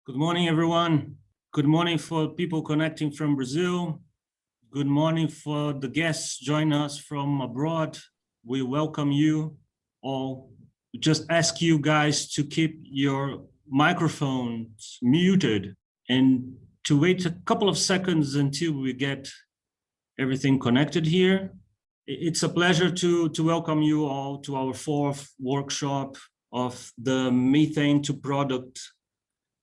Good morning, everyone. Good morning for people connecting from Brazil. Good morning for the guests joining us from abroad. We welcome you all. Just ask you guys to keep your microphones muted and to wait a couple of seconds until we get everything connected here. It's a pleasure to welcome you all to our fourth workshop of the Methane-2 Project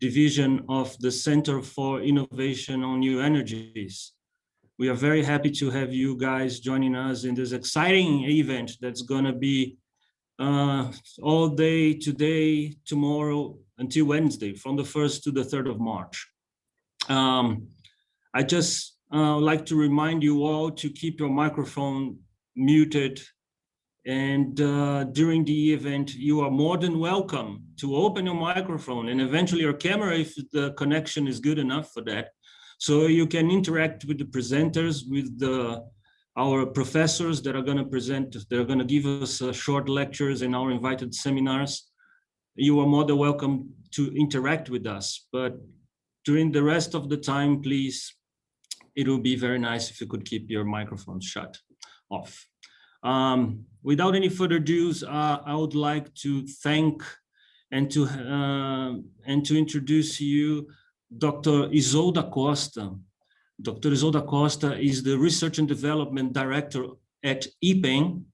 division of the Center for Innovation on New Energies. We are very happy to have you guys joining us in this exciting event that's going to be all day today, tomorrow, until Wednesday, from the 1st to the 3rd of March. I just like to remind you all to keep your microphone muted, and during the event, you are more than welcome to open your microphone and eventually your camera if the connection is good enough for that. So you can interact with the presenters, with our professors that are going to present, they're going to give us short lectures in our invited seminars. You are more than welcome to interact with us, but during the rest of the time, please, it will be very nice if you could keep your microphone shut off. Without any further ado, I would like to thank and to introduce you Dr. Isolda Costa. Dr. Isolda Costa is the Research and Development Director at IPEN,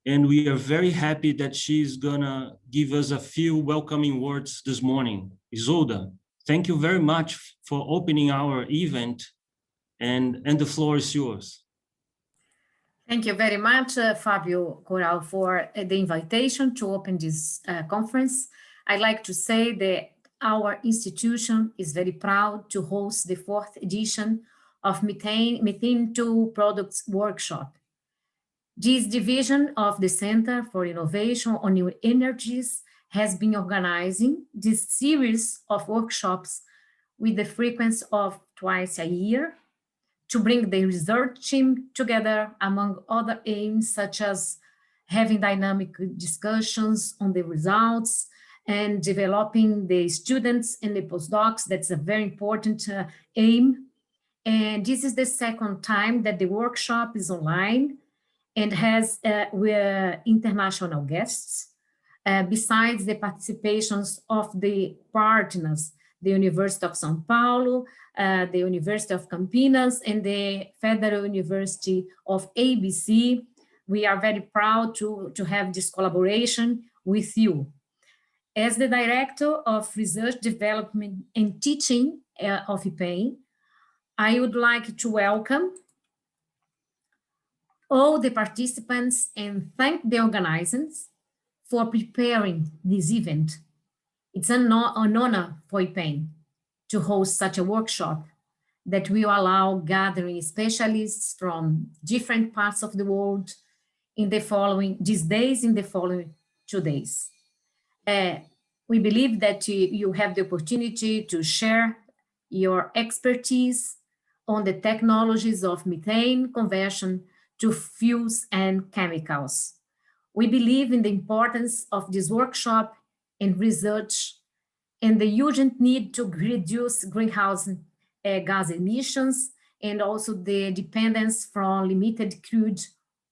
and we are very happy that she's gonna give us a few welcoming words this morning. Isolda, thank you very much for opening our event, and the floor is yours. Thank you very much, Fabio Coral, for the invitation to open this conference. I'd like to say that our institution is very proud to host the 4th edition of Methane-2 Products Workshop. This division of the Center for Innovation on New Energies has been organizing this series of workshops with the frequency of twice a year, to bring the research team together, among other aims, such as having dynamic discussions on the results and developing the students and the postdocs. That's a very important aim. And this is the second time that the workshop is online and has international guests, besides the participations of the partners, the University of São Paulo, the University of Campinas, and the Federal University of ABC. We are very proud to have this collaboration with you. As the Director of Research, Development and Teaching of IPEN, I would like to welcome all the participants and thank the organizers for preparing this event. It's an honor for IPEN to host such a workshop that will allow gathering specialists from different parts of the world in the following 2 days. We believe that you have the opportunity to share your expertise on the technologies of methane conversion to fuels and chemicals. We believe in the importance of this workshop and research and the urgent need to reduce greenhouse gas emissions and also the dependence from limited crude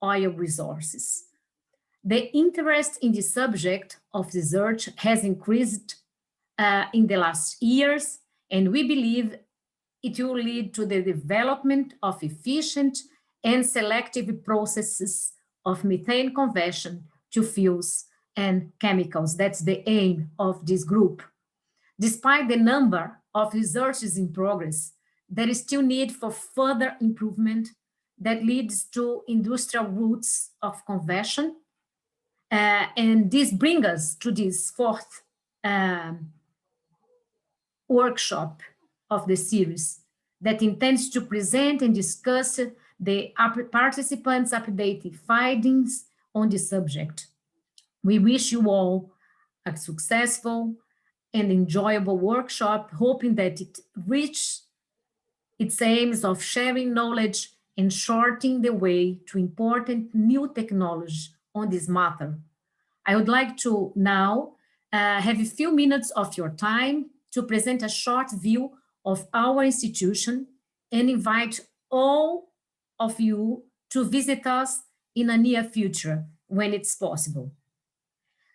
oil resources. The interest in the subject of research has increased in the last years, and we believe it will lead to the development of efficient and selective processes of methane conversion to fuels and chemicals. That's the aim of this group. Despite the number of researches in progress, there is still need for further improvement that leads to industrial routes of conversion. And this brings us to this 4th workshop of the series that intends to present and discuss the participants' updated findings on the subject. We wish you all a successful and enjoyable workshop, hoping that it reaches its aims of sharing knowledge and shortening the way to important new technology on this matter. I would like to now have a few minutes of your time to present a short view of our institution and invite all of you to visit us in a near future when it's possible.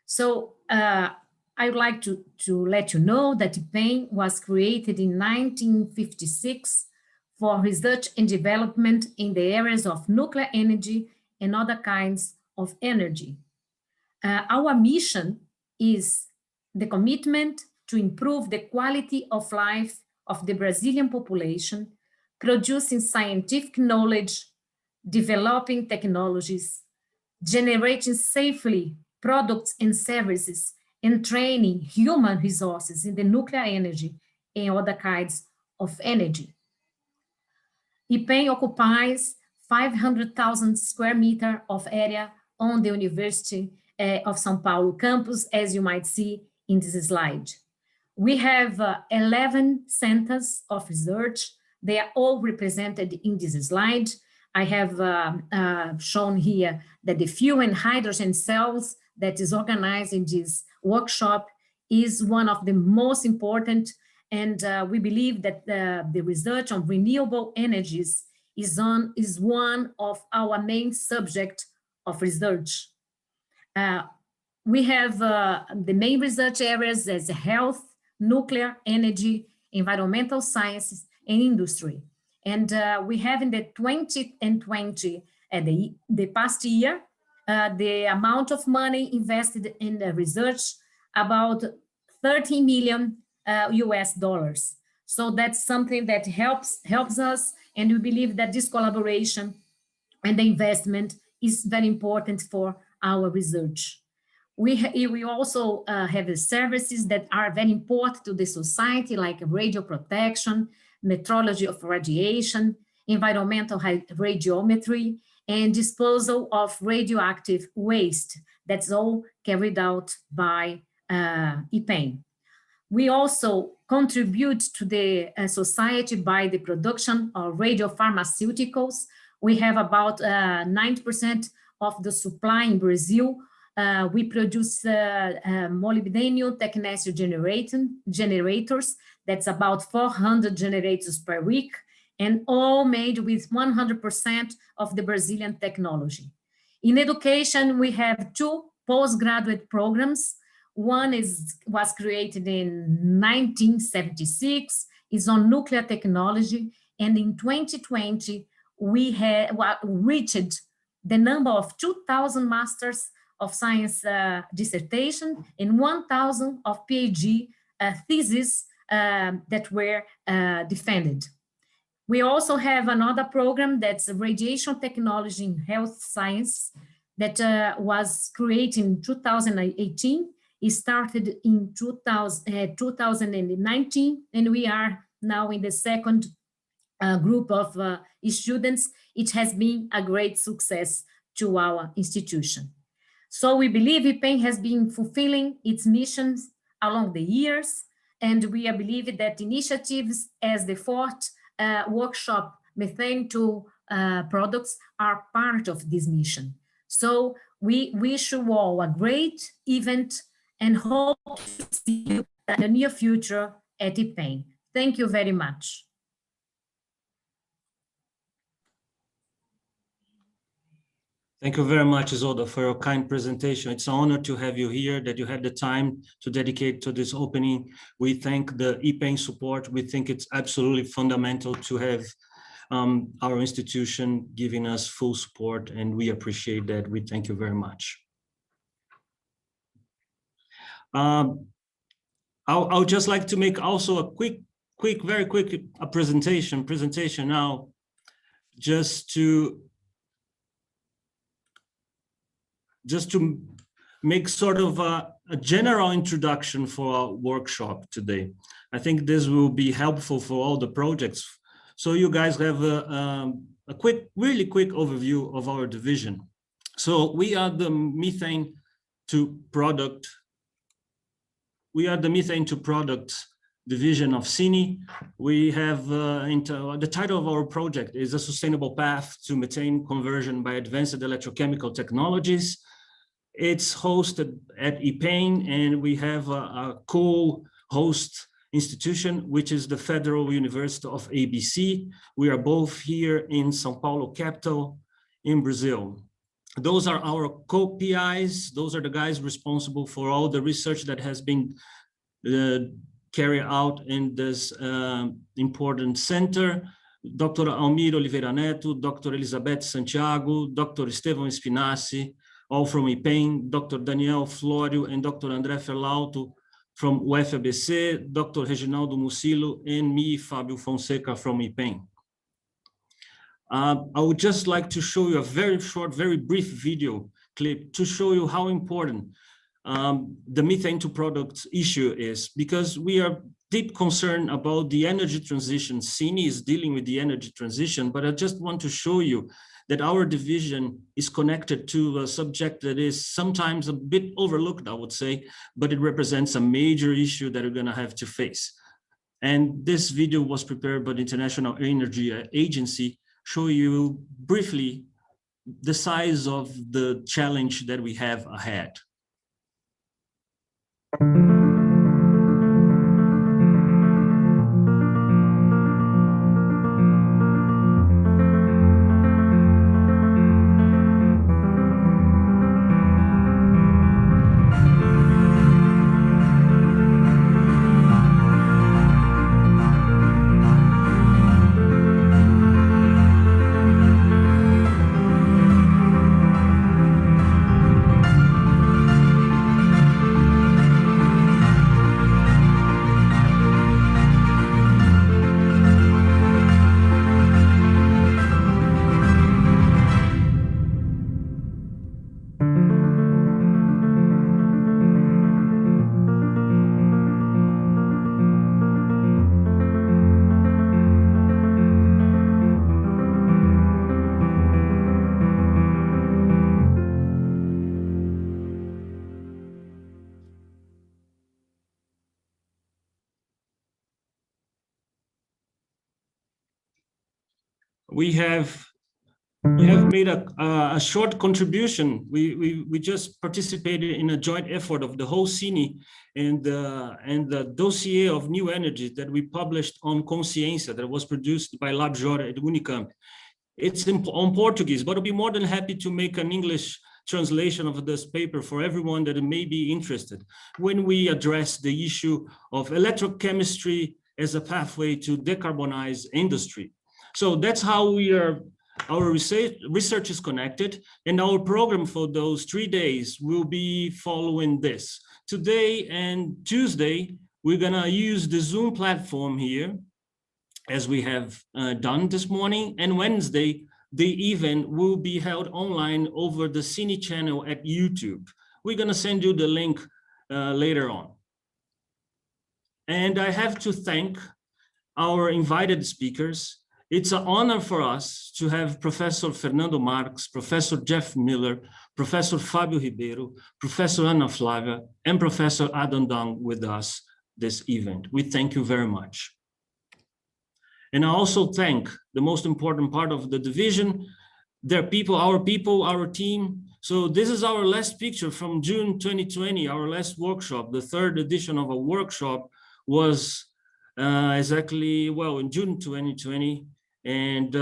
So I would like to let you know that IPEN was created in 1956 for research and development in the areas of nuclear energy and other kinds of energy. Our mission is the commitment to improve the quality of life of the Brazilian population, producing scientific knowledge, developing technologies, generating safely products and services, and training human resources in the nuclear energy and other kinds of energy. IPEN occupies 500,000 square meters of area on the University of São Paulo campus, as you might see in this slide. We have 11 centers of research. They are all represented in this slide. I have shown here that the fuel and hydrogen cells that is organized in this workshop is one of the most important, and we believe that the research on renewable energies is one of our main subject of research. We have the main research areas as health, nuclear energy, environmental sciences, and industry. And we have in the 2020, the past year, the amount of money invested in the research, about $30 million US dollars. So that's something that helps us, and we believe that this collaboration and the investment is very important for our research. We also have services that are very important to the society, like radio protection, metrology of radiation, environmental radiometry, and disposal of radioactive waste. That's all carried out by IPEN. We also contribute to the society by the production of radiopharmaceuticals. We have about 90% of the supply in Brazil. We produce molybdenum technetium generators. That's about 400 generators per week, and all made with 100% of the Brazilian technology. In education, we have 2 postgraduate programs. One was created in 1976, is on nuclear technology, and in 2020, we reached the number of 2,000 Masters of Science dissertation and 1,000 of PhD theses that were defended. We also have another program that's radiation technology in health science that was created in 2018. It started in 2019, and we are now in the second group of students. It has been a great success to our institution. So we believe IPEN has been fulfilling its missions along the years, and we believe that initiatives as the 4th workshop, Methane-2 products, are part of this mission. So we wish you all a great event and hope to see you in the near future at IPEN. Thank you very much. Thank you very much, Isolda, for your kind presentation. It's an honor to have you here, that you had the time to dedicate to this opening. We thank the IPEN support. We think it's absolutely fundamental to have our institution giving us full support, and we appreciate that. We thank you very much. I'll just like to make also a very quick presentation now, just to make sort of a general introduction for our workshop today. I think this will be helpful for all the projects. So you guys have a really quick overview of our division. So we are the Methane-2 product. We are the Methane-2 products division of CINE. We have the title of our project is A Sustainable Path to Methane Conversion by Advanced Electrochemical Technologies. It's hosted at IPEN, and we have a co-host institution, which is the Federal University of ABC. We are both here in São Paulo capital in Brazil. Those are our co-PIs. Those are the guys responsible for all the research that has been carried out in this important center. Dr. Almir Oliveira Neto, Dr. Elizabeth Santiago, Dr. Estevão Spinassi, all from IPEN, Dr. Daniel Florio and Dr. André Ferlauto from UFABC, Dr. Reginaldo Mucilo, and me, Fabio Fonseca from IPEN. I would just like to show you a very short, very brief video clip to show you how important the Methane-2 products issue is, because we are deep concerned about the energy transition. CINE is dealing with the energy transition, but I just want to show you that our division is connected to a subject that is sometimes a bit overlooked, I would say, but it represents a major issue that we're going to have to face. And this video was prepared by the International Energy Agency, show you briefly the size of the challenge that we have ahead. We have made a short contribution. We just participated in a joint effort of the whole CINE and the dossier of new energy that we published on Consciência that was produced by LabJOR at Unicamp. It's on Portuguese, but I'll be more than happy to make an English translation of this paper for everyone that may be interested when we address the issue of electrochemistry as a pathway to decarbonize industry. So that's how our research is connected, and our program for those 3 days will be following this. Today and Tuesday, we're gonna use the Zoom platform here, as we have done this morning, and Wednesday, the event will be held online over the CINE channel at YouTube. We're gonna send you the link later on. And I have to thank our invited speakers. It's an honor for us to have Professor Fernando Marques, Professor Jeff Miller, Professor Fabio Ribeiro, Professor Ana Flávia, and Professor Adam Dong with us this event. We thank you very much. And I also thank the most important part of the division, their people, our team. So this is our last picture from June 2020, our last workshop. The third edition of a workshop was exactly, well, in June 2020. And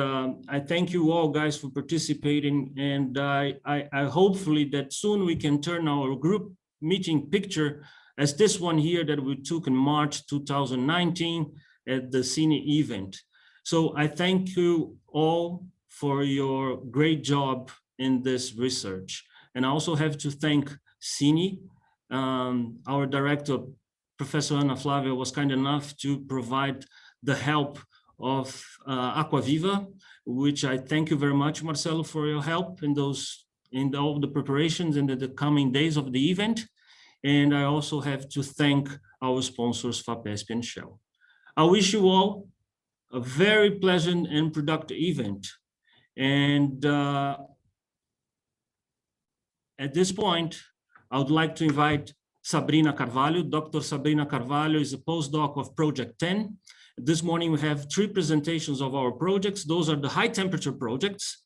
I thank you all guys for participating, and I hopefully that soon we can turn our group meeting picture as this one here that we took in March 2019 at the CINE event. So I thank you all for your great job in this research. And I also have to thank CINE. Our director, Professor Ana Flávia, was kind enough to provide the help of Aquaviva, which I thank you very much, Marcelo, for your help in all the preparations in the coming days of the event. And I also have to thank our sponsors, FAPESP and Shell. I wish you all a very pleasant and productive event. And at this point, I would like to invite Sabrina Carvalho. Dr. Sabrina Carvalho is a postdoc of Project 10. This morning, we have 3 presentations of our projects. Those are the high temperature projects.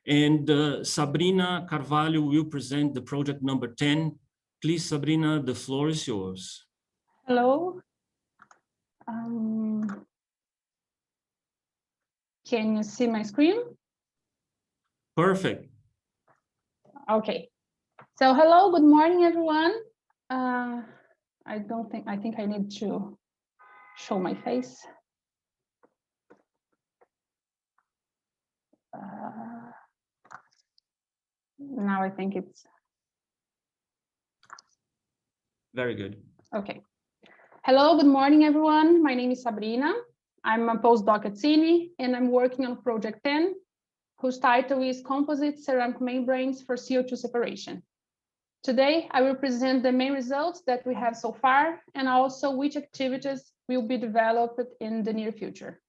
And Sabrina Carvalho will present the project number 10. Please, Sabrina, the floor is yours. Hello. Can you see my screen? Perfect. Okay. So hello, good morning, everyone. I think I need to show my face. Now I think it's very good. Okay. Hello, good morning, everyone. My name is Sabrina. I'm a postdoc at CINE, and I'm working on Project 10, whose title is Composite Ceramic Membranes for CO2 Separation. Today, I will present the main results that we have so far, and also which activities will be developed in the near future.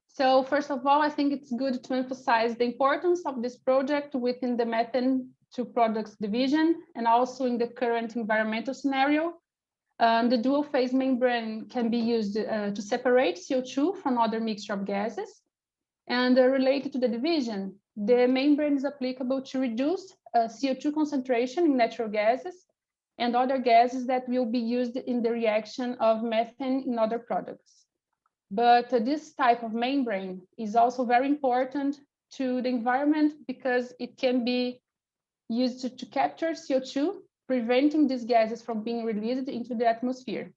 So first of all, I think it's good to emphasize the importance of this project within the Methane-2 Products division and also in the current environmental scenario. The dual phase membrane can be used to separate CO2 from other mixture of gases. And related to the division, the membrane is applicable to reduce CO2 concentration in natural gases and other gases that will be used in the reaction of methane in other products. But this type of membrane is also very important to the environment because it can be used to capture CO2, preventing these gases from being released into the atmosphere.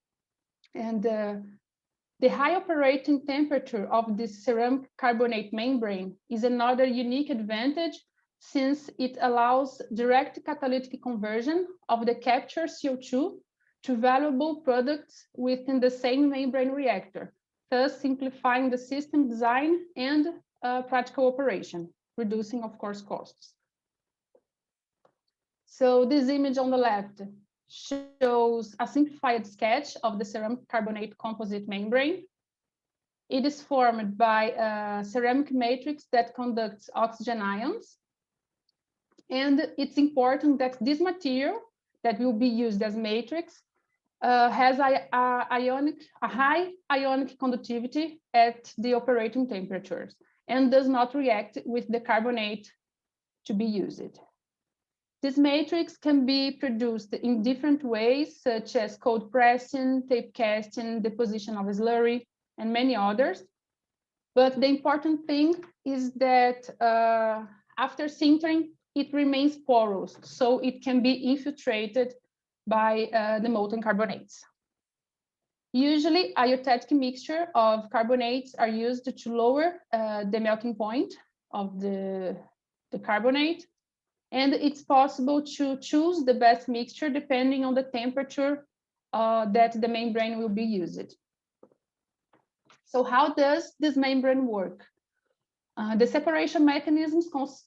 And the high operating temperature of this ceramic carbonate membrane is another unique advantage since it allows direct catalytic conversion of the captured CO2 to valuable products within the same membrane reactor, thus simplifying the system design and practical operation, reducing, of course, costs. So this image on the left shows a simplified sketch of the ceramic carbonate composite membrane. It is formed by a ceramic matrix that conducts oxygen ions. And it's important that this material that will be used as matrix has a high ionic conductivity at the operating temperatures and does not react with the carbonate to be used. This matrix can be produced in different ways, such as cold pressing, tape casting, deposition of slurry, and many others. But the important thing is that after sintering, it remains porous, so it can be infiltrated by the molten carbonates. Usually, a eutectic mixture of carbonates are used to lower the melting point of the carbonate, and it's possible to choose the best mixture depending on the temperature that the membrane will be used. So how does this membrane work? The separation mechanism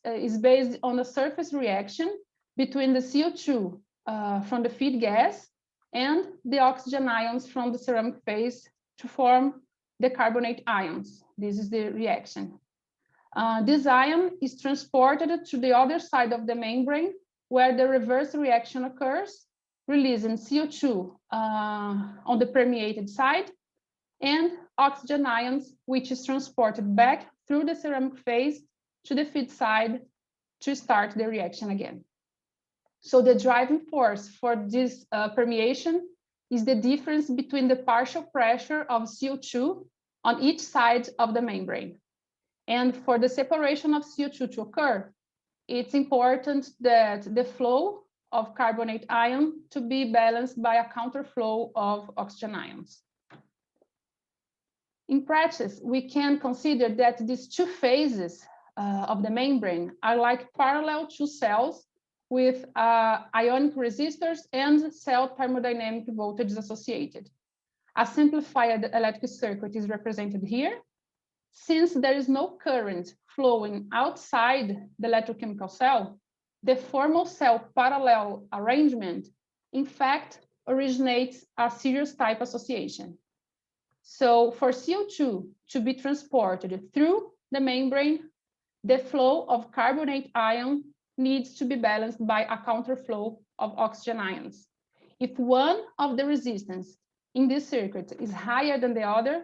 is based on a surface reaction between the CO2 from the feed gas and the oxygen ions from the ceramic phase to form the carbonate ions. This is the reaction. This ion is transported to the other side of the membrane where the reverse reaction occurs, releasing CO2 on the permeated side and oxygen ions, which is transported back through the ceramic phase to the feed side to start the reaction again. So the driving force for this permeation is the difference between the partial pressure of CO2 on each side of the membrane. And for the separation of CO2 to occur, it's important that the flow of carbonate ion to be balanced by a counterflow of oxygen ions. In practice, we can consider that these two phases of the membrane are like parallel two cells with ionic resistors and cell thermodynamic voltages associated. A simplified electric circuit is represented here. Since there is no current flowing outside the electrochemical cell, the formal cell parallel arrangement, in fact, originates a series type association. So for CO2 to be transported through the membrane, the flow of carbonate ion needs to be balanced by a counterflow of oxygen ions. If one of the resistance in this circuit is higher than the other,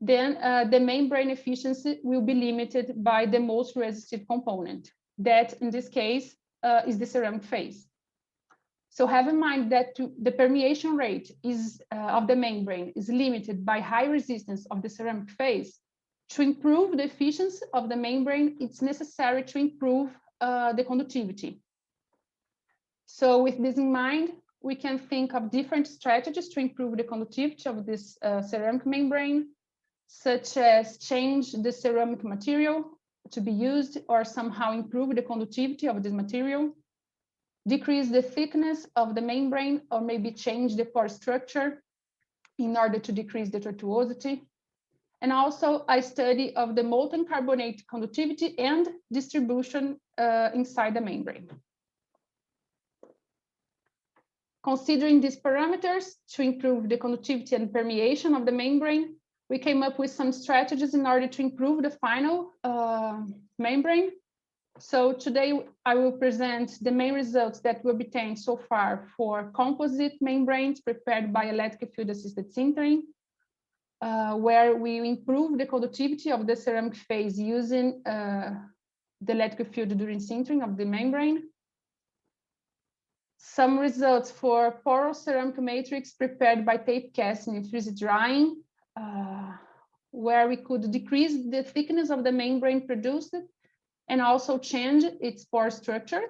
then the membrane efficiency will be limited by the most resistive component. That, in this case, is the ceramic phase. So have in mind that the permeation rate of the membrane is limited by high resistance of the ceramic phase. To improve the efficiency of the membrane, it's necessary to improve the conductivity. So with this in mind, we can think of different strategies to improve the conductivity of this ceramic membrane, such as change the ceramic material to be used or somehow improve the conductivity of this material, decrease the thickness of the membrane, or maybe change the pore structure in order to decrease the tortuosity. And also a study of the molten carbonate conductivity and distribution inside the membrane. Considering these parameters to improve the conductivity and permeation of the membrane, we came up with some strategies in order to improve the final membrane. So today I will present the main results that we obtained so far for composite membranes prepared by electric field assisted sintering, where we improve the conductivity of the ceramic phase using the electric field during sintering of the membrane. Some results for porous ceramic matrix prepared by tape casting and freeze drying, where we could decrease the thickness of the membrane produced and also change its pore structure.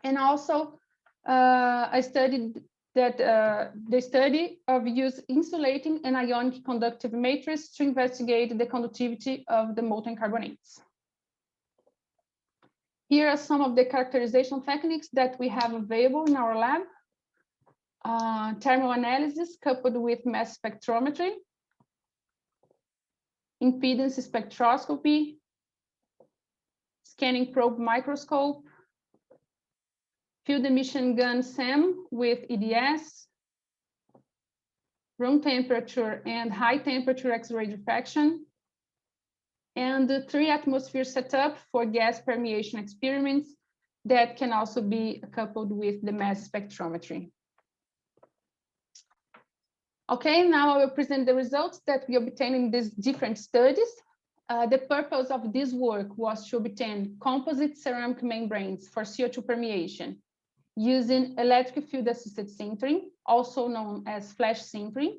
And also I studied that the study of use insulating and ionic conductive matrix to investigate the conductivity of the molten carbonates. Here are some of the characterization techniques that we have available in our lab. Thermal analysis coupled with mass spectrometry, impedance spectroscopy, scanning probe microscope, field emission gun SEM with EDS, room temperature and high temperature X-ray diffraction, and the 3-atmosphere setup for gas permeation experiments that can also be coupled with the mass spectrometry. Okay, now I will present the results that we obtained in these different studies. The purpose of this work was to obtain composite ceramic membranes for CO2 permeation using electric field assisted sintering, also known as flash sintering,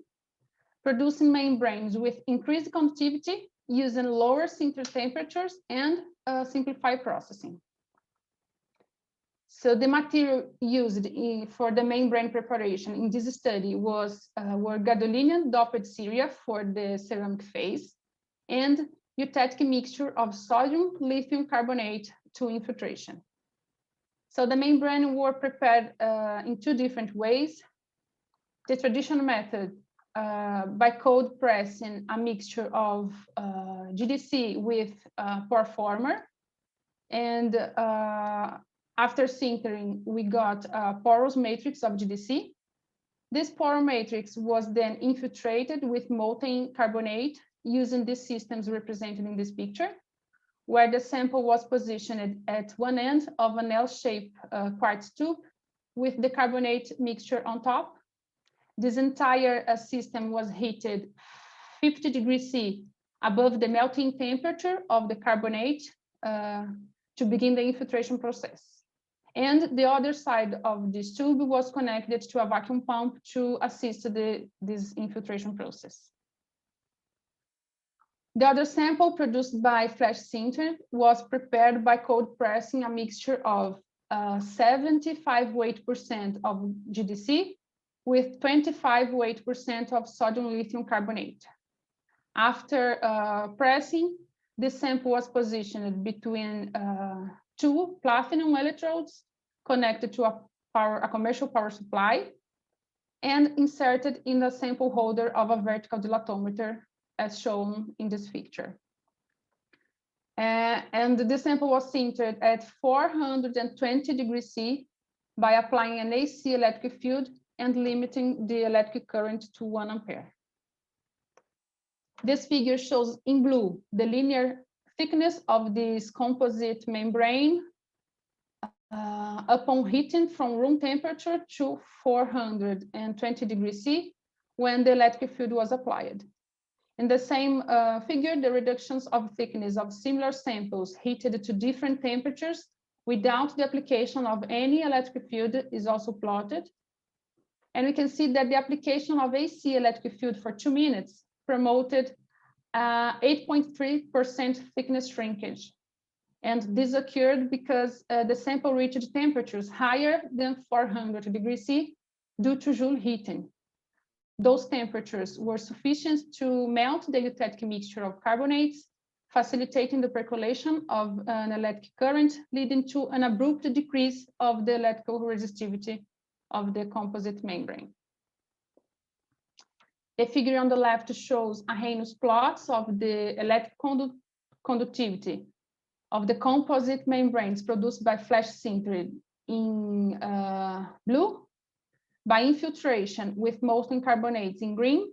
producing membranes with increased conductivity using lower sinter temperatures and simplified processing. So the material used for the membrane preparation in this study were gadolinium doped ceria for the ceramic phase and eutectic mixture of sodium lithium carbonate to infiltration. So the membrane were prepared in two different ways. The traditional method by cold pressing a mixture of GDC with pore former, and after sintering we got a porous matrix of GDC. This pore matrix was then infiltrated with molten carbonate using these systems represented in this picture, where the sample was positioned at one end of an L-shaped quartz tube with the carbonate mixture on top. This entire system was heated 50 degrees C above the melting temperature of the carbonate to begin the infiltration process. And the other side of this tube was connected to a vacuum pump to assist this infiltration process. The other sample produced by flash sinter was prepared by cold pressing a mixture of 75 weight% of GDC with 25 weight% of sodium lithium carbonate. After pressing, this sample was positioned between two platinum electrodes connected to a commercial power supply and inserted in the sample holder of a vertical dilatometer as shown in this picture. And the sample was sintered at 420 degrees C by applying an AC electric field and limiting the electric current to 1 ampere. This figure shows in blue the linear thickness of this composite membrane upon heating from room temperature to 420 degrees C when the electric field was applied. In the same figure, the reductions of thickness of similar samples heated to different temperatures without the application of any electric field is also plotted. And we can see that the application of AC electric field for 2 minutes promoted 8.3% thickness shrinkage. And this occurred because the sample reached temperatures higher than 400 degrees C due to Joule heating. Those temperatures were sufficient to melt the eutectic mixture of carbonates, facilitating the percolation of an electric current, leading to an abrupt decrease of the electrical resistivity of the composite membrane. The figure on the left shows Arrhenius plots of the electric conductivity of the composite membranes produced by flash sintering in blue, by infiltration with molten carbonates in green,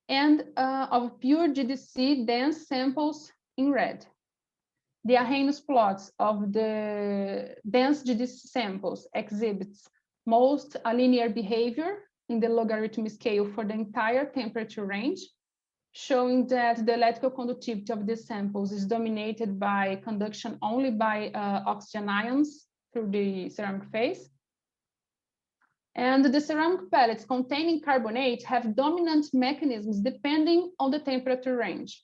and of pure GDC dense samples in red. The Arrhenius plots of the dense GDC samples exhibits most a linear behavior in the logarithm scale for the entire temperature range, showing that the electrical conductivity of these samples is dominated by conduction only by oxygen ions through the ceramic phase. And the ceramic pellets containing carbonate have dominant mechanisms depending on the temperature range.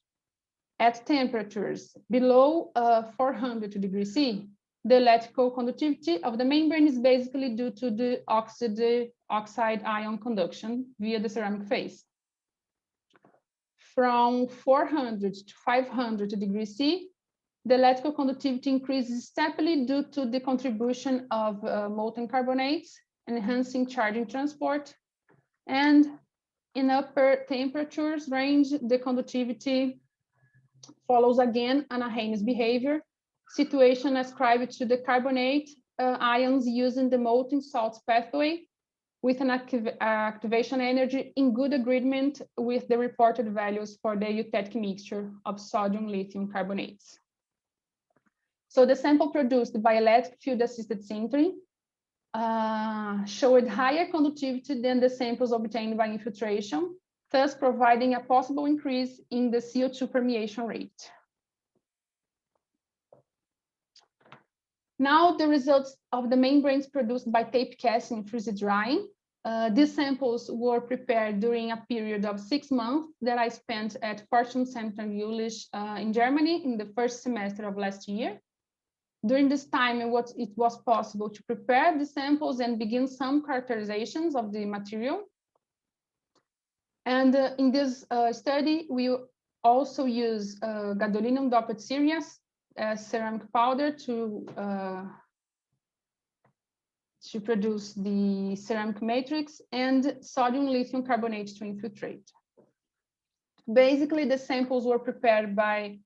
At temperatures below 400 degrees C, the electrical conductivity of the membrane is basically due to the oxide ion conduction via the ceramic phase. From 400 to 500 degrees C, the electrical conductivity increases steeply due to the contribution of molten carbonates, enhancing charging transport. And in upper temperatures range, the conductivity follows again an Arrhenius behavior, situation ascribed to the carbonate ions using the molten salts pathway with an activation energy in good agreement with the reported values for the eutectic mixture of sodium lithium carbonates. So the sample produced by electric field assisted sintering showed higher conductivity than the samples obtained by infiltration, thus providing a possible increase in the CO2 permeation rate. Now the results of the membranes produced by tape casting and freeze drying. These samples were prepared during a period of 6 months that I spent at Fortune Center Jülich in Germany in the first semester of last year. During this time, it was possible to prepare the samples and begin some characterizations of the material. And in this study, we also use gadolinium doped cereas ceramic powder to produce the ceramic matrix and sodium lithium carbonate to infiltrate. Basically, the samples were prepared by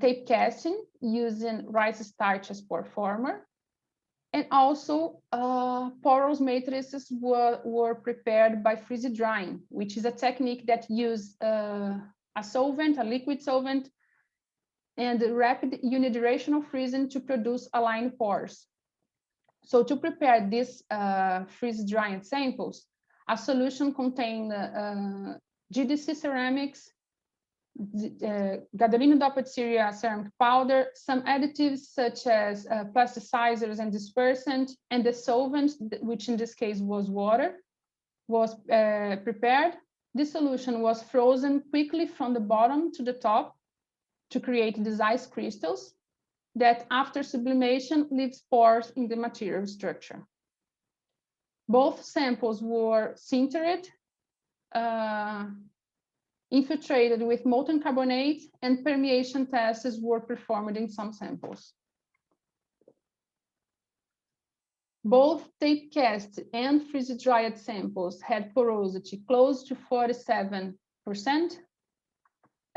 tape casting using rice starch as pore former, and also porous matrices were prepared by freeze drying, which is a technique that uses a solvent, a liquid solvent, and rapid unidirectional freezing to produce aligned pores. So to prepare these freeze drying samples, a solution contained GDC ceramics, gadolinium doped cereal ceramic powder, some additives such as plasticizers and dispersant, and the solvent, which in this case was water, was prepared. This solution was frozen quickly from the bottom to the top to create these ice crystals that after sublimation leaves pores in the material structure. Both samples were sintered, infiltrated with molten carbonate, and permeation tests were performed in some samples. Both tape cast and freeze dried samples had porosity close to 47%,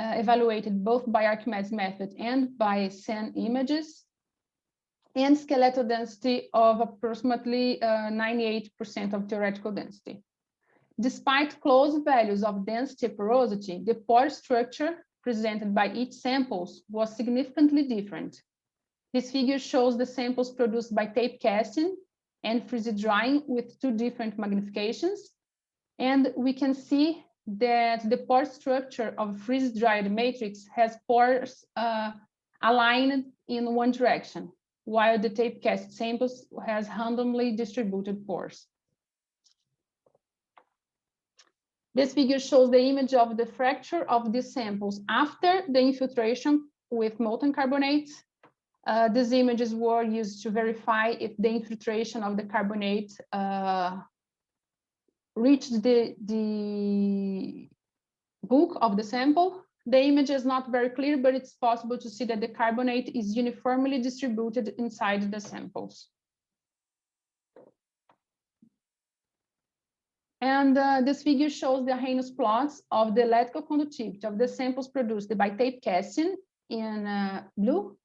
evaluated both by Archimedes method and by CINE images, and skeletal density of approximately 98% of theoretical density. Despite close values of density porosity, the pore structure presented by each sample was significantly different. This figure shows the samples produced by tape casting and freeze drying with 2 different magnifications. And we can see that the pore structure of freeze-dried matrix has pores aligned in one direction, while the tape cast samples has randomly distributed pores. This figure shows the image of the fracture of these samples after the infiltration with molten carbonates. These images were used to verify if the infiltration of the carbonate reached the bulk of the sample. The image is not very clear, but it's possible to see that the carbonate is uniformly distributed inside the samples. And this figure shows the Arrhenius plots of the electrical conductivity of the samples produced by tape casting in blue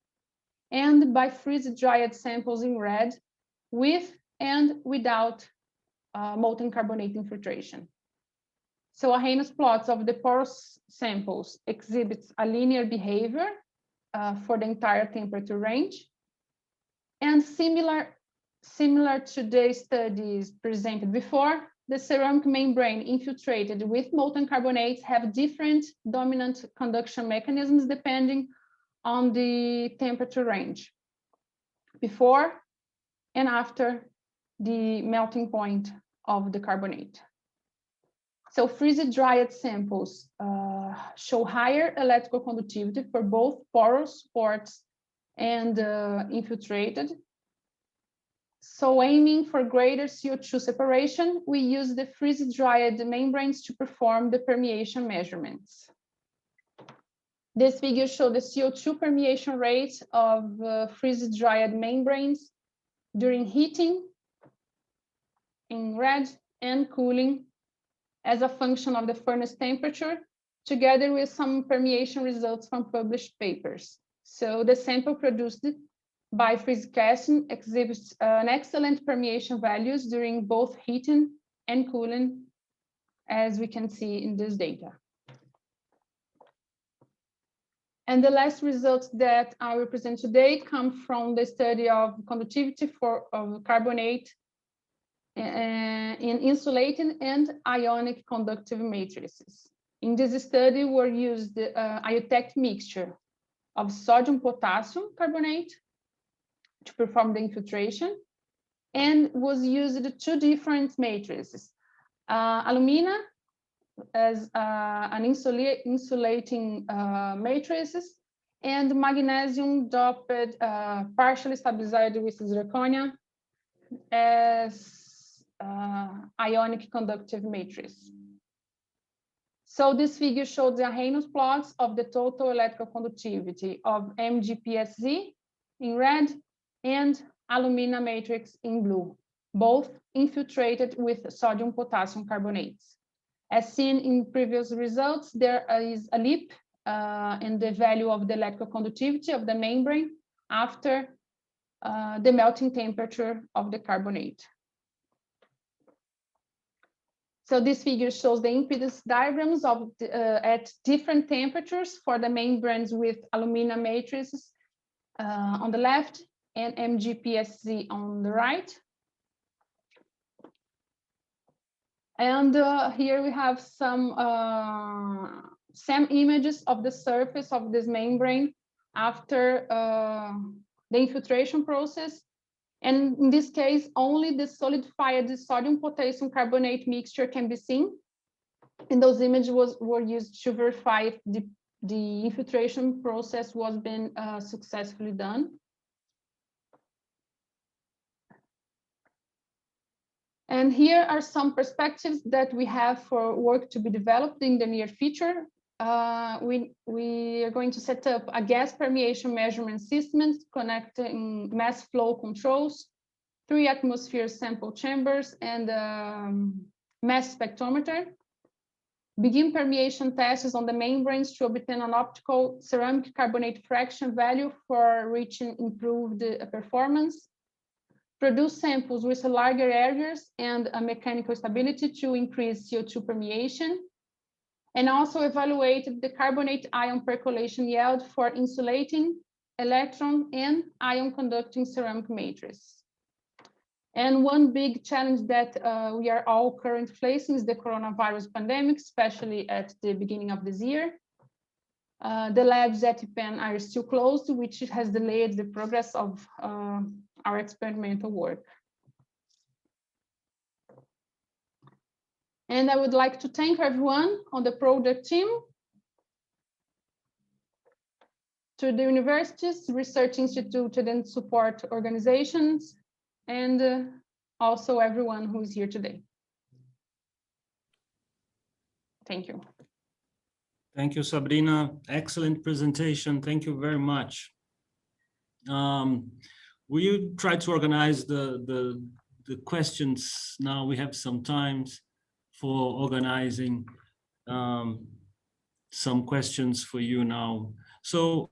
and by freeze-dried samples in red, with and without molten carbonate infiltration. So Arrhenius plots of the porous samples exhibits a linear behavior for the entire temperature range, and similar to the studies presented before, the ceramic membrane infiltrated with molten carbonates have different dominant conduction mechanisms depending on the temperature range before and after the melting point of the carbonate. So freeze-dried samples show higher electrical conductivity for both porous parts and infiltrated. So aiming for greater CO2 separation, we use the freeze-dried membranes to perform the permeation measurements. This figure shows the CO2 permeation rate of freeze-dried membranes during heating in red and cooling as a function of the furnace temperature, together with some permeation results from published papers. So the sample produced by freeze casting exhibits an excellent permeation values during both heating and cooling, as we can see in this data. And the last results that I will present today come from the study of conductivity of carbonate in insulating and ionic conductive matrices. In this study were used the iotect mixture of sodium potassium carbonate to perform the infiltration, and was used two different matrices. Alumina as an insulating matrices, and magnesium doped partially stabilized with zirconia as ionic conductive matrix. So this figure shows the Arrhenius plots of the total electrical conductivity of MgPSZ in red and alumina matrix in blue, both infiltrated with sodium potassium carbonates. As seen in previous results, there is a leap in the value of the electrical conductivity of the membrane after the melting temperature of the carbonate. So this figure shows the impedance diagrams of at different temperatures for the membranes with alumina matrices on the left and MgPSZ on the right. And here we have some images of the surface of this membrane after the infiltration process. And in this case, only the solidified sodium potassium carbonate mixture can be seen. And those images were used to verify if the infiltration process was been successfully done. And here are some perspectives that we have for work to be developed in the near future. We are going to set up a gas permeation measurement system connecting mass flow controls, 3 atmosphere sample chambers, and mass spectrometer. Begin permeation tests on the membranes to obtain an optical ceramic carbonate fraction value for reaching improved performance. Produce samples with larger areas and a mechanical stability to increase CO2 permeation, and also evaluate the carbonate ion percolation yield for insulating, electron, and ion conducting ceramic matrix. And one big challenge that we are all currently facing is the coronavirus pandemic, especially at the beginning of this year. The labs at IPEN are still closed, which has delayed the progress of our experimental work. And I would like to thank everyone on the project team, to the universities, research institutes, and support organizations, and also everyone who is here today. Thank you. Thank you, Sabrina. Excellent presentation. Thank you very much. We try to organize the questions now. We have some times for organizing some questions for you now. So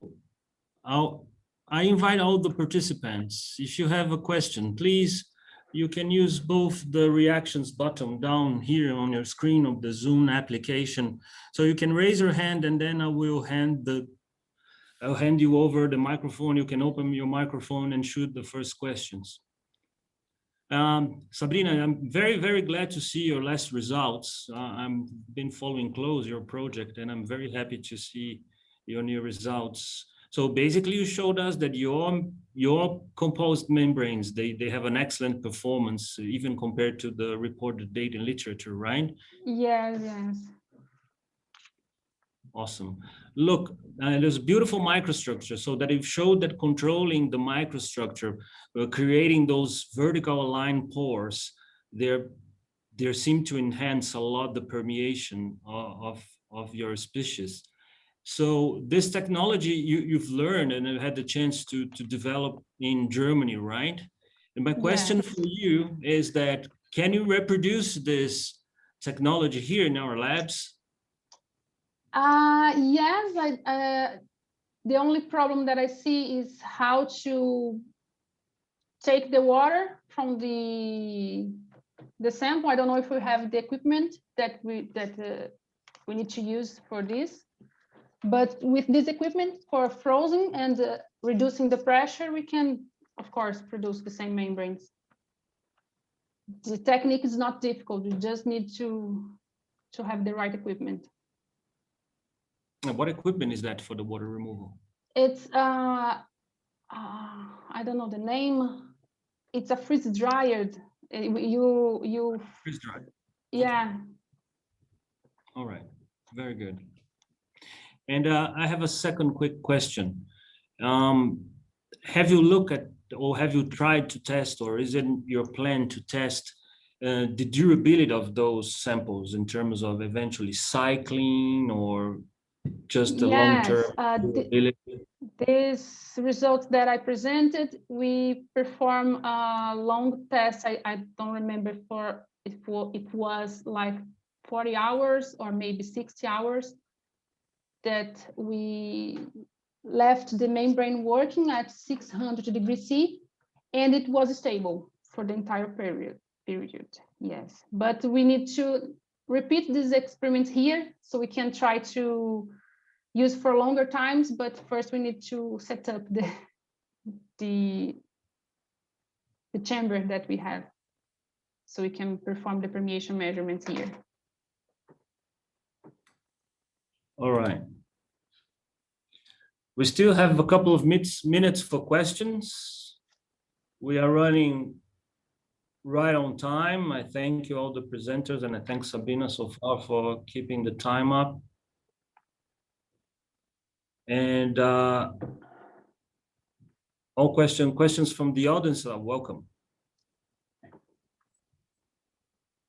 I invite all the participants. If you have a question, please, you can use both the reactions button down here on your screen of the Zoom application. So you can raise your hand, and then I'll hand you over the microphone. You can open your microphone and shoot the first questions. Sabrina, I'm very, very glad to see your last results. I've been following close your project, and I'm very happy to see your new results. So basically, you showed us that your composed membranes, they have an excellent performance, even compared to the reported data in literature, right? Yes, yes. Awesome. Look, there's beautiful microstructure, so that it showed that controlling the microstructure, creating those vertical aligned pores, they seem to enhance a lot the permeation of your species. So this technology you've learned and have had the chance to develop in Germany, right? And my question Yes. for you is that, can you reproduce this technology here in our labs? Yes, the only problem that I see is how to take the water from the sample. I don't know if we have the equipment that we need to use for this. But with this equipment for frozen and reducing the pressure, we can, of course, produce the same membranes. The technique is not difficult. You just need to have the right equipment. And what equipment is that for the water removal? It's I don't know the name. It's a freeze dried. You freeze dried. Yeah. All right. Very good. And I have a second quick question. Have you looked at, or have you tried to test, or is it your plan to test the durability of those samples in terms of eventually cycling, or just the long-term durability? These results that I presented, we perform a long test. I don't remember it was like 40 hours or maybe 60 hours. That we left the membrane working at 600 degrees C, and it was stable for the entire period. Yes, but we need to repeat this experiment here so we can try to use for longer times. But first we need to set up the chamber that we have so we can perform the permeation measurements here. All right. We still have a couple of minutes for questions. We are running right on time. I thank you all the presenters, and I thank Sabrina so far for keeping the time up. And all questions from the audience are welcome.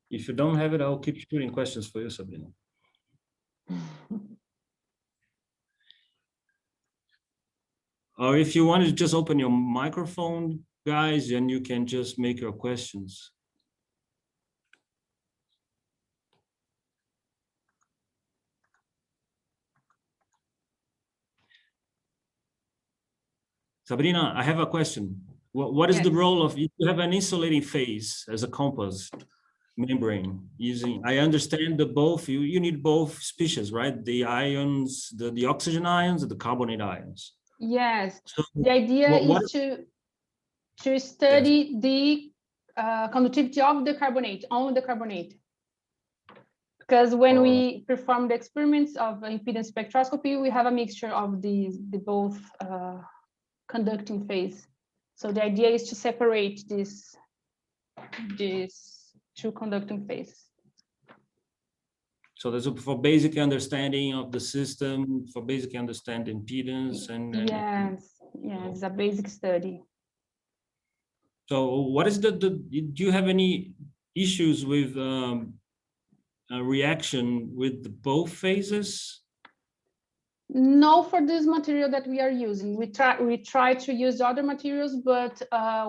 If you don't have it, I'll keep shooting questions for you, Sabrina. Or if you want to just open your microphone, guys, then you can just make your questions. Sabrina, I have a question. What is the role of, if you have an insulating phase as a composite membrane using, I understand that both, you need both species, right? The ions, the oxygen ions and the carbonate ions. Yes, so the idea is to study the conductivity of the carbonate, only the carbonate. Because when we perform the experiments of impedance spectroscopy, we have a mixture of the both conducting phase. So the idea is to separate this two conducting phase. So that's for basic understanding of the system, for basic understanding impedance and yes, it's a basic study. So what is do you have any issues with a reaction with both phases? No, for this material that we are using, we try to use other materials, but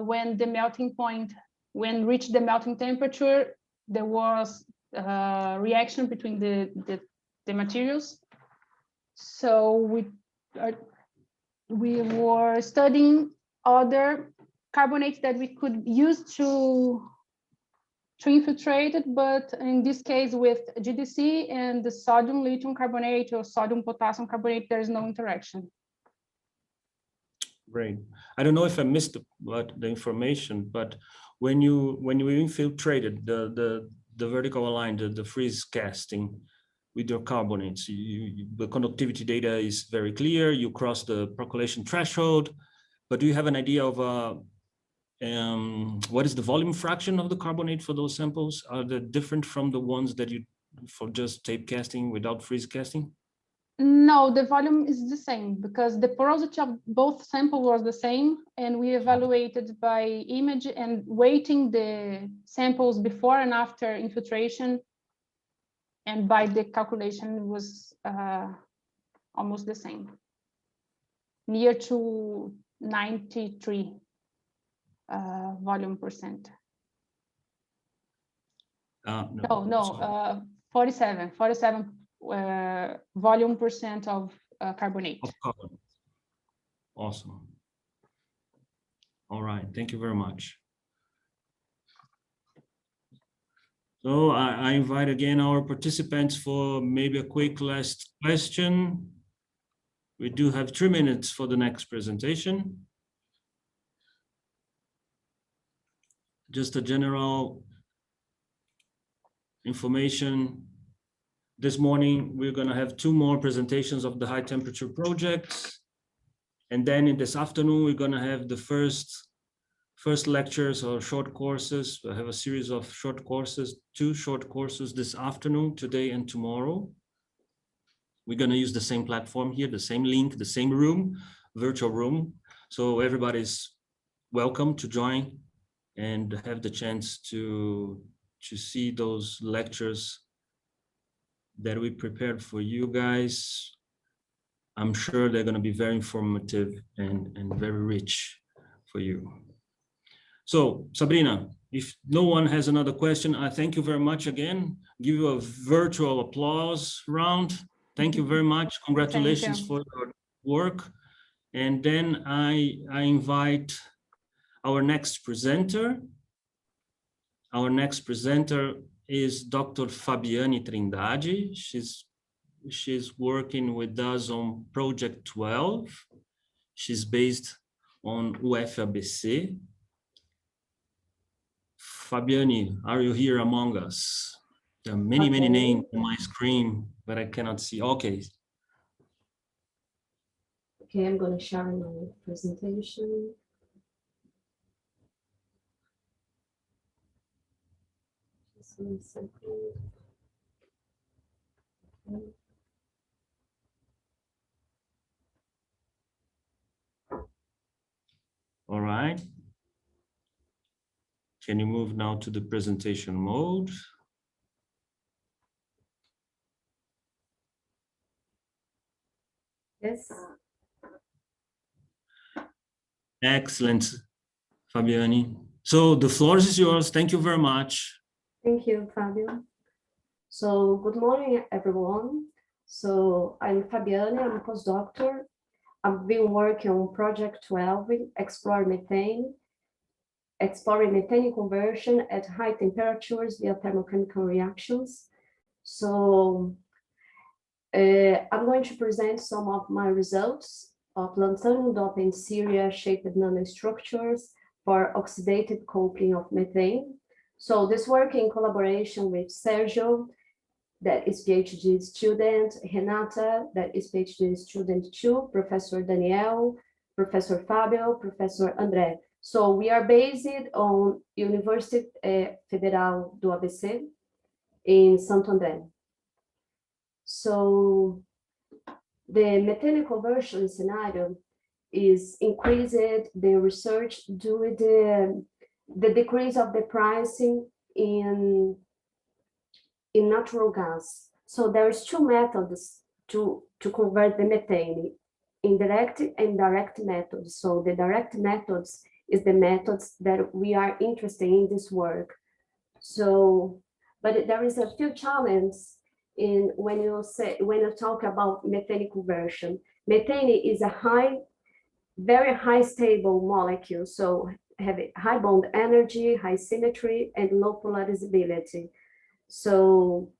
when the melting point, when reached the melting temperature, there was reaction between the materials. So we were studying other carbonates that we could use to infiltrate it, but in this case with GDC and the sodium lithium carbonate or sodium potassium carbonate, there is no interaction. Great. I don't know if I missed the information, but when you infiltrated the vertical line, the freeze casting with your carbonates, the conductivity data is very clear. You cross the percolation threshold, but do you have an idea of what is the volume fraction of the carbonate for those samples? Are they different from the ones that you for just tape casting without freeze casting? No, the volume is the same because the porosity of both samples was the same, and we evaluated by image and weighting the samples before and after infiltration, and by the calculation was almost the same, near to 93 volume percent. No, 47 volume percent of carbonate. Of carbonate. Awesome. All right, thank you very much. So I invite again our participants for maybe a quick last question. We do have 3 minutes for the next presentation. Just a general information. This morning, we're going to have 2 more presentations of the high temperature projects. And then in this afternoon, we're going to have the first lectures or short courses. We'll have a series of short courses, 2 short courses this afternoon, today and tomorrow. We're going to use the same platform here, the same link, the same room, virtual room. So everybody's welcome to join and have the chance to see those lectures that we prepared for you guys. I'm sure they're going to be very informative and very rich for you. So Sabrina, if no one has another question, I thank you very much again. Give you a virtual applause round. Thank you very much. Congratulations for your work. And then I invite our next presenter. Our next presenter is Dr. Fabiane Trindade. She's working with us on Project 12. She's based on UFABC. Fabiane, are you here among us? There are many names on my screen, but I cannot see. Okay. Okay, I'm going to share my presentation. Just 1 second. Okay. All right. Can you move now to the presentation mode? Yes. Excellent, Fabiane. So the floor is yours. Thank you very much. Thank you, Fabio. So good morning, everyone. So I'm Fabiane, I'm a postdoctor. I've been working on Project 12, exploring methane conversion at high temperatures via thermochemical reactions. So I'm going to present some of my results of lanthanum doping Syria shaped nanostructures for oxidative coupling of methane. So this work in collaboration with Sergio, that is PhD student, Renata, that is PhD student too, Professor Daniel, Professor Fabio, Professor André. So we are based on University Federal do ABC in Santo André. So the methane conversion scenario is increased the research due to the decrease of the pricing in natural gas. So there's two methods to convert the methane, indirect and direct methods. So the direct methods is the methods that we are interested in this work. So, but there is a few challenges in when you talk about methane conversion. Methane is a very high stable molecule. So have a high bond energy, high symmetry, and low polarizability. So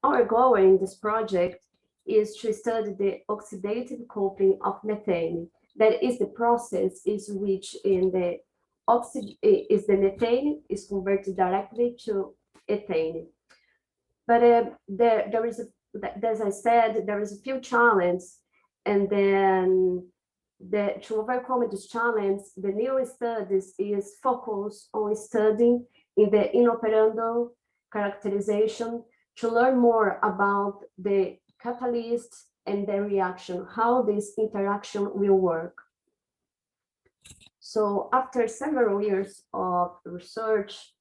our goal in this project is to study the oxidative coupling of methane. That is the process is which in the methane is converted directly to ethane. But there is, as I said, there is a few challenges, and then to overcome this challenge, the new studies is focused on studying in the inoperando characterization to learn more about the catalyst and the reaction, how this interaction will work. So after several years of research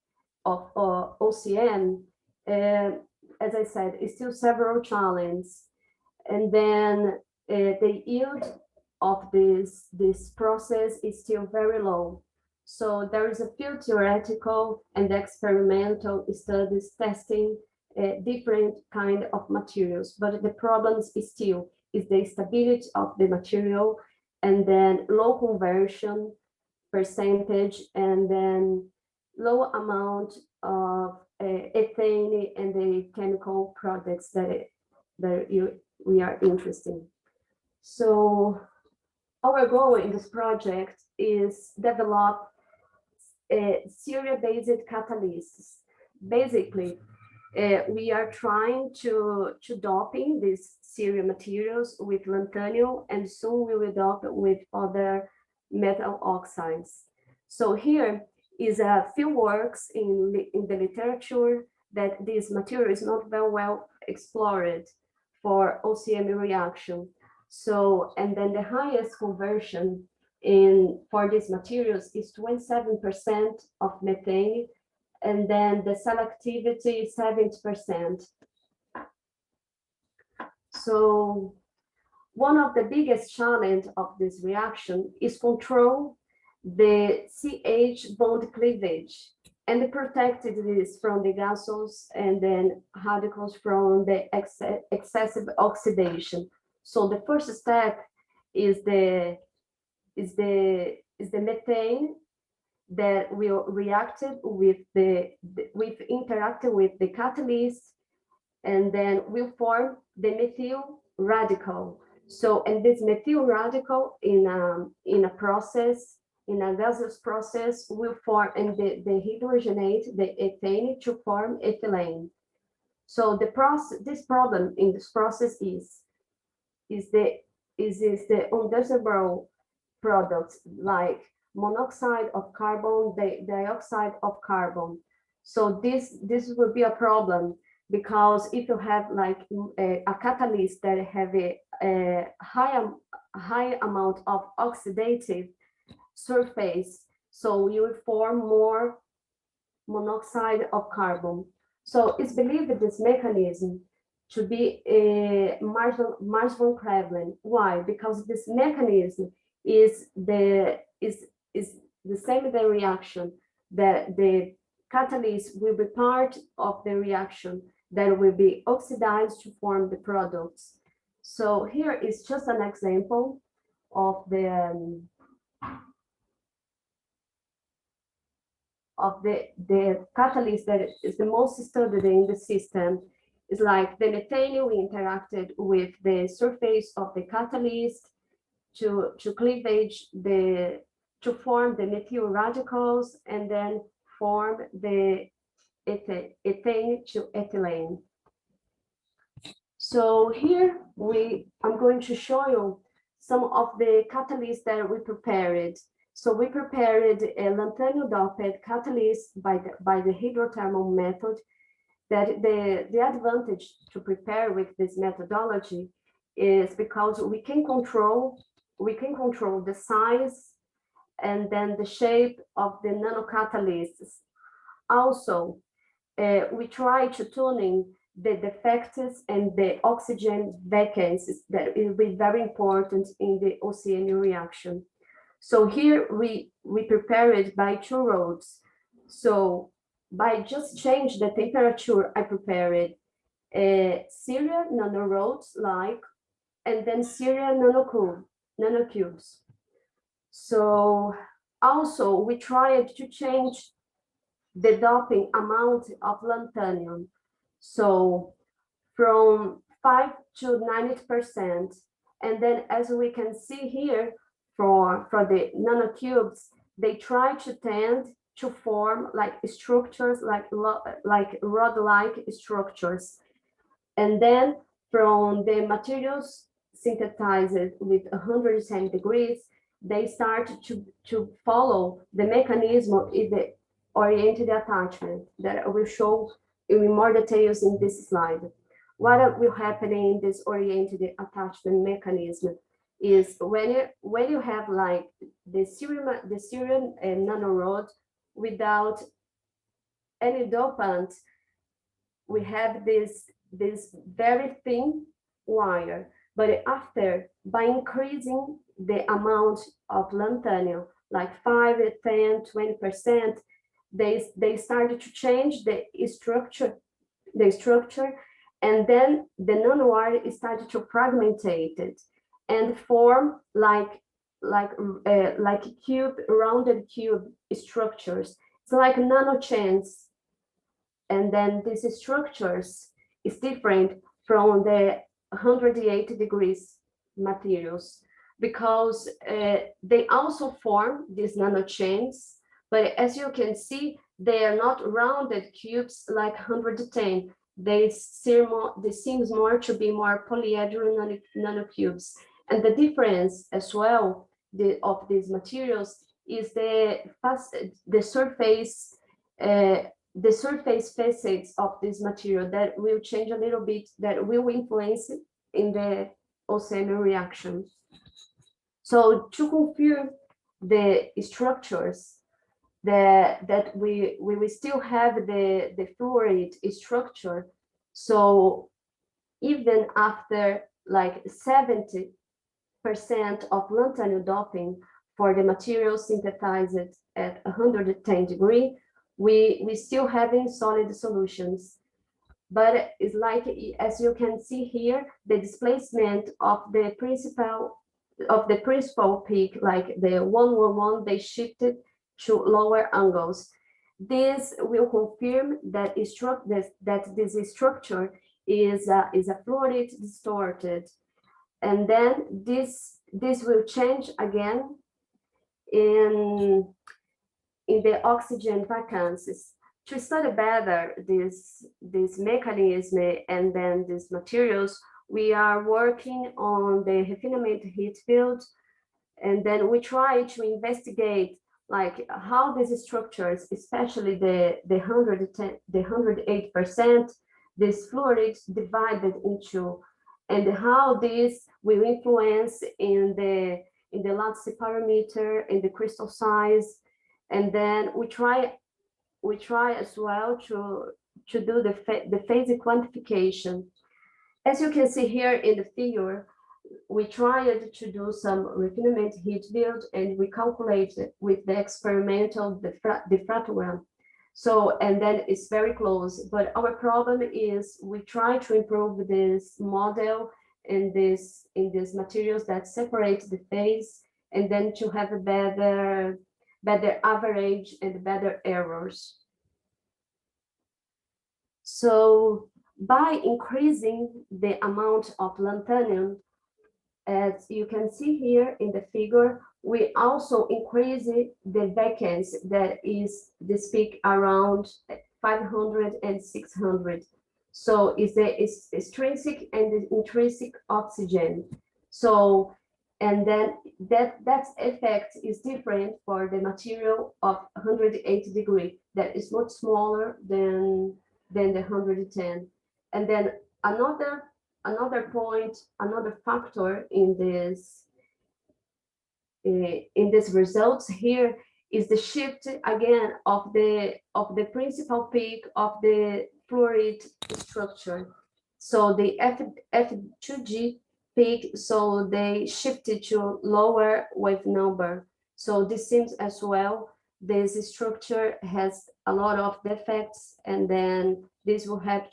of OCM, as I said, it's still several challenges. And then the yield of this process is still very low. So there is a few theoretical and experimental studies testing different kind of materials, but the problems is still the stability of the material, and then low conversion percentage, and then low amount of ethane and the chemical products that we are interested in. So our goal in this project is develop serial-based catalysts. Basically, we are trying to doping these serial materials with lanthanum, and soon we will dope with other metal oxides. So here is a few works in the literature that this material is not very well explored for OCM reaction. So, and then the highest conversion for these materials is 27% of methane, and then the selectivity is 70%. So one of the biggest challenge of this reaction is control the CH bond cleavage and protect this from the gases and then radicals from the excessive oxidation. So the first step is the methane that will react with interacting with the catalyst, and then will form the methyl radical. So, and this methyl radical in a process, in a gaseous process, will form and the hydrogenate the ethane to form ethylene. So this problem in this process is the undesirable products like monoxide of carbon, dioxide of carbon. So this will be a problem, because if you have like a catalyst that have a high amount of oxidative surface, so you will form more monoxide of carbon. So it's believed that this mechanism to be a Mars von Krevlin. Why? Because this mechanism is the same the reaction, that the catalyst will be part of the reaction that will be oxidized to form the products. So here is just an example of the catalyst that is the most studied in the system. Is like the methane, we interacted with the surface of the catalyst to cleavage to form the methyl radicals, and then form the ethane to ethylene. So here I'm going to show you some of the catalysts that we prepared. So we prepared a lanthanum-doped catalyst by the hydrothermal method. That the advantage to prepare with this methodology is because we can control the size and then the shape of the nanocatalysts. Also, we try to tuning the defects and the oxygen vacancies that will be very important in the OCN reaction. So here we prepare it by two roads. So by just change the temperature, I prepare it serial nanorods like, and then serial nanocubes. So also we tried to change the doping amount of lanthanum. So from 5 to 90%. And then as we can see here, for the nanocubes, they try to tend to form like structures, like rod-like structures. And then from the materials synthesized with 110 degrees, they start to follow the mechanism in the oriented attachment that I will show in more details in this slide. What will happen in this oriented attachment mechanism is when you have like the serum nanorod without any dopant, we have this very thin wire. But after, by increasing the amount of lanthanum, like 5, 10, 20%, they started to change the structure, and then the nanowire started to fragmentate it and form like rounded cube structures. It's like nanochains. And then these structures is different from the 180 degrees materials because they also form these nanochains, but as you can see, they are not rounded cubes like 110. They seems more to be more polyhedral nanocubes. And the difference as well of these materials is the surface facets of this material that will change a little bit, that will influence in the OCN reaction. So to confirm the structures, that we will still have the fluoride structure. So even after like 70% of lanthanum doping for the material synthesized at 110 degrees, we still having solid solutions. But it's like, as you can see here, the displacement of the principal peak, like the 111, they shifted to lower angles. This will confirm that this structure is a fluoride distorted. And then this will change again in the oxygen vacancies. To study better this mechanism and then these materials, we are working on the refinement heat field, and then we try to investigate like how these structures, especially the 108%, this fluoride divided into, and how this will influence in the lattice parameter, in the crystal size. And then we try as well to do the phase quantification. As you can see here in the figure, we tried to do some refinement heat field, and we calculated with the experimental diffractogram. So, and then it's very close, but our problem is we try to improve this model in these materials that separate the phase, and then to have a better average and better errors. So by increasing the amount of lanthanum, as you can see here in the figure, we also increase the vacancy that is this peak around 500 and 600. So it's the extrinsic and the intrinsic oxygen. So, and then that effect is different for the material of 180 degree, that is much smaller than the 110. And then another point, another factor in this results here is the shift again of the principal peak of the fluoride structure. So the F2G peak, so they shifted to lower wave number. So this seems as well, this structure has a lot of defects, and then this will help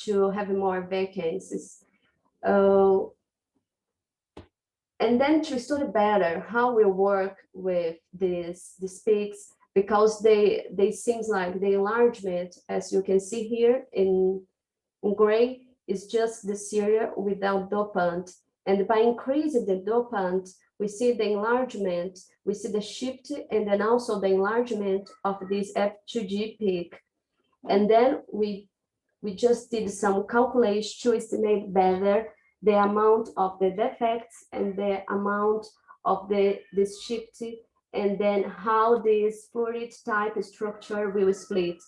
to have more vacancies. And then to study better how we work with these peaks, because they seems like the enlargement, as you can see here in gray, is just the serum without dopant. And by increasing the dopant, we see the enlargement, we see the shift, and then also the enlargement of this F2G peak. And then we just did some calculations to estimate better the amount of the defects and the amount of this shift, and then how this fluoride type structure will split.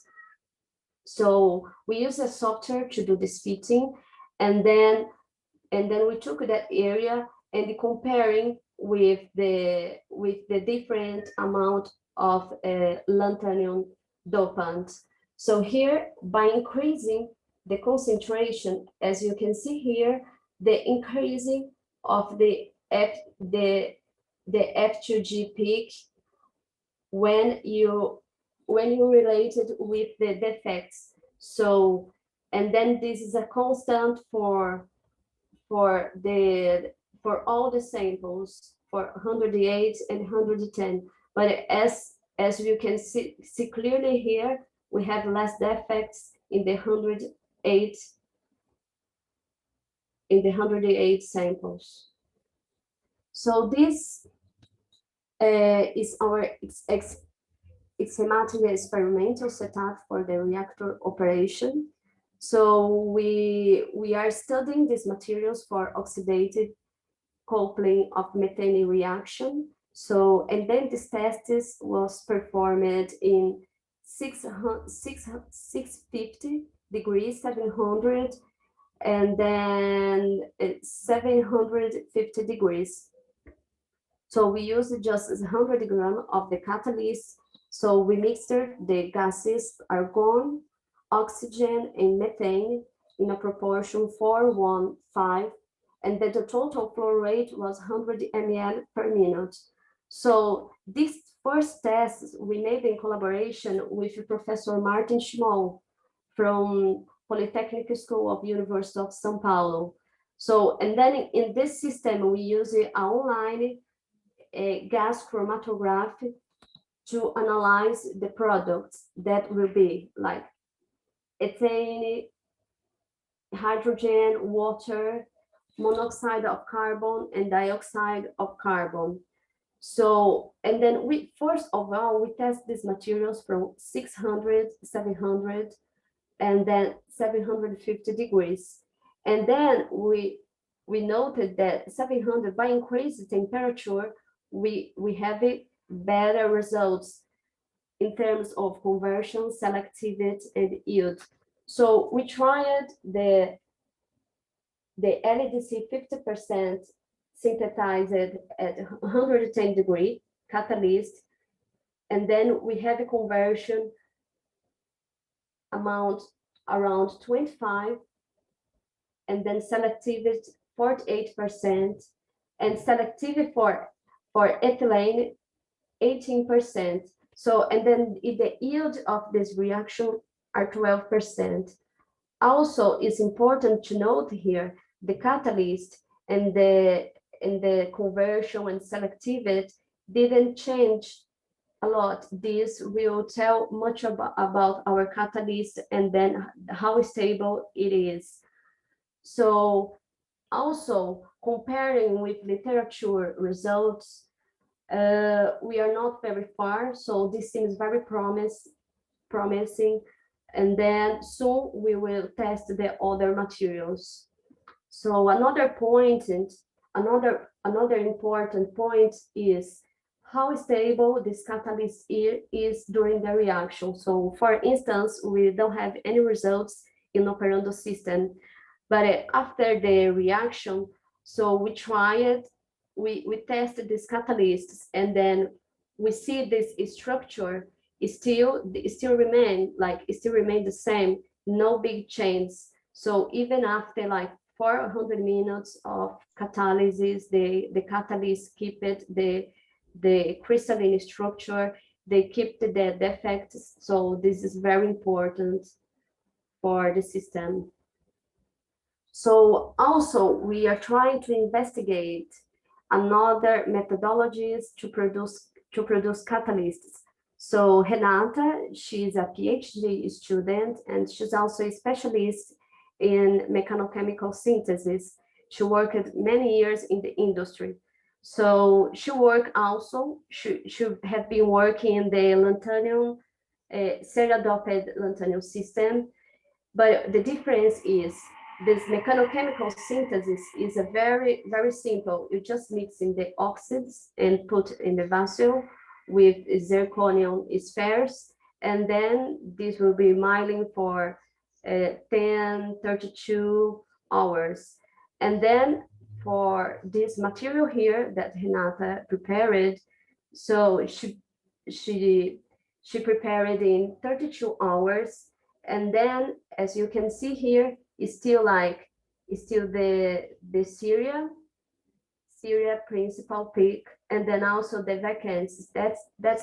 So we use a software to do this fitting, and then we took that area and comparing with the different amount of lanthanum dopant. So here, by increasing the concentration, as you can see here, the increasing of the F2G peak when you relate it with the defects. So, and then this is a constant for all the samples for 108 and 110. But as you can see clearly here, we have less defects in the 108 samples. So this is our schematic experimental setup for the reactor operation. So we are studying these materials for oxidative coupling of methane reaction. So, and then this test was performed in 650 degrees, 700, and then 750 degrees. So we used just 100 grams of the catalyst. So we mixed the gases argon, oxygen, and methane in a proportion 4:1:5, and then the total flow rate was 100 ml per minute. So this first test we made in collaboration with Professor Martin Schmoll from Polytechnic School of University of São Paulo. So, and then in this system, we use an online gas chromatograph to analyze the products that will be like ethane, hydrogen, water, monoxide of carbon, and dioxide of carbon. So, and then we, first of all, we test these materials from 600, 700, and then 750 degrees. And then we noted that 700, by increasing temperature, we have better results in terms of conversion, selectivity, and yield. So we tried the LDC 50% synthesized at 110 degree catalyst, and then we have a conversion amount around 25, and then selectivity 48%, and selectivity for ethylene 18%. So, and then the yield of this reaction are 12%. Also, it's important to note here the catalyst and the conversion and selectivity didn't change a lot. This will tell much about our catalyst and then how stable it is. So also comparing with literature results, we are not very far. So this seems very promising. And then soon we will test the other materials. So another point and another important point is how stable this catalyst is during the reaction. So for instance, we don't have any results in operando system, but after the reaction, so we tested these catalysts, and then we see this structure still remain the same, no big change. So even after like 400 minutes of catalysis, the catalyst keep it the crystalline structure, they keep the defects. So this is very important for the system. So also we are trying to investigate another methodologies to produce catalysts. So Renata, she's a PhD student, and she's also a specialist in mechanochemical synthesis. She worked many years in the industry. So she should have been working in the lanthanum, serial-doped lanthanum system. But the difference is this mechanochemical synthesis is a very, very simple. You just mix in the oxides and put in the vessel with zirconium spheres, and then this will be milling for 32 hours. And then for this material here that Renata prepared, so she prepared it in 32 hours. And then, as you can see here, it's still the Syria principal peak, and then also the vacancies. That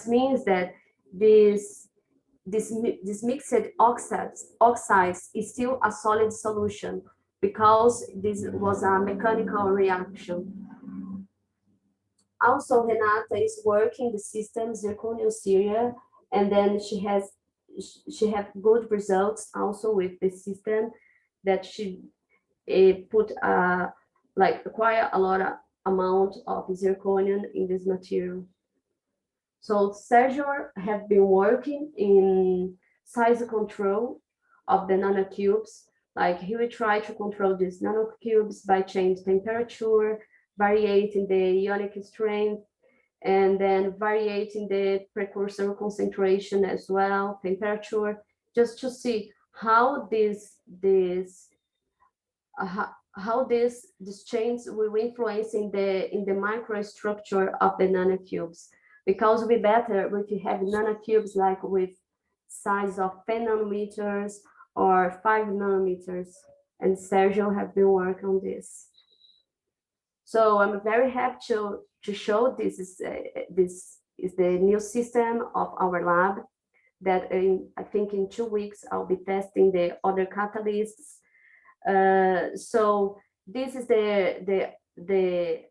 means that this mixed oxides is still a solid solution, because this was a mechanical reaction. Also, Renata is working the system zirconium Syria, and then she have good results also with the system that she put quite a lot of amount of zirconium in this material. So Sergio have been working in size control of the nanocubes. Like he will try to control these nanocubes by changing temperature, variating the ionic strength, and then variating the precursor concentration as well, temperature, just to see how this change will influence in the microstructure of the nanocubes. Because we better if you have nanocubes like with size of 10 nanometers or 5 nanometers, and Sergio have been working on this. So I'm very happy to show this is the new system of our lab that I think in 2 weeks I'll be testing the other catalysts. So this is the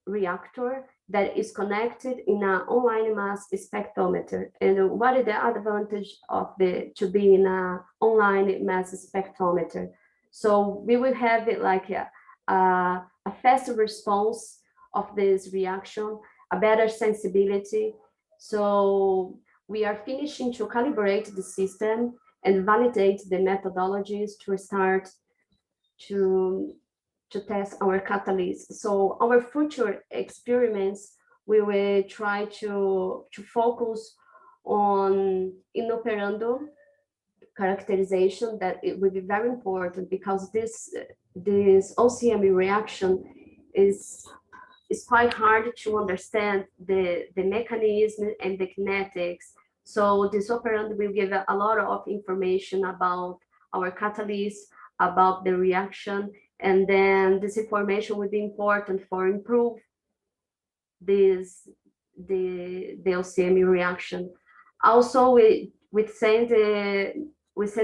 reactor that is connected in an online mass spectrometer. And what is the advantage of to be in an online mass spectrometer? So we will have it like a faster response of this reaction, a better sensibility. So we are finishing to calibrate the system and validate the methodologies to start to test our catalyst. So our future experiments, we will try to focus on inoperando characterization, that it will be very important, because this OCM reaction is quite hard to understand the mechanism and the kinetics. So this operand will give a lot of information about our catalyst, about the reaction, and then this information will be important for improve the OCM reaction. Also, we send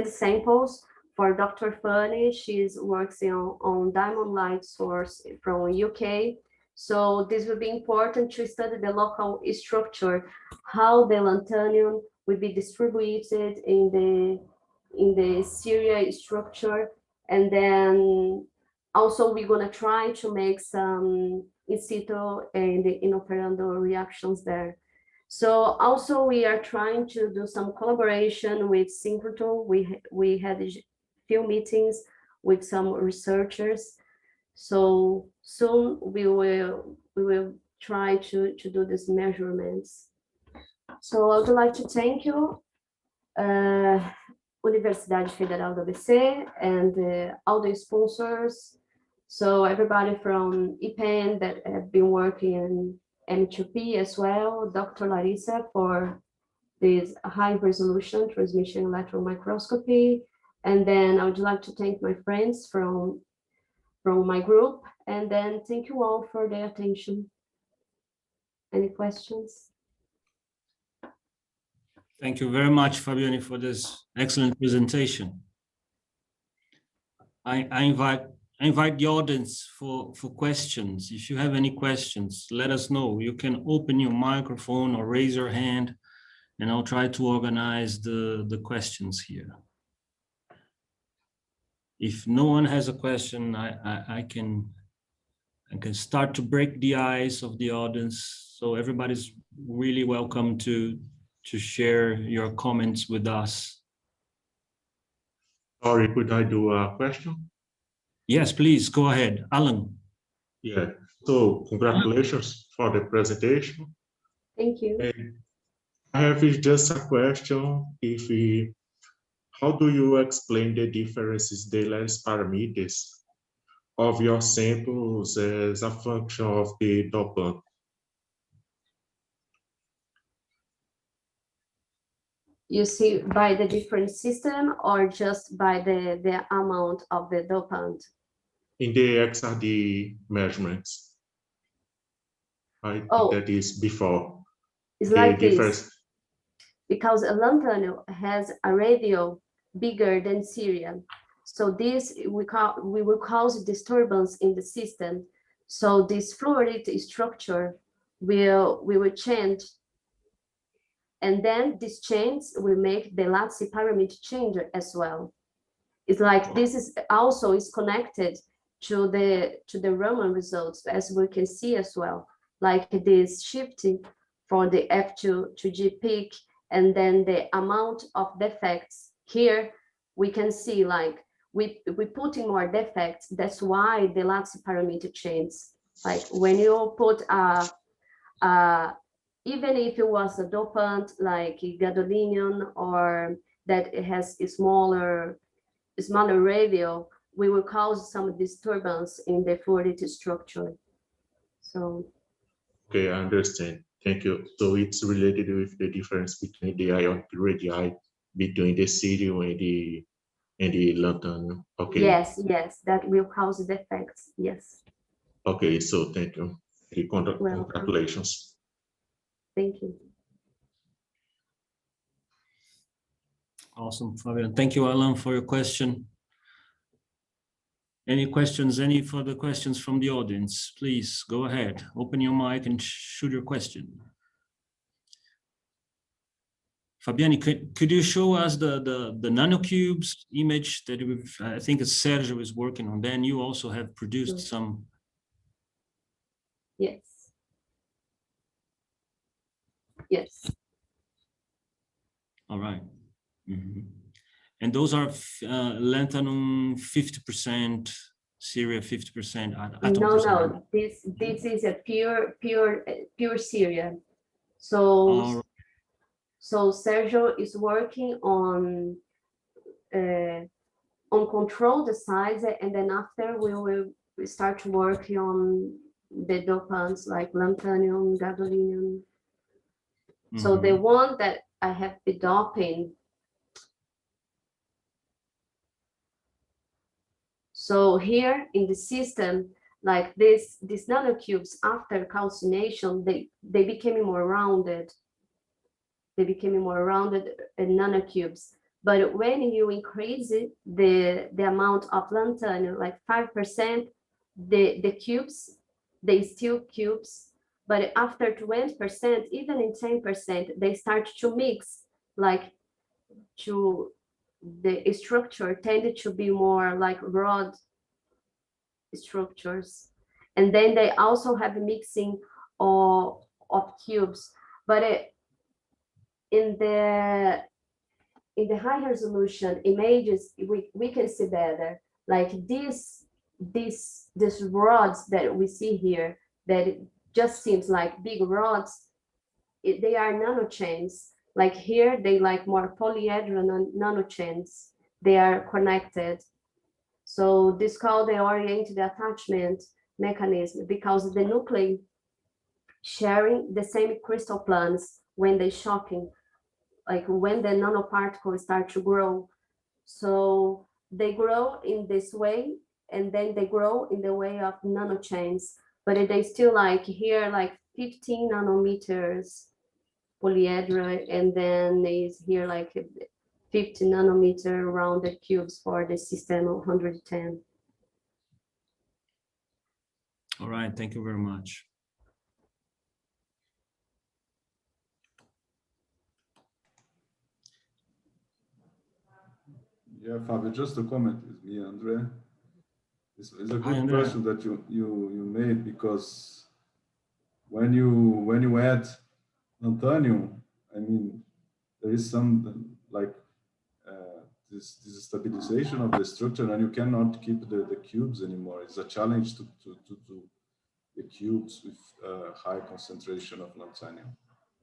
samples for Dr. Fanny. She's working on diamond light source from UK. So this will be important to study the local structure, how the lanthanum will be distributed in the Syria structure. And then also we're gonna try to make some in situ and inoperando reactions there. So also we are trying to do some collaboration with Synchrotron. We had a few meetings with some researchers. So soon we will try to do these measurements. So I would like to thank you, Universidade Federal do ABC, and all the sponsors. So everybody from IPEN that have been working in M2P as well, Dr. Larissa for this high resolution transmission electron microscopy. And then I would like to thank my friends from my group, and then thank you all for the attention. Any questions? Thank you very much, Fabiane, for this excellent presentation. I invite the audience for questions. If you have any questions, let us know. You can open your microphone or raise your hand, and I'll try to organize the questions here. If no one has a question, I can start to break the ice of the audience. So everybody's really welcome to share your comments with us. Sorry, could I do a question? Yes, please, go ahead. Alan. Yeah, so congratulations for the presentation. Thank you. And I have just a question. How do you explain the differences, the last parameters of your samples as a function of the dopant? You see by the different system or just by the amount of the dopant? In the XRD measurements, right? Oh, That is before. it's The like difference. this. Because a lanthanum has a radius bigger than cerium. So this we will cause disturbance in the system. So this fluoride structure will change. And then this change will make the lattice parameter change as well. It's like this is also connected to the Raman results, as we can see as well, like this shifting for the F2 to G peak, and then the amount of defects here we can see like we putting more defects. That's why the lattice parameter changes. Like when you put even if it was a dopant like gadolinium or that it has a smaller radius, we will cause some disturbance in the fluoride structure. So. Okay, I understand. Thank you. So it's related with the difference between the ionic radii between the cerium and the lanthanum. Okay. Yes, that will cause defects. Yes. Okay, so thank you. Congratulations. Thank you. Awesome, Fabian. Thank you, Alan, for your question. Any questions, any further questions from the audience? Please go ahead, open your mic and shoot your question. Fabiane, could you show us the nanocubes image that I think Sergio is working on? Then you also have produced some. Yes. Yes. All right. Mm-hmm. And those are lanthanum 50%, ceria 50%. No. This is a pure ceria. So so Sergio is working on control the size, and then after we will start working on the dopants like lanthanum, gadolinium. Mm-hmm. So the one that I have been doping. So here in the system, like these nanocubes after calcination, they became more rounded. They became more rounded nanocubes. But when you increase the amount of lanthanum, like 5%, the cubes, they still cubes. But after 20%, even in 10%, they start to mix, like the structure tended to be more like rod structures. And then they also have a mixing of cubes. But in the high resolution images, we can see better. Like these rods that we see here, that it just seems like big rods, they are nanochains. Like here, they like more polyhedral nanochains. They are connected. So this is called the oriented attachment mechanism, because the nuclei sharing the same crystal planes when they shocking, like when the nanoparticles start to grow. So they grow in this way, and then they grow in the way of nanochains, but they still like here, like 15 nanometers polyhedral, and then is here like 50 nanometer rounded cubes for the system of 110. All right, thank you very much. Yeah, Fabio, just a comment with me, Andre. It's a Hi, good Andre. question that you made, because when you add Antonium, I mean, there is some like this stabilization of the structure, and you cannot keep the cubes anymore. It's a challenge to do the cubes with high concentration of lanthanum.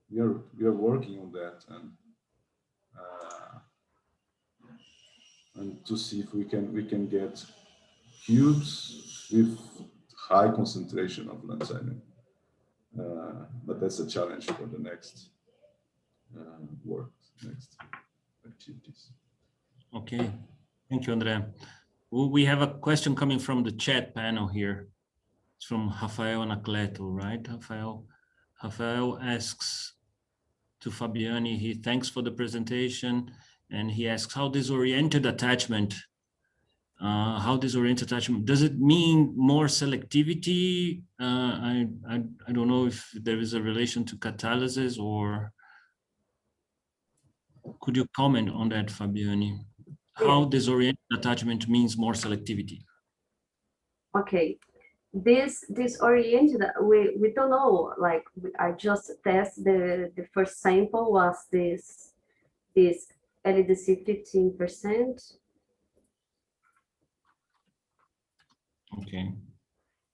We are working on that, and to see if we can get cubes with high concentration of lanthanum. But that's a challenge for the next work, next activities. Okay, thank you, Andre. We have a question coming from the chat panel here. It's from Rafael Anacleto, right? Rafael asks to Fabiane, he thanks for the presentation, and he asks how disoriented attachment, does it mean more selectivity? I don't know if there is a relation to catalysis, or could you comment on that, Fabiane? How disoriented attachment means more selectivity? Okay, this oriented, we don't know. Like I just test the first sample was this LDC 15%. Okay.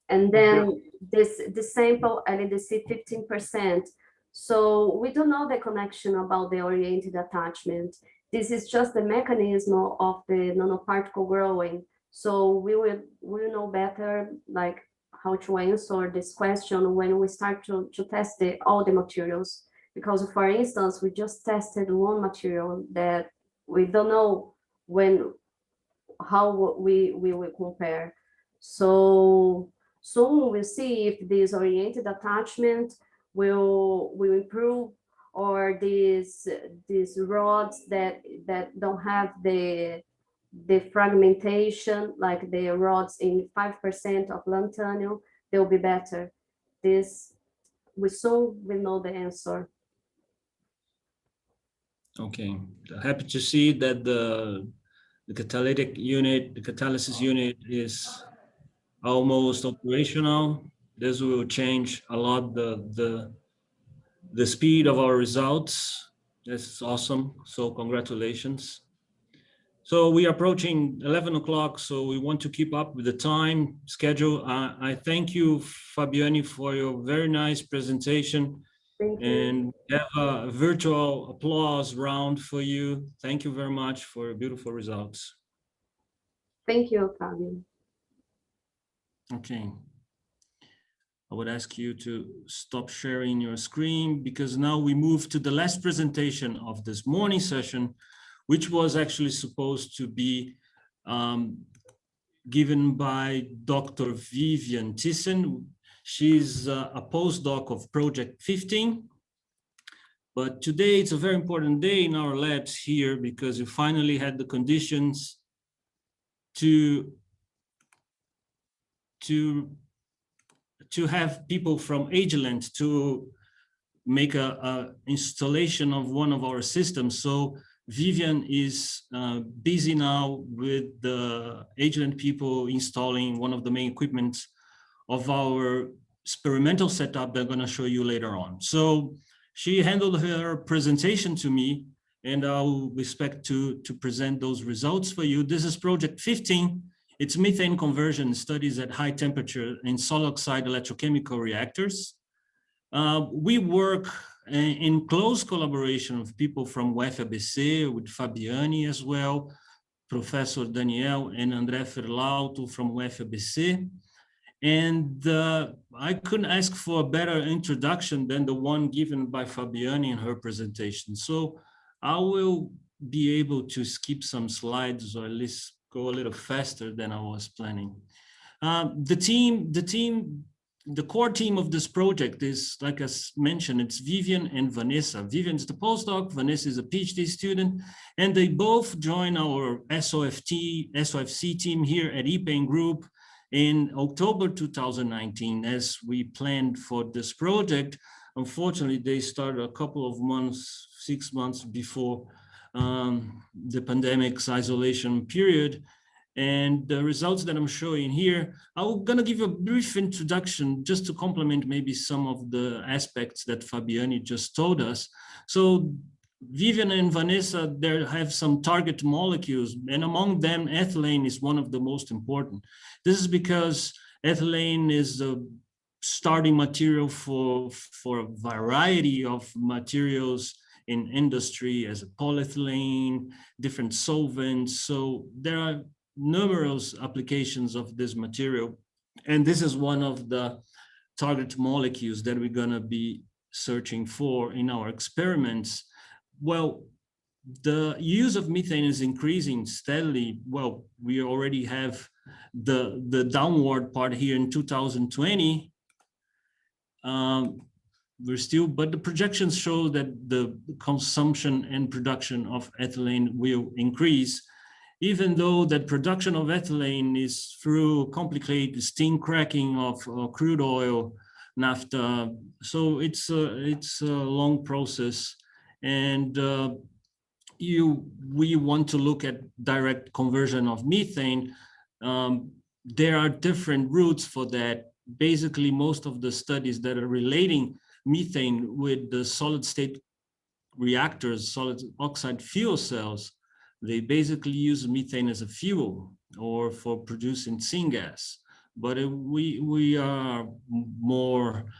And then this sample LDC 15%. So we don't know the connection about the oriented attachment. This is just the mechanism of the nanoparticle growing. So we will know better like how to answer this question when we start to test all the materials. Because for instance, we just tested one material that we don't know how we will compare. So soon we'll see if this oriented attachment will improve, or these rods that don't have the fragmentation, like the rods in 5% of lanthanum, they'll be better. This we soon will know the answer. Okay, happy to see that the catalytic unit, the catalysis unit is almost operational. This will change a lot the speed of our results. That's awesome. So congratulations. So we are approaching 11 o'clock, so we want to keep up with the time schedule. I thank you, Fabiane, for your very nice presentation. Thank you. And have a virtual applause round for you. Thank you very much for your beautiful results. Thank you, Fabio. Okay. I would ask you to stop sharing your screen, because now we move to the last presentation of this morning session, which was actually supposed to be given by Dr. Vivian Thyssen. She's a postdoc of Project 15. But today it's a very important day in our labs here, because we finally had the conditions to have people from Agilent to make a installation of one of our systems. So Vivian is busy now with the Agilent people installing one of the main equipments of our experimental setup that I'm going to show you later on. So She handled her presentation to me, and I'll expect to present those results for you. This is project 15. It's methane conversion studies at high temperature in solid oxide electrochemical reactors. We work in close collaboration with people from UFABC, with Fabiane as well, Professor Daniel and André Ferlauto from UFABC. And I couldn't ask for a better introduction than the one given by Fabiane in her presentation. So I will be able to skip some slides, or at least go a little faster than I was planning. The core team of this project is, like I mentioned, it's Vivian and Vanessa. Vivian's the postdoc, Vanessa is a PhD student, and they both joined our SOFC team here at IPEN Group in October 2019, as we planned for this project. Unfortunately, they started a couple of months, 6 months before the pandemic's isolation period. And the results that I'm showing here, I'm gonna give you a brief introduction just to complement maybe some of the aspects that Fabiane just told us. So Vivian and Vanessa, they have some target molecules, and among them, ethylene is one of the most important. This is because ethylene is a starting material for a variety of materials in industry, as a polyethylene, different solvents. So there are numerous applications of this material, and this is one of the target molecules that we're going to be searching for in our experiments. Well, the use of methane is increasing steadily. Well, we already have the downward part here in 2020. But the projections show that the consumption and production of ethylene will increase, even though that production of ethylene is through complicated steam cracking of crude oil, naphtha. So it's a long process, and we want to look at direct conversion of methane. There are different routes for that. Basically, most of the studies that are relating methane with the solid state reactors, solid oxide fuel cells, they basically use methane as a fuel or for producing syngas. But we are more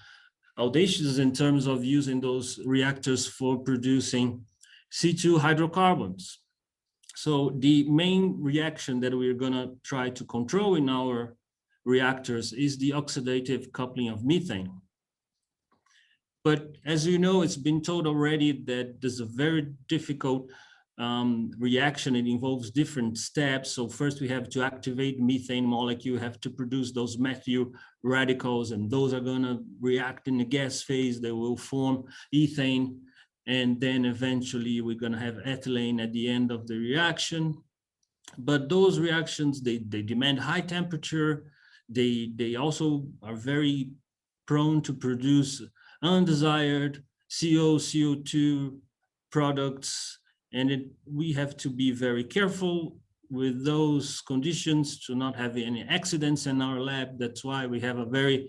audacious in terms of using those reactors for producing C2 hydrocarbons. So the main reaction that we're going to try to control in our reactors is the oxidative coupling of methane. But as you know, it's been told already that there's a very difficult reaction. It involves different steps. So first we have to activate methane molecule, have to produce those methyl radicals, and those are going to react in the gas phase. They will form ethane, and then eventually we're going to have ethylene at the end of the reaction. But those reactions, they demand high temperature. They also are very prone to produce undesired CO, CO2 products, and we have to be very careful with those conditions to not have any accidents in our lab. That's why we have a very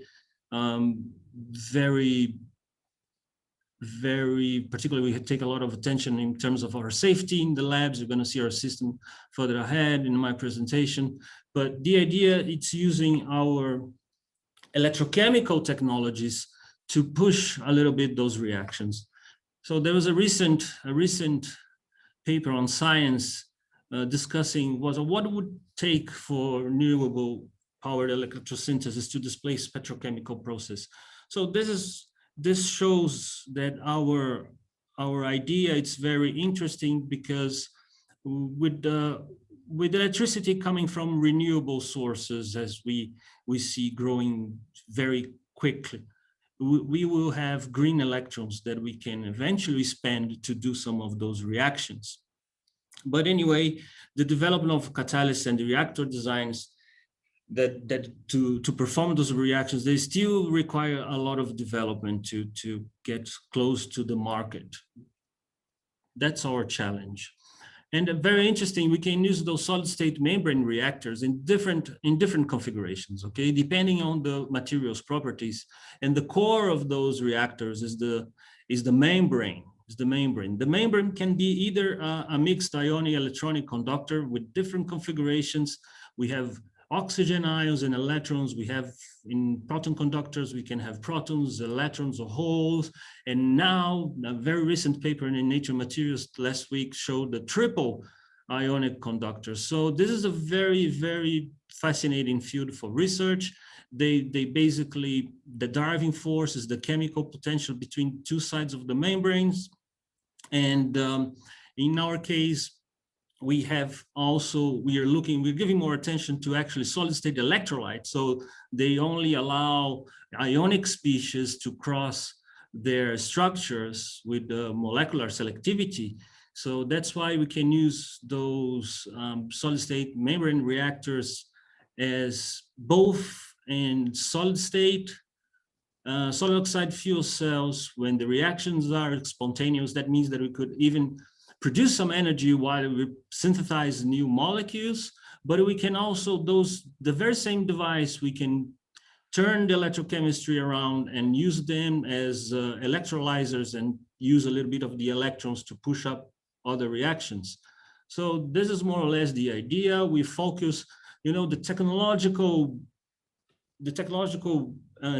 particularly, we take a lot of attention in terms of our safety in the labs. You're going to see our system further ahead in my presentation. But the idea, it's using our electrochemical technologies to push a little bit those reactions. So there was a recent paper on Science discussing what it would take for renewable powered electrosynthesis to displace petrochemical process. So this shows that our idea, it's very interesting, because with electricity coming from renewable sources, as we see growing very quickly, we will have green electrons that we can eventually spend to do some of those reactions. But anyway, the development of catalysts and the reactor designs that to perform those reactions, they still require a lot of development to get close to the market. That's our challenge. And very interesting, we can use those solid state membrane reactors in different configurations, okay, depending on the material's properties. And the core of those reactors is the is the membrane. The membrane can be either a mixed ionic electronic conductor with different configurations. We have oxygen ions and electrons. We have in proton conductors, we can have protons, electrons, or holes. And now a very recent paper in Nature Materials last week showed the triple ionic conductor. So this is a very, very fascinating field for research. They basically, the driving force is the chemical potential between two sides of the membranes. And in our case, we have also, we're giving more attention to actually solid state electrolytes. So they only allow ionic species to cross their structures with the molecular selectivity. So that's why we can use those solid state membrane reactors as both in solid state, solid oxide fuel cells. When the reactions are spontaneous, that means that we could even produce some energy while we synthesize new molecules, but we can also, the very same device, we can turn the electrochemistry around and use them as electrolyzers and use a little bit of the electrons to push up other reactions. So this is more or less the idea. We focus, the technological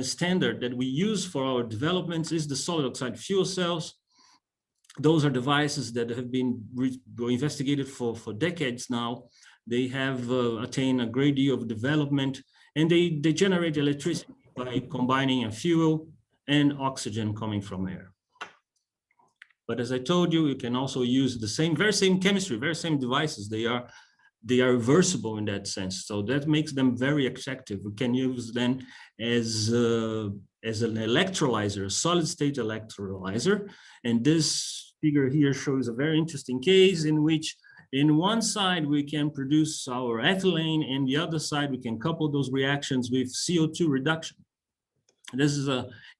standard that we use for our developments is the solid oxide fuel cells. Those are devices that have been investigated for decades now. They have attained a great deal of development, and they generate electricity by combining a fuel and oxygen coming from air. But as I told you, you can also use the very same chemistry, very same devices. They are reversible in that sense. So that makes them very attractive. We can use them as an electrolyzer, a solid state electrolyzer. And this figure here shows a very interesting case in which in one side we can produce our ethylene, and the other side we can couple those reactions with CO2 reduction. This is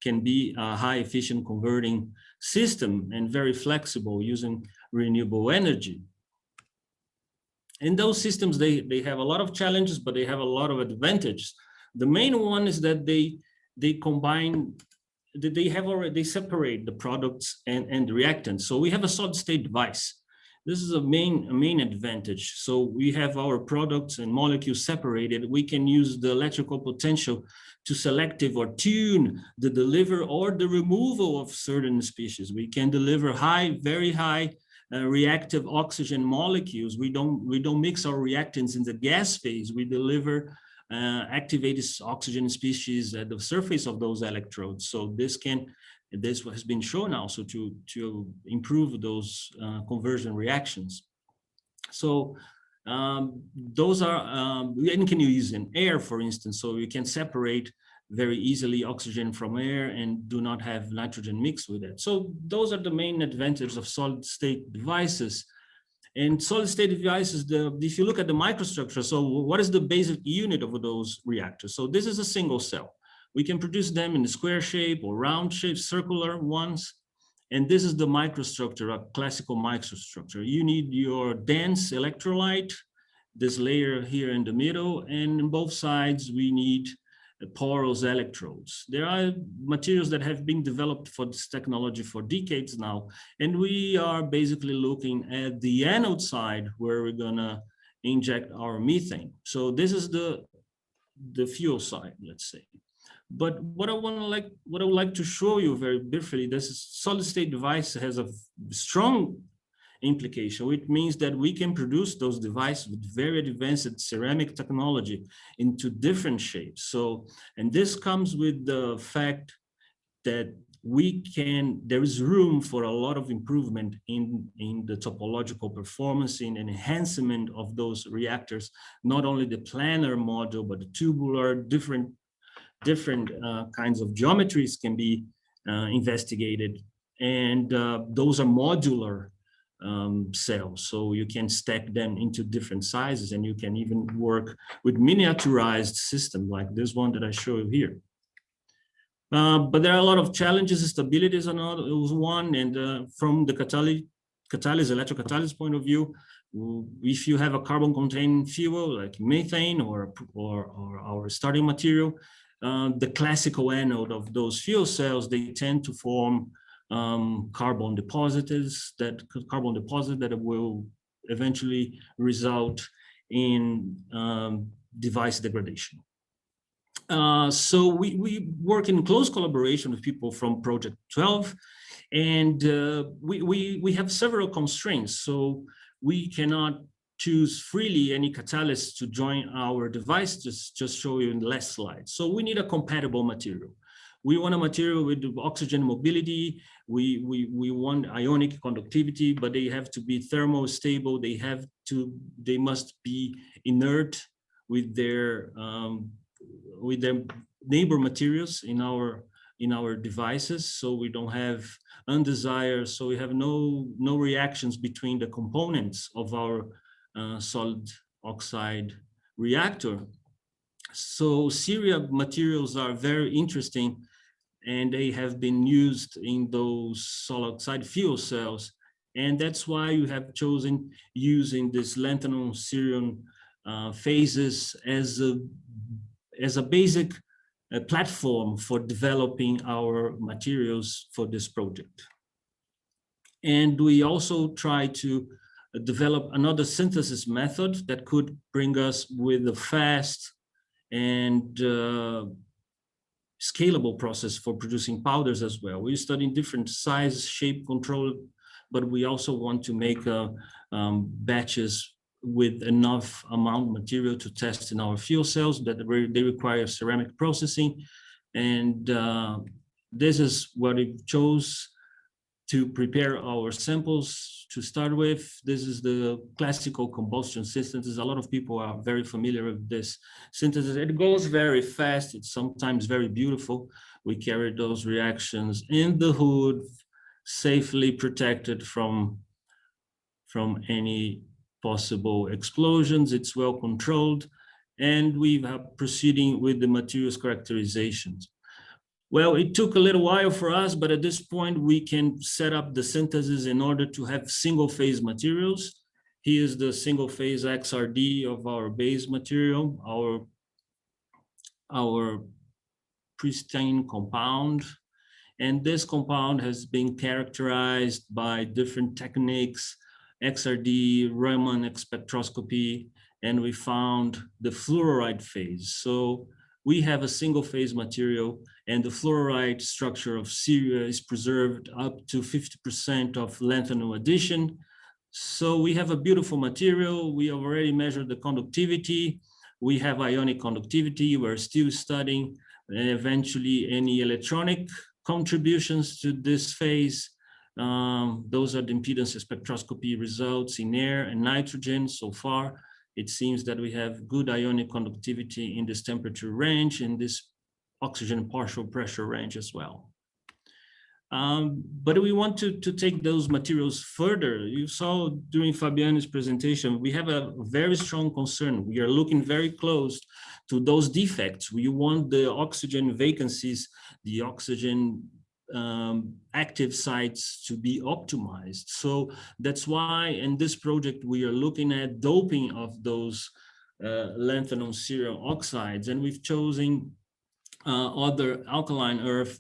can be a high efficient converting system and very flexible using renewable energy. In those systems, they have a lot of challenges, but they have a lot of advantages. The main one is that they combine, they separate the products and the reactants. So we have a solid state device. This is a main advantage. So we have our products and molecules separated. We can use the electrical potential to selective or tune the deliver or the removal of certain species. We can deliver very high reactive oxygen molecules. We don't mix our reactants in the gas phase. We deliver activated oxygen species at the surface of those electrodes. So this has been shown also to improve those conversion reactions. So those are, and can you use in air, for instance, so you can separate very easily oxygen from air and do not have nitrogen mixed with it. So those are the main advantages of solid state devices. And solid state devices, if you look at the microstructure, so what is the basic unit of those reactors? So this is a single cell. We can produce them in the square shape or round shape, circular ones. And this is the microstructure, a classical microstructure. You need your dense electrolyte, this layer here in the middle, and on both sides, we need porous electrodes. There are materials that have been developed for this technology for decades now, and we are basically looking at the anode side where we're gonna inject our methane. So this is the fuel side, let's say. But what I would like to show you very briefly, this solid state device has a strong implication, which means that we can produce those devices with very advanced ceramic technology into different shapes. So, and this comes with the fact that there is room for a lot of improvement in the topological performance, in enhancement of those reactors, not only the planar module, but the tubular, different kinds of geometries can be investigated. And those are modular cells, so you can stack them into different sizes, and you can even work with miniaturized system like this one that I show you here. But there are a lot of challenges. Stability is another one, and from the electrocatalysis point of view, if you have a carbon-containing fuel like methane or our starting material, the classical anode of those fuel cells, they tend to form carbon deposits that will eventually result in device degradation. So we work in close collaboration with people from Project 12, and we have several constraints. So we cannot choose freely any catalyst to join our device, just show you in the last slide. So we need a compatible material. We want a material with oxygen mobility. We want ionic conductivity, but they have to be thermostable. They must be inert with their neighbor materials in our devices, so we don't have undesired. So we have no reactions between the components of our solid oxide reactor. So Syria materials are very interesting, and they have been used in those solid oxide fuel cells. And that's why you have chosen using this lanthanum-cerium phases as a basic platform for developing our materials for this project. And we also try to develop another synthesis method that could bring us with a fast and scalable process for producing powders as well. We're studying different size, shape, control, but we also want to make batches with enough amount of material to test in our fuel cells that they require ceramic processing. And this is what we chose to prepare our samples to start with. This is the classical combustion synthesis. A lot of people are very familiar with this synthesis. It goes very fast. It's sometimes very beautiful. We carry those reactions in the hood, safely protected from any possible explosions. It's well controlled, and we are proceeding with the materials characterizations. Well, it took a little while for us, but at this point we can set up the synthesis in order to have single phase materials. Here's the single phase XRD of our base material, our pristine compound. And this compound has been characterized by different techniques, XRD, Raman spectroscopy, and we found the fluoride phase. So we have a single phase material, and the fluoride structure of Syria is preserved up to 50% of lanthanum addition. So we have a beautiful material. We have already measured the conductivity. We have ionic conductivity. We're still studying eventually any electronic contributions to this phase. Those are the impedance spectroscopy results in air and nitrogen so far. It seems that we have good ionic conductivity in this temperature range, in this oxygen partial pressure range as well. But we want to take those materials further. You saw during Fabiane's presentation, we have a very strong concern. We are looking very close to those defects. We want the oxygen vacancies, the oxygen active sites to be optimized. So that's why in this project, we are looking at doping of those lanthanum-cerium oxides, and we've chosen other alkaline earth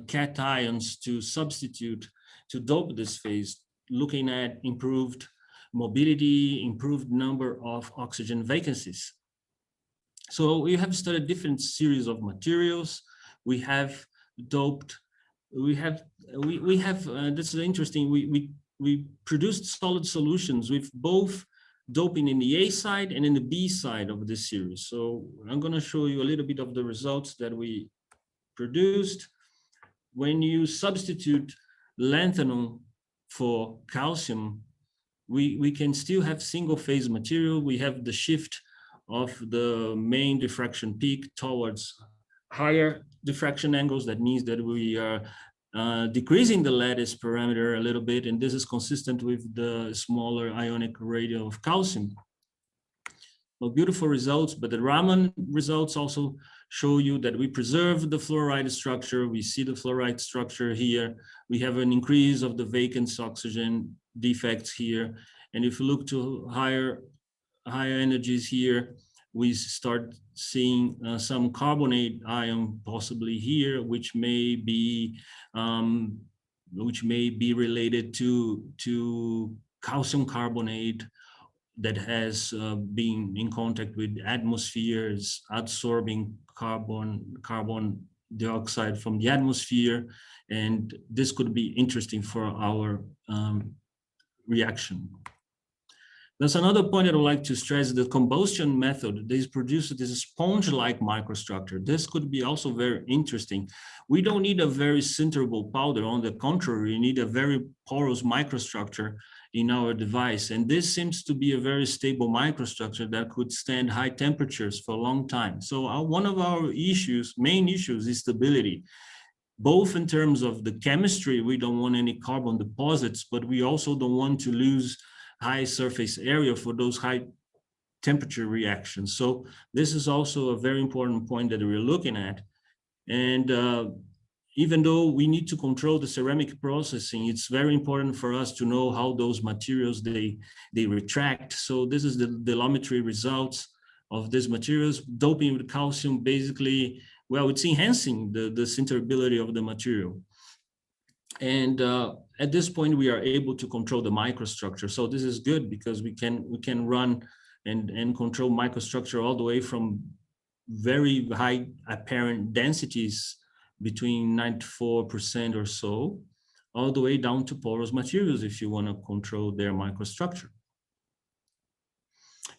cations to substitute to dope this phase, looking at improved mobility, improved number of oxygen vacancies. So we have studied different series of materials. We have doped, this is interesting, we produced solid solutions with both doping in the A side and in the B side of this series. So I'm going to show you a little bit of the results that we produced. When you substitute lanthanum for calcium, we can still have single phase material. We have the shift of the main diffraction peak towards higher diffraction angles. That means that we are decreasing the lattice parameter a little bit, and this is consistent with the smaller ionic radius of calcium. Well, beautiful results, but the Raman results also show you that we preserve the fluoride structure. We see the fluoride structure here. We have an increase of the vacant oxygen defects here. And if you look to higher energies here, we start seeing some carbonate ion possibly here, which may be which may be related to calcium carbonate that has been in contact with atmospheres, absorbing carbon dioxide from the atmosphere, and this could be interesting for our reaction. There's another point that I'd like to stress: the combustion method. This produces this sponge-like microstructure. This could be also very interesting. We don't need a very sinterable powder. On the contrary, we need a very porous microstructure in our device. And this seems to be a very stable microstructure that could stand high temperatures for a long time. So one of our main issues is stability, both in terms of the chemistry. We don't want any carbon deposits, but we also don't want to lose high surface area for those high temperature reactions. So this is also a very important point that we're looking at. And even though we need to control the ceramic processing, it's very important for us to know how those materials, they retract. So this is the delimetry results of these materials. Doping with calcium, basically, well, it's enhancing the sinterability of the material. And at this point, we are able to control the microstructure. So this is good because we can run and control microstructure all the way from very high apparent densities between 94% or so, all the way down to porous materials if you want to control their microstructure.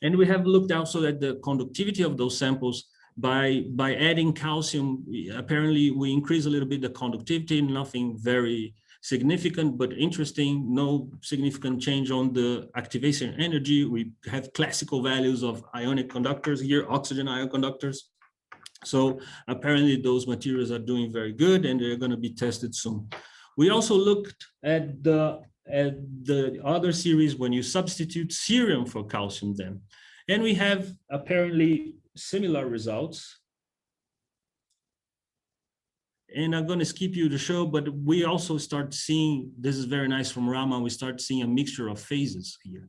And we have looked also at the conductivity of those samples. By adding calcium, apparently we increase a little bit the conductivity, nothing very significant, but interesting, no significant change on the activation energy. We have classical values of ionic conductors here, oxygen ion conductors. So apparently those materials are doing very good and they're going to be tested soon. We also looked at the other series when you substitute cerium for calcium then. And we have apparently similar results. And I'm going to skip you the show, but we also start seeing, this is very nice from Rama, we start seeing a mixture of phases here.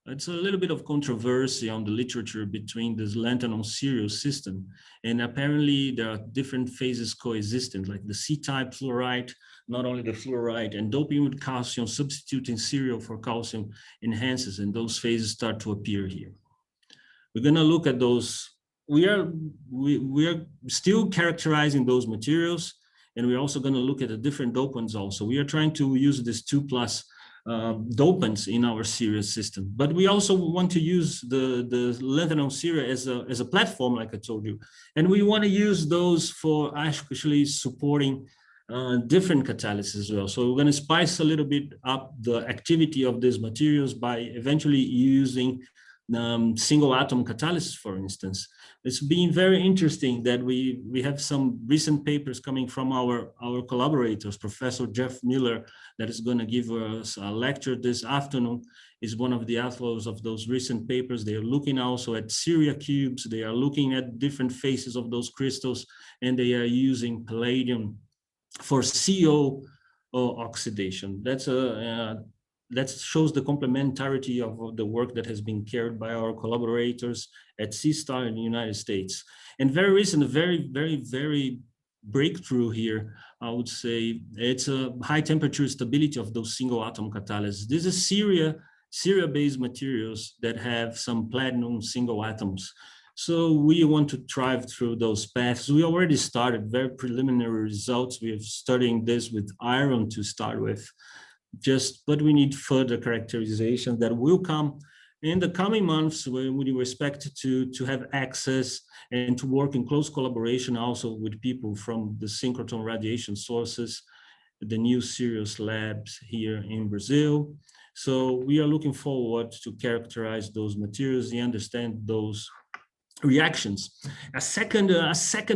It's a little bit of controversy on the literature between this lanthanum-cerium system. And apparently there are different phases coexistent, like the C-type fluoride, not only the fluoride, and doping with calcium, substituting cerium for calcium enhances, and those phases start to appear here. We're going to look at those. We are still characterizing those materials, and we're also going to look at the different dopants also. We are trying to use this 2+ dopants in our series system, but we also want to use the lanthanum series as a platform, like I told you, and we want to use those for actually supporting different catalysts as well. So we're going to spice a little bit up the activity of these materials by eventually using single atom catalysis, for instance. It's been very interesting that we have some recent papers coming from our collaborators. Professor Jeff Miller, that is going to give us a lecture this afternoon, is one of the authors of those recent papers. They are looking also at Ceria cubes. They are looking at different phases of those crystals, and they are using palladium for CO oxidation. That shows the complementarity of the work that has been carried by our collaborators at C-STAR in the United States. And very recent, very breakthrough here, I would say, it's a high temperature stability of those single atom catalysts. This is Ceria-based materials that have some platinum single atoms. So we want to drive through those paths. We already started very preliminary results. We are studying this with iron to start with. But we need further characterization that will come in the coming months when we expect to have access and to work in close collaboration also with people from the synchrotron radiation sources, the new Sirius labs here in Brazil. So we are looking forward to characterize those materials and understand those reactions. A second,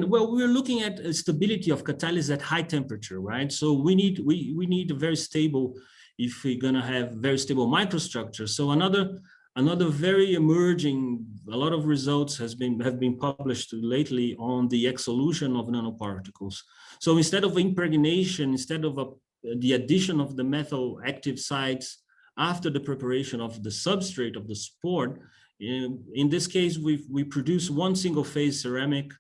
well, we're looking at stability of catalysis at high temperature, right? So we need a very stable, if we're gonna have very stable microstructure. So another very emerging, a lot of results have been published lately on the exsolution of nanoparticles. So instead of impregnation, instead of the addition of the methyl active sites after the preparation of the substrate of the sport, in this case, we produce one single phase ceramic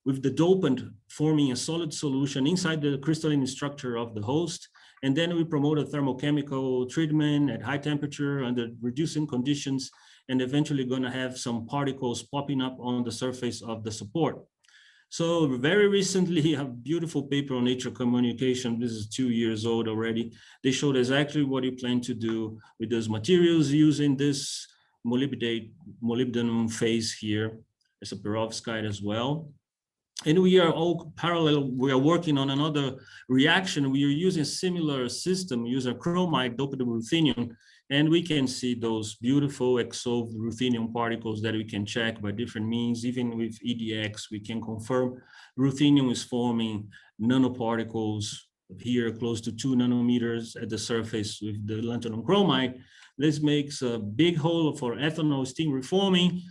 with the dopant forming a solid solution inside the crystalline structure of the host. And then we promote a thermochemical treatment at high temperature under reducing conditions, and eventually going to have some particles popping up on the surface of the support. So very recently, a beautiful paper on Nature Communication, this is 2 years old already, they showed exactly what you plan to do with those materials using this molybdenum phase here. It's a perovskite as well. And we are all parallel, we are working on another reaction. We are using a similar system, using chromite doped with ruthenium, and we can see those beautiful exsolved ruthenium particles that we can check by different means. Even with EDX, we can confirm ruthenium is forming nanoparticles here close to 2 nanometers at the surface with the lanthanum chromite. This makes a big hole for ethanol steam reforming.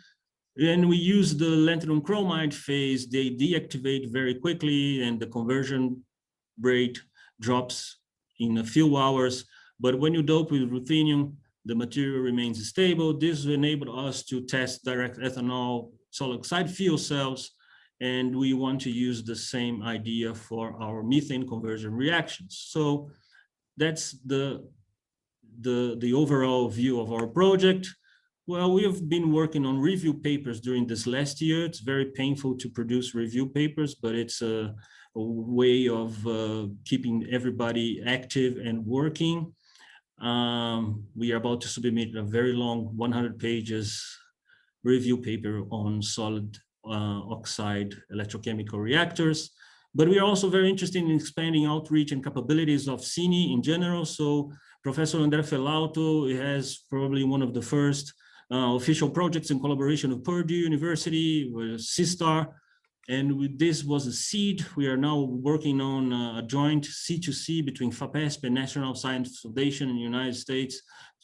And we use the lanthanum chromite phase, they deactivate very quickly and the conversion rate drops in a few hours. But when you dope with ruthenium, the material remains stable. This enabled us to test direct ethanol solid oxide fuel cells. And we want to use the same idea for our methane conversion reactions. So that's the overall view of our project. Well, we have been working on review papers during this last year. It's very painful to produce review papers, but it's a way of keeping everybody active and working. We are about to submit a very long 100 pages review paper on solid oxide electrochemical reactors. But we are also very interested in expanding outreach and capabilities of CINE in general. So Professor André Felauto has probably one of the first official projects in collaboration with Purdue University, with CSTAR, and with this was a seed. We are now working on a joint C2C between FAPESP and National Science Foundation in the United States,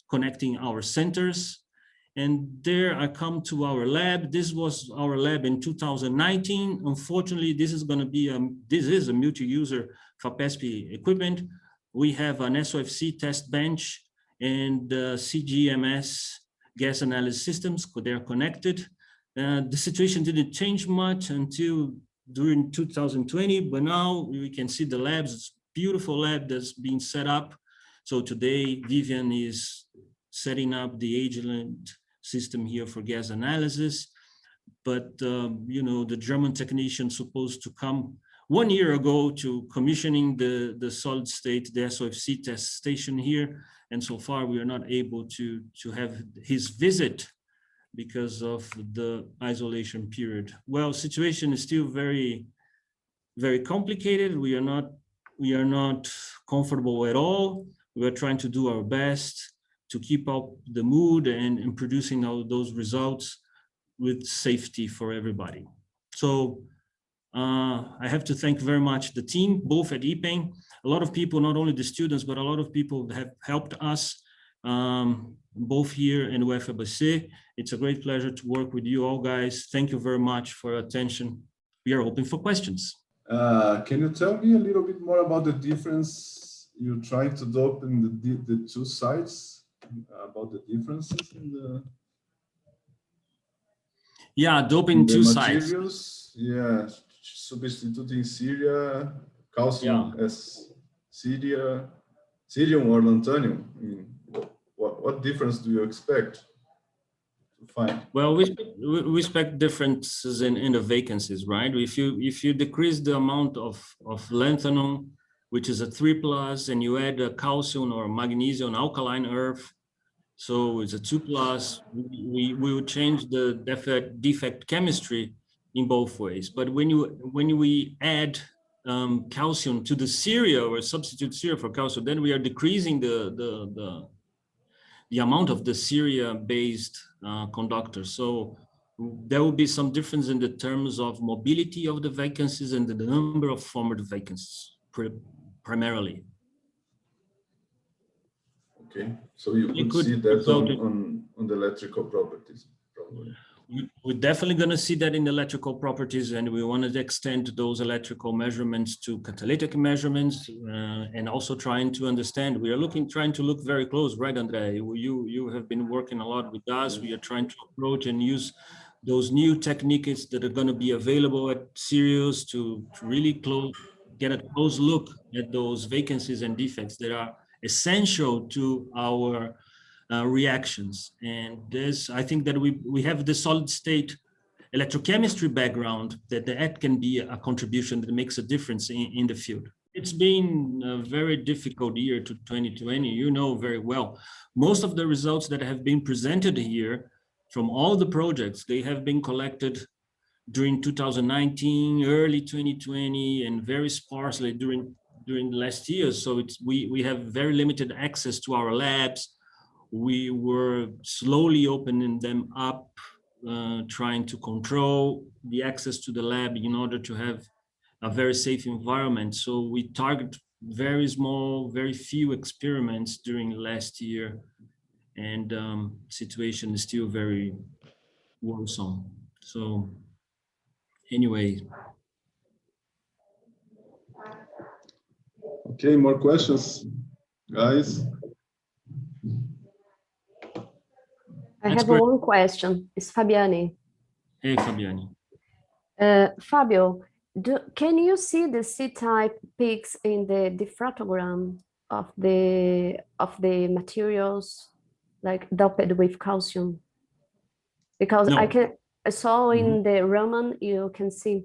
connecting our centers. And there I come to our lab. This was our lab in 2019. Unfortunately, this is going to be this is a multi-user FAPESP equipment. We have an SOFC test bench and CGMS gas analysis systems, they are connected. The situation didn't change much until during 2020, but now we can see the labs, it's a beautiful lab that's being set up. So today, Vivian is setting up the Agilent system here for gas analysis. But, you know, the German technician supposed to come 1 year ago to commissioning the solid state, the SOFC test station here. And so far we are not able to have his visit because of the isolation period. Well, situation is still very, very complicated. We are not comfortable at all. We are trying to do our best to keep up the mood and producing all those results with safety for everybody. So I have to thank very much the team, both at IPEN. A lot of people, not only the students, but a lot of people have helped us, both here in UFABC. It's a great pleasure to work with you all, guys. Thank you very much for your attention. We are open for questions. Can you tell me a little bit more about the difference you tried to dope in the two sites, about the differences in the... Yeah, doping two sites. Yeah, substituting Syria, calcium as Syrium or lanthanum. I mean, what difference do you expect to find? Well, we expect differences in the vacancies, right? If you decrease the amount of lanthanum, which is a 3+, and you add a calcium or magnesium alkaline earth, so it's a 2+, we will change the defect chemistry in both ways. But when we add calcium to the Syria or substitute Syria for calcium, then we are decreasing the amount of the Syria-based conductors. So there will be some difference in the terms of mobility of the vacancies and the number of formed vacancies, primarily. Okay, so you could see that on the electrical properties, probably. We're definitely going to see that in the electrical properties, and we want to extend those electrical measurements to catalytic measurements, and also trying to understand. We are trying to look very close, right, Andre? You have been working a lot with us. We are trying to approach and use those new techniques that are going to be available at Sirius to really get a close look at those vacancies and defects that are essential to our reactions. And this, I think that we have the solid state electrochemistry background that can be a contribution that makes a difference in the field. It's been a very difficult year to 2020, you know very well. Most of the results that have been presented here from all the projects, they have been collected during 2019, early 2020, and very sparsely during last year. So we have very limited access to our labs. We were slowly opening them up, trying to control the access to the lab in order to have a very safe environment. So we target very small, very few experiments during last year, and situation is still very worrisome. So anyway. Okay, more questions, guys? I have one question. It's Fabiane. Hey, Fabiane. Fabio, can you see the C-type peaks in the diffractogram of the materials like doped with calcium? Because No. I saw in the Raman you can see,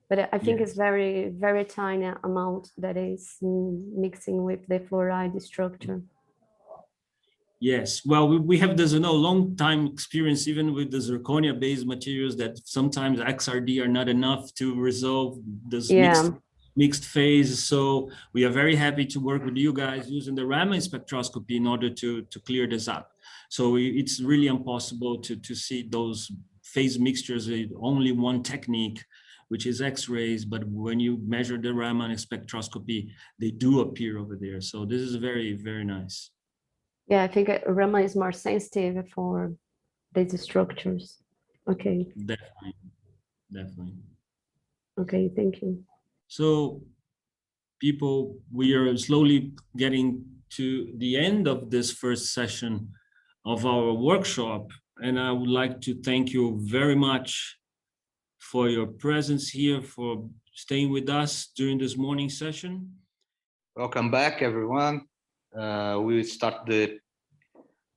but I think it's very, very tiny amount that is mixing with the fluoride structure. Yes, well, we have this long time experience even with the zirconia-based materials that sometimes XRD are not enough to resolve this mixed phase. So we are very happy to work with you guys using the Raman spectroscopy in order to clear this up. So it's really impossible to see those phase mixtures with only one technique, which is X-rays. But when you measure the Raman spectroscopy, they do appear over there. So this is very, very nice. Yeah, I think Raman is more sensitive for these structures. Okay. Definitely. Okay, thank you. So people, we are slowly getting to the end of this first session of our workshop. And I would like to thank you very much for your presence here, for staying with us during this morning session. Welcome back, everyone. We will start the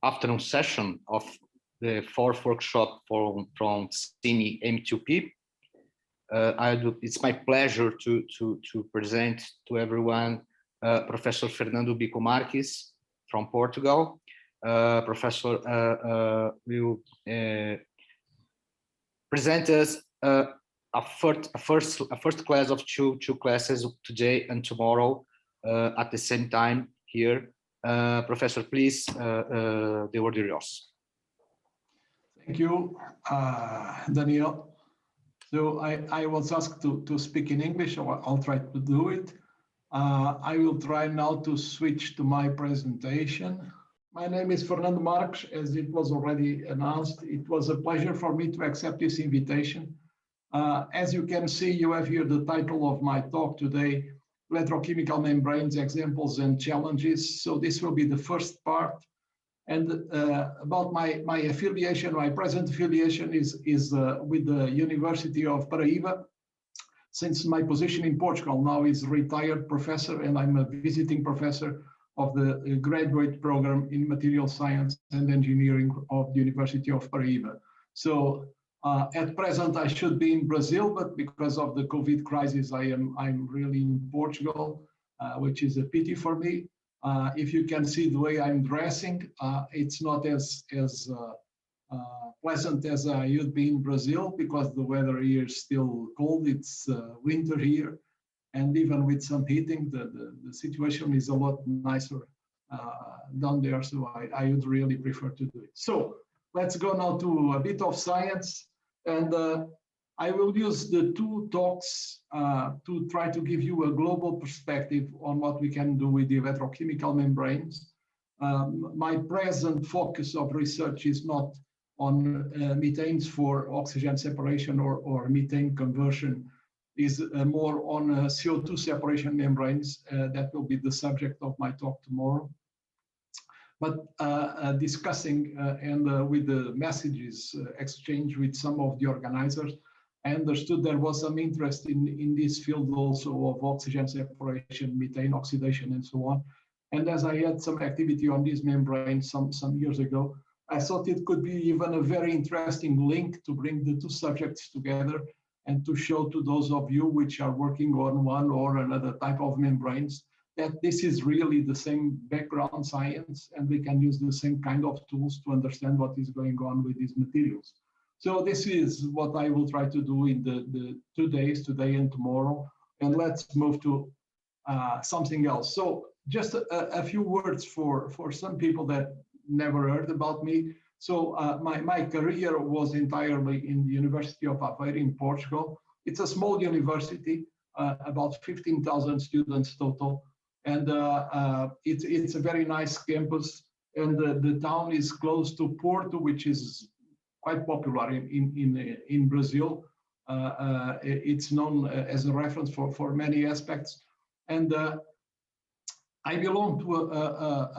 afternoon session of the fourth workshop from CINE-M2P. It's my pleasure to present to everyone Professor Fernando Marques from Portugal. Professor will present us a first class of two classes today and tomorrow at the same time here. Professor, please, the word is yours. Thank you, Daniel. So I was asked to speak in English, so I'll try to do it. I will try now to switch to my presentation. My name is Fernando Marques, as it was already announced. It was a pleasure for me to accept this invitation. As you can see, you have here the title of my talk today, Electrochemical Membranes, Examples and Challenges. So this will be the first part. And about my affiliation, my present affiliation is with the University of Paraíba. Since my position in Portugal now is retired professor, and I'm a visiting professor of the graduate program in material science and engineering of the University of Paraíba. So at present, I should be in Brazil, but because of the COVID crisis, I'm really in Portugal, which is a pity for me. If you can see the way I'm dressing, it's not as pleasant as you'd be in Brazil, because the weather here is still cold. It's winter here, and even with some heating, the situation is a lot nicer down there. So I would really prefer to do it. So let's go now to a bit of science. And I will use the two talks to try to give you a global perspective on what we can do with the electrochemical membranes. My present focus of research is not on methanes for oxygen separation or methane conversion, is more on CO2 separation membranes. That will be the subject of my talk tomorrow. But discussing and with the messages exchanged with some of the organizers, I understood there was some interest in this field also of oxygen separation, methane oxidation, and so on. And as I had some activity on this membrane some years ago, I thought it could be even a very interesting link to bring the two subjects together and to show to those of you which are working on one or another type of membranes that this is really the same background science, and we can use the same kind of tools to understand what is going on with these materials. So this is what I will try to do in the 2 days, today and tomorrow. And let's move to something else. So just a few words for some people that never heard about me. So my career was entirely in the University of Aveiro in Portugal. It's a small university, about 15,000 students total. And it's a very nice campus. And the town is close to Porto, which is quite popular in Brazil. It's known as a reference for many aspects. And I belong to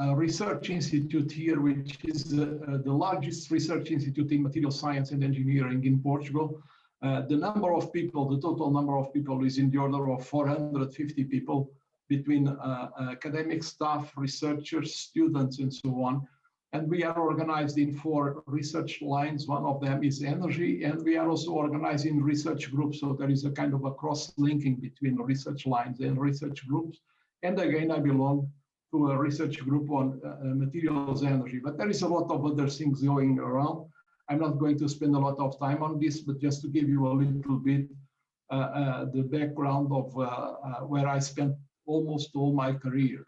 a research institute here, which is the largest research institute in material science and engineering in Portugal. The number of people, the total number of people is in the order of 450 people between academic staff, researchers, students, and so on. And we are organized in 4 research lines. One of them is energy, and we are also organized in research groups. So there is a kind of a cross-linking between research lines and research groups. And again, I belong to a research group on materials energy. But there is a lot of other things going around. I'm not going to spend a lot of time on this, but just to give you a little bit the background of where I spent almost all my career.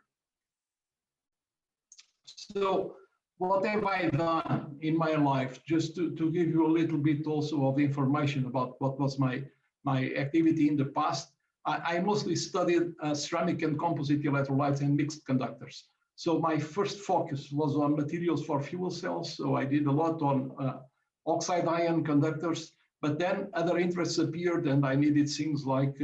So what have I done in my life? Just to give you a little bit also of information about what was my activity in the past. I mostly studied ceramic and composite electrolytes and mixed conductors. So my first focus was on materials for fuel cells. So I did a lot on oxide ion conductors, but then other interests appeared and I needed things like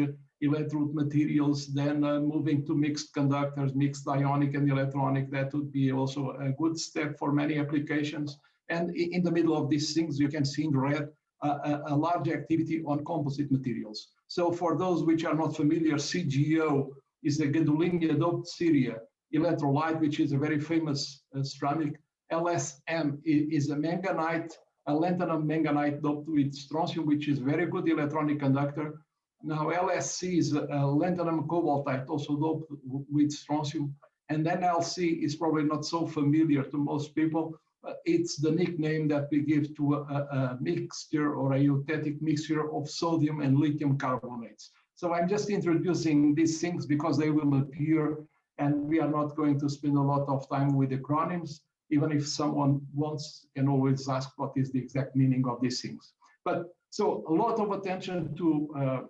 electrode materials, then moving to mixed conductors, mixed ionic and electronic. That would be also a good step for many applications. And in the middle of these things, you can see in red a large activity on composite materials. So for those which are not familiar, CGO is the gadolinium doped ceria electrolyte, which is a very famous ceramic. LSM is a manganite, a lanthanum manganite doped with strontium, which is very good electronic conductor. Now LSC is a lanthanum cobaltite, also doped with strontium. And then LC is probably not so familiar to most people. It's the nickname that we give to a mixture or a eutectic mixture of sodium and lithium carbonates. So I'm just introducing these things because they will appear, and we are not going to spend a lot of time with acronyms. Even if someone wants, can always ask what is the exact meaning of these things. But so a lot of attention to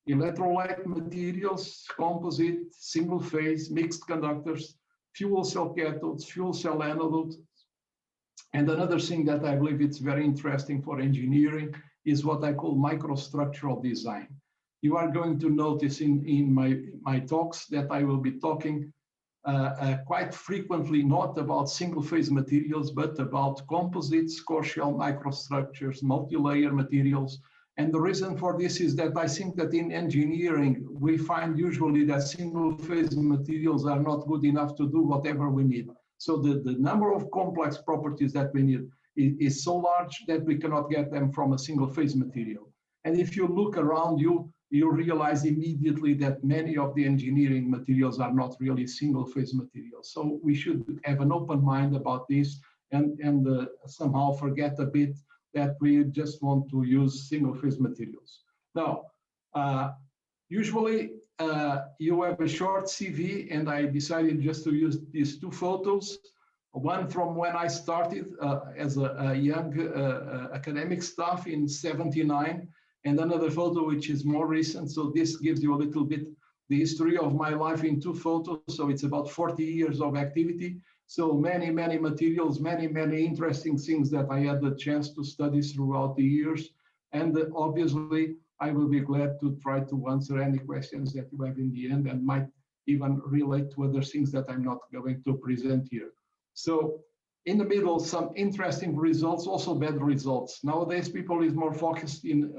electrolyte materials, composite, single phase, mixed conductors, fuel cell cathodes, fuel cell anodes. And another thing that I believe it's very interesting for engineering is what I call microstructural design. You are going to notice in my talks that I will be talking quite frequently not about single phase materials, but about composites, core shell microstructures, multi-layer materials. And the reason for this is that I think that in engineering, we find usually that single phase materials are not good enough to do whatever we need. So the number of complex properties that we need is so large that we cannot get them from a single phase material. And if you look around you, you realize immediately that many of the engineering materials are not really single phase materials. So we should have an open mind about this and somehow forget a bit that we just want to use single phase materials. Now, usually you have a short CV, and I decided just to use these 2 photos. One from when I started as a young academic staff in '79, and another photo which is more recent. So this gives you a little bit the history of my life in 2 photos. So it's about 40 years of activity. So many materials, many interesting things that I had the chance to study throughout the years. And obviously, I will be glad to try to answer any questions that you have in the end and might even relate to other things that I'm not going to present here. So in the middle, some interesting results, also bad results. Nowadays, people is more focused in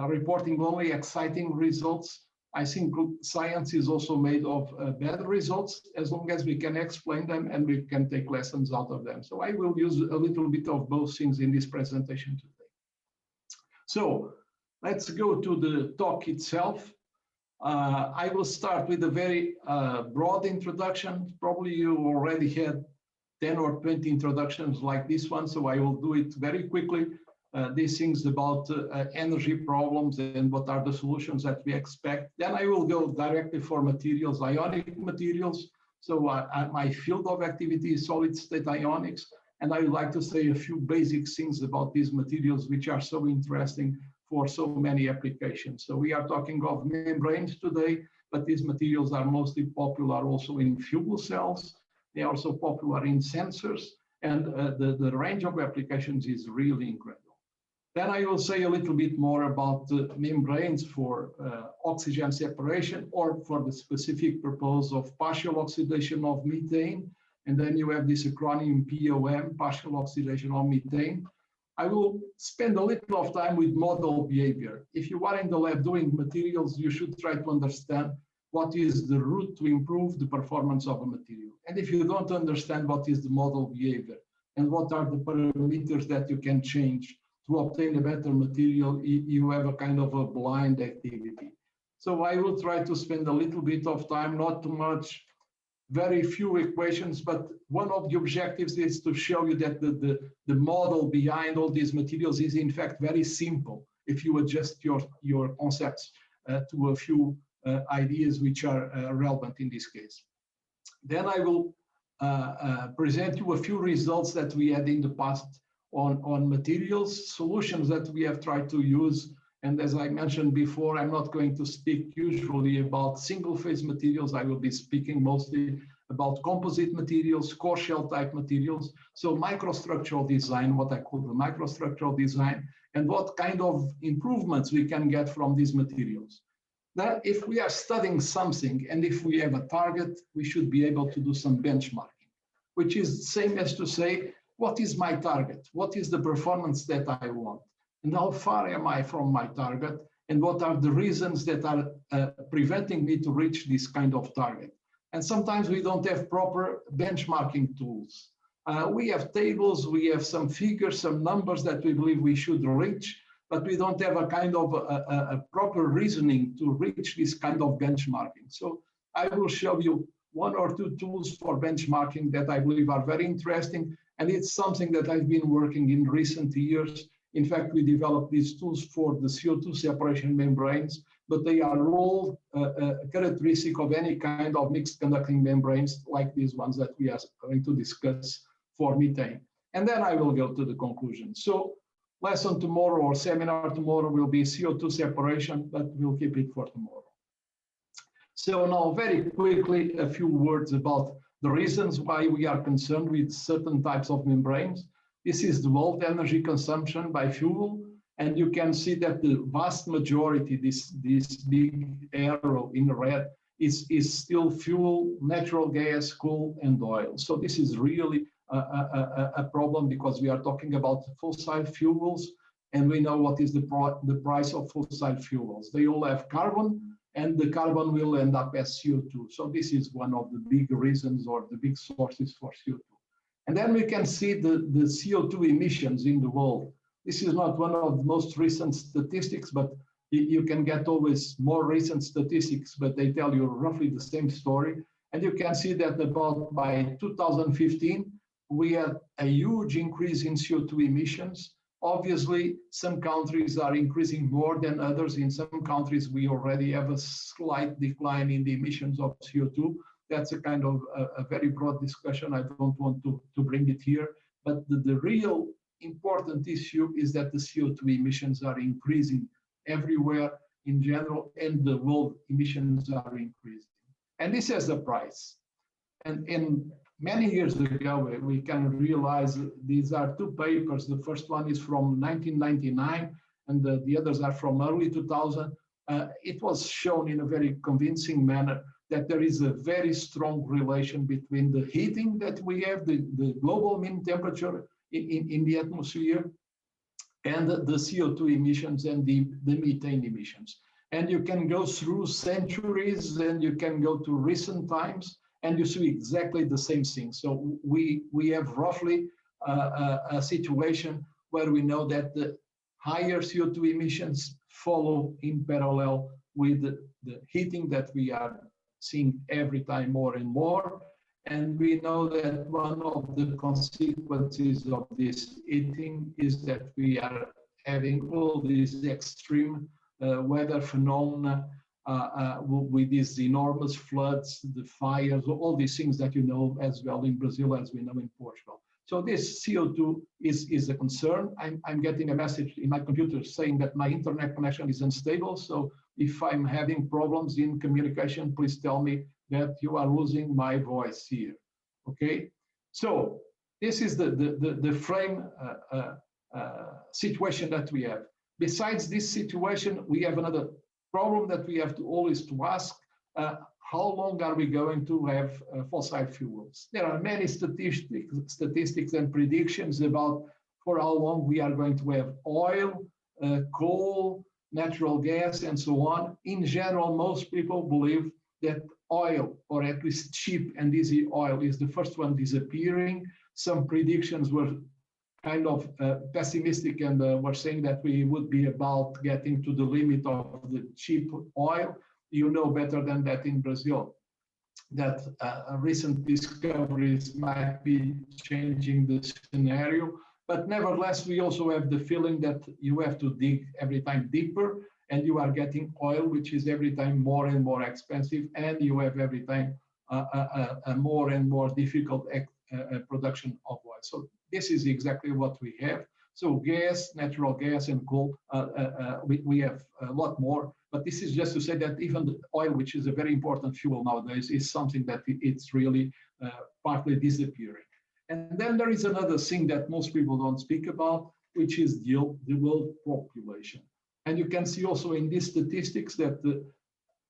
reporting only exciting results. I think science is also made of bad results, as long as we can explain them and we can take lessons out of them. So I will use a little bit of both things in this presentation today. So let's go to the talk itself. I will start with a very broad introduction. Probably you already had 10 or 20 introductions like this one, so I will do it very quickly. These things about energy problems and what are the solutions that we expect. Then I will go directly for materials, ionic materials. So my field of activity is solid state ionics, and I would like to say a few basic things about these materials which are so interesting for so many applications. So we are talking of membranes today, but these materials are mostly popular also in fuel cells. They are also popular in sensors, and the range of applications is really incredible. Then I will say a little bit more about the membranes for oxygen separation or for the specific purpose of partial oxidation of methane. And then you have this acronym POM, partial oxidation of methane. I will spend a little of time with model behavior. If you are in the lab doing materials, you should try to understand what is the route to improve the performance of a material. And if you don't understand what is the model behavior and what are the parameters that you can change to obtain a better material, you have a kind of a blind activity. So I will try to spend a little bit of time, not too much, very few equations, but one of the objectives is to show you that the model behind all these materials is in fact very simple if you adjust your concepts to a few ideas which are relevant in this case. Then I will present you a few results that we had in the past on materials, solutions that we have tried to use. And as I mentioned before, I'm not going to speak usually about single-phase materials. I will be speaking mostly about composite materials, core shell type materials. So microstructural design, what I call the microstructural design, and what kind of improvements we can get from these materials. Now, if we are studying something and if we have a target, we should be able to do some benchmarking, which is the same as to say, what is my target? What is the performance that I want? And how far am I from my target? And what are the reasons that are preventing me to reach this kind of target? And sometimes we don't have proper benchmarking tools. We have tables, we have some figures, some numbers that we believe we should reach, but we don't have a kind of a proper reasoning to reach this kind of benchmarking. So I will show you one or two tools for benchmarking that I believe are very interesting. And it's something that I've been working in recent years. In fact, we developed these tools for the CO2 separation membranes, but they are all characteristic of any kind of mixed conducting membranes like these ones that we are going to discuss for methane. And then I will go to the conclusion. So lesson tomorrow or seminar tomorrow will be CO2 separation, but we'll keep it for tomorrow. So now very quickly, a few words about the reasons why we are concerned with certain types of membranes. This is the world energy consumption by fuel, and you can see that the vast majority, this big arrow in red, is still fuel, natural gas, coal, and oil. So this is really a problem because we are talking about fossil fuels, and we know what is the price of fossil fuels. They all have carbon, and the carbon will end up as CO2. So this is one of the big reasons or the big sources for CO2. And then we can see the CO2 emissions in the world. This is not one of the most recent statistics, but you can get always more recent statistics, but they tell you roughly the same story. And you can see that about by 2015, we had a huge increase in CO2 emissions. Obviously, some countries are increasing more than others. In some countries, we already have a slight decline in the emissions of CO2. That's a kind of a very broad discussion. I don't want to bring it here. But the real important issue is that the CO2 emissions are increasing everywhere in general, and the world emissions are increasing. And this has a price. And many years ago, we can realize these are two papers. The first one is from 1999, and the others are from early 2000. It was shown in a very convincing manner that there is a very strong relation between the heating that we have, the global mean temperature in the atmosphere, and the CO2 emissions and the methane emissions. And you can go through centuries and you can go to recent times and you see exactly the same thing. So we have roughly a situation where we know that the higher CO2 emissions follow in parallel with the heating that we are seeing every time more and more. And we know that one of the consequences of this heating is that we are having all these extreme weather phenomena with these enormous floods, the fires, all these things that you know as well in Brazil as we know in Portugal. So this CO2 is a concern. I'm getting a message in my computer saying that my internet connection is unstable. So if I'm having problems in communication, please tell me that you are losing my voice here, okay? So this is the frame situation that we have. Besides this situation, we have another problem that we have to always to ask, how long are we going to have fossil fuels? There are many statistics and predictions about for how long we are going to have oil, coal, natural gas, and so on. In general, most people believe that oil, or at least cheap and easy oil, is the first one disappearing. Some predictions were kind of pessimistic and were saying that we would be about getting to the limit of the cheap oil. You know better than that in Brazil, that recent discoveries might be changing the scenario. But nevertheless, we also have the feeling that you have to dig every time deeper, and you are getting oil, which is every time more and more expensive, and you have every time a more and more difficult production of oil. So this is exactly what we have. So gas, natural gas, and coal, we have a lot more. But this is just to say that even the oil, which is a very important fuel nowadays, is something that it's really partly disappearing. And then there is another thing that most people don't speak about, which is the world population. And you can see also in these statistics that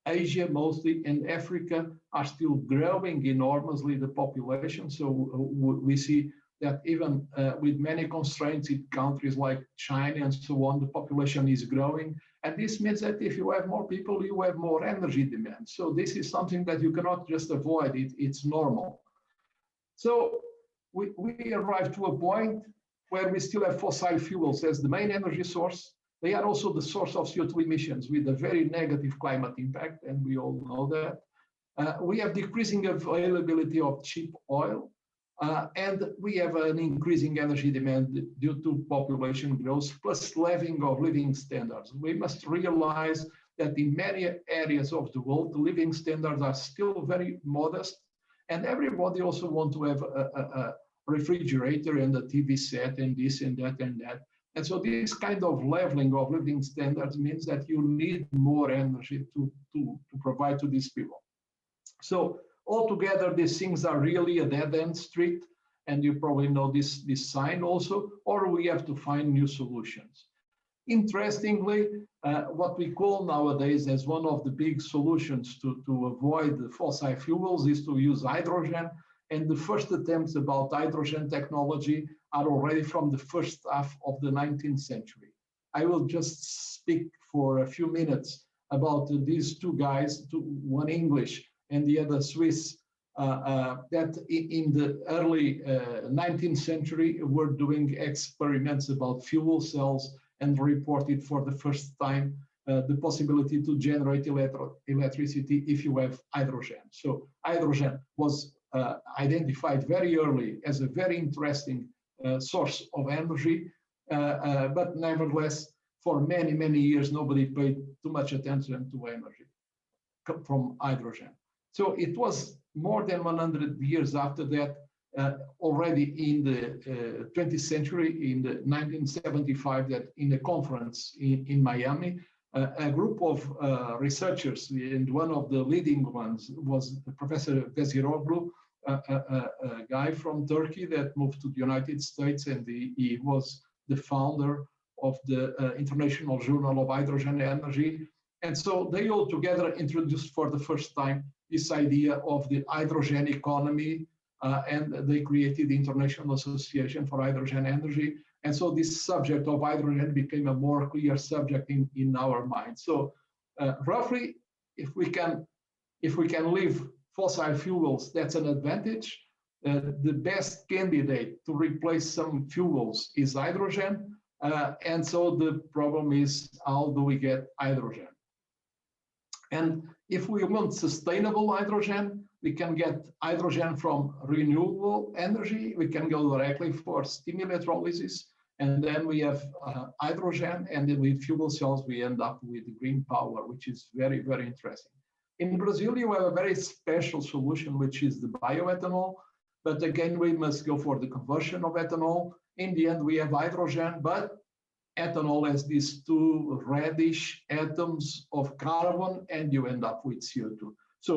Asia mostly and Africa are still growing enormously, the population. So we see that even with many constraints in countries like China and so on, the population is growing. And this means that if you have more people, you have more energy demand. So this is something that you cannot just avoid. It's normal. So we arrive to a point where we still have fossil fuels as the main energy source. They are also the source of CO2 emissions with a very negative climate impact, and we all know that. We have decreasing availability of cheap oil, and we have an increasing energy demand due to population growth, plus leveling of living standards. We must realize that in many areas of the world, the living standards are still very modest, and everybody also wants to have a refrigerator and a TV set and this and that and that. And so this kind of leveling of living standards means that you need more energy to provide to these people. So altogether, these things are really a dead-end street, and you probably know this sign also, or we have to find new solutions. Interestingly, what we call nowadays as one of the big solutions to avoid the fossil fuels is to use hydrogen. And the first attempts about hydrogen technology are already from the first half of the 19th century. I will just speak for a few minutes about these two guys, one English and the other Swiss, that in the early 19th century were doing experiments about fuel cells and reported for the first time the possibility to generate electricity if you have hydrogen. So hydrogen was identified very early as a very interesting source of energy, but nevertheless, for many, many years, nobody paid too much attention to energy from hydrogen. So it was more than 100 years after that, already in the 20th century, in the 1975, that in a conference in Miami, a group of researchers, and one of the leading ones was Professor Veziroglu, a guy from Turkey that moved to the United States, and he was the founder of the International Journal of Hydrogen Energy. And so they all together introduced for the first time this idea of the hydrogen economy, and they created the International Association for Hydrogen Energy. And so this subject of hydrogen became a more clear subject in our mind. So roughly, if we can leave fossil fuels, that's an advantage. The best candidate to replace some fuels is hydrogen. And so the problem is, how do we get hydrogen? And if we want sustainable hydrogen, we can get hydrogen from renewable energy. We can go directly for steam electrolysis. And then we have hydrogen, and then with fuel cells, we end up with green power, which is very, very interesting. In Brazil, you have a very special solution, which is the bioethanol. But again, we must go for the conversion of ethanol. In the end, we have hydrogen, but ethanol has these two reddish atoms of carbon, and you end up with CO2. So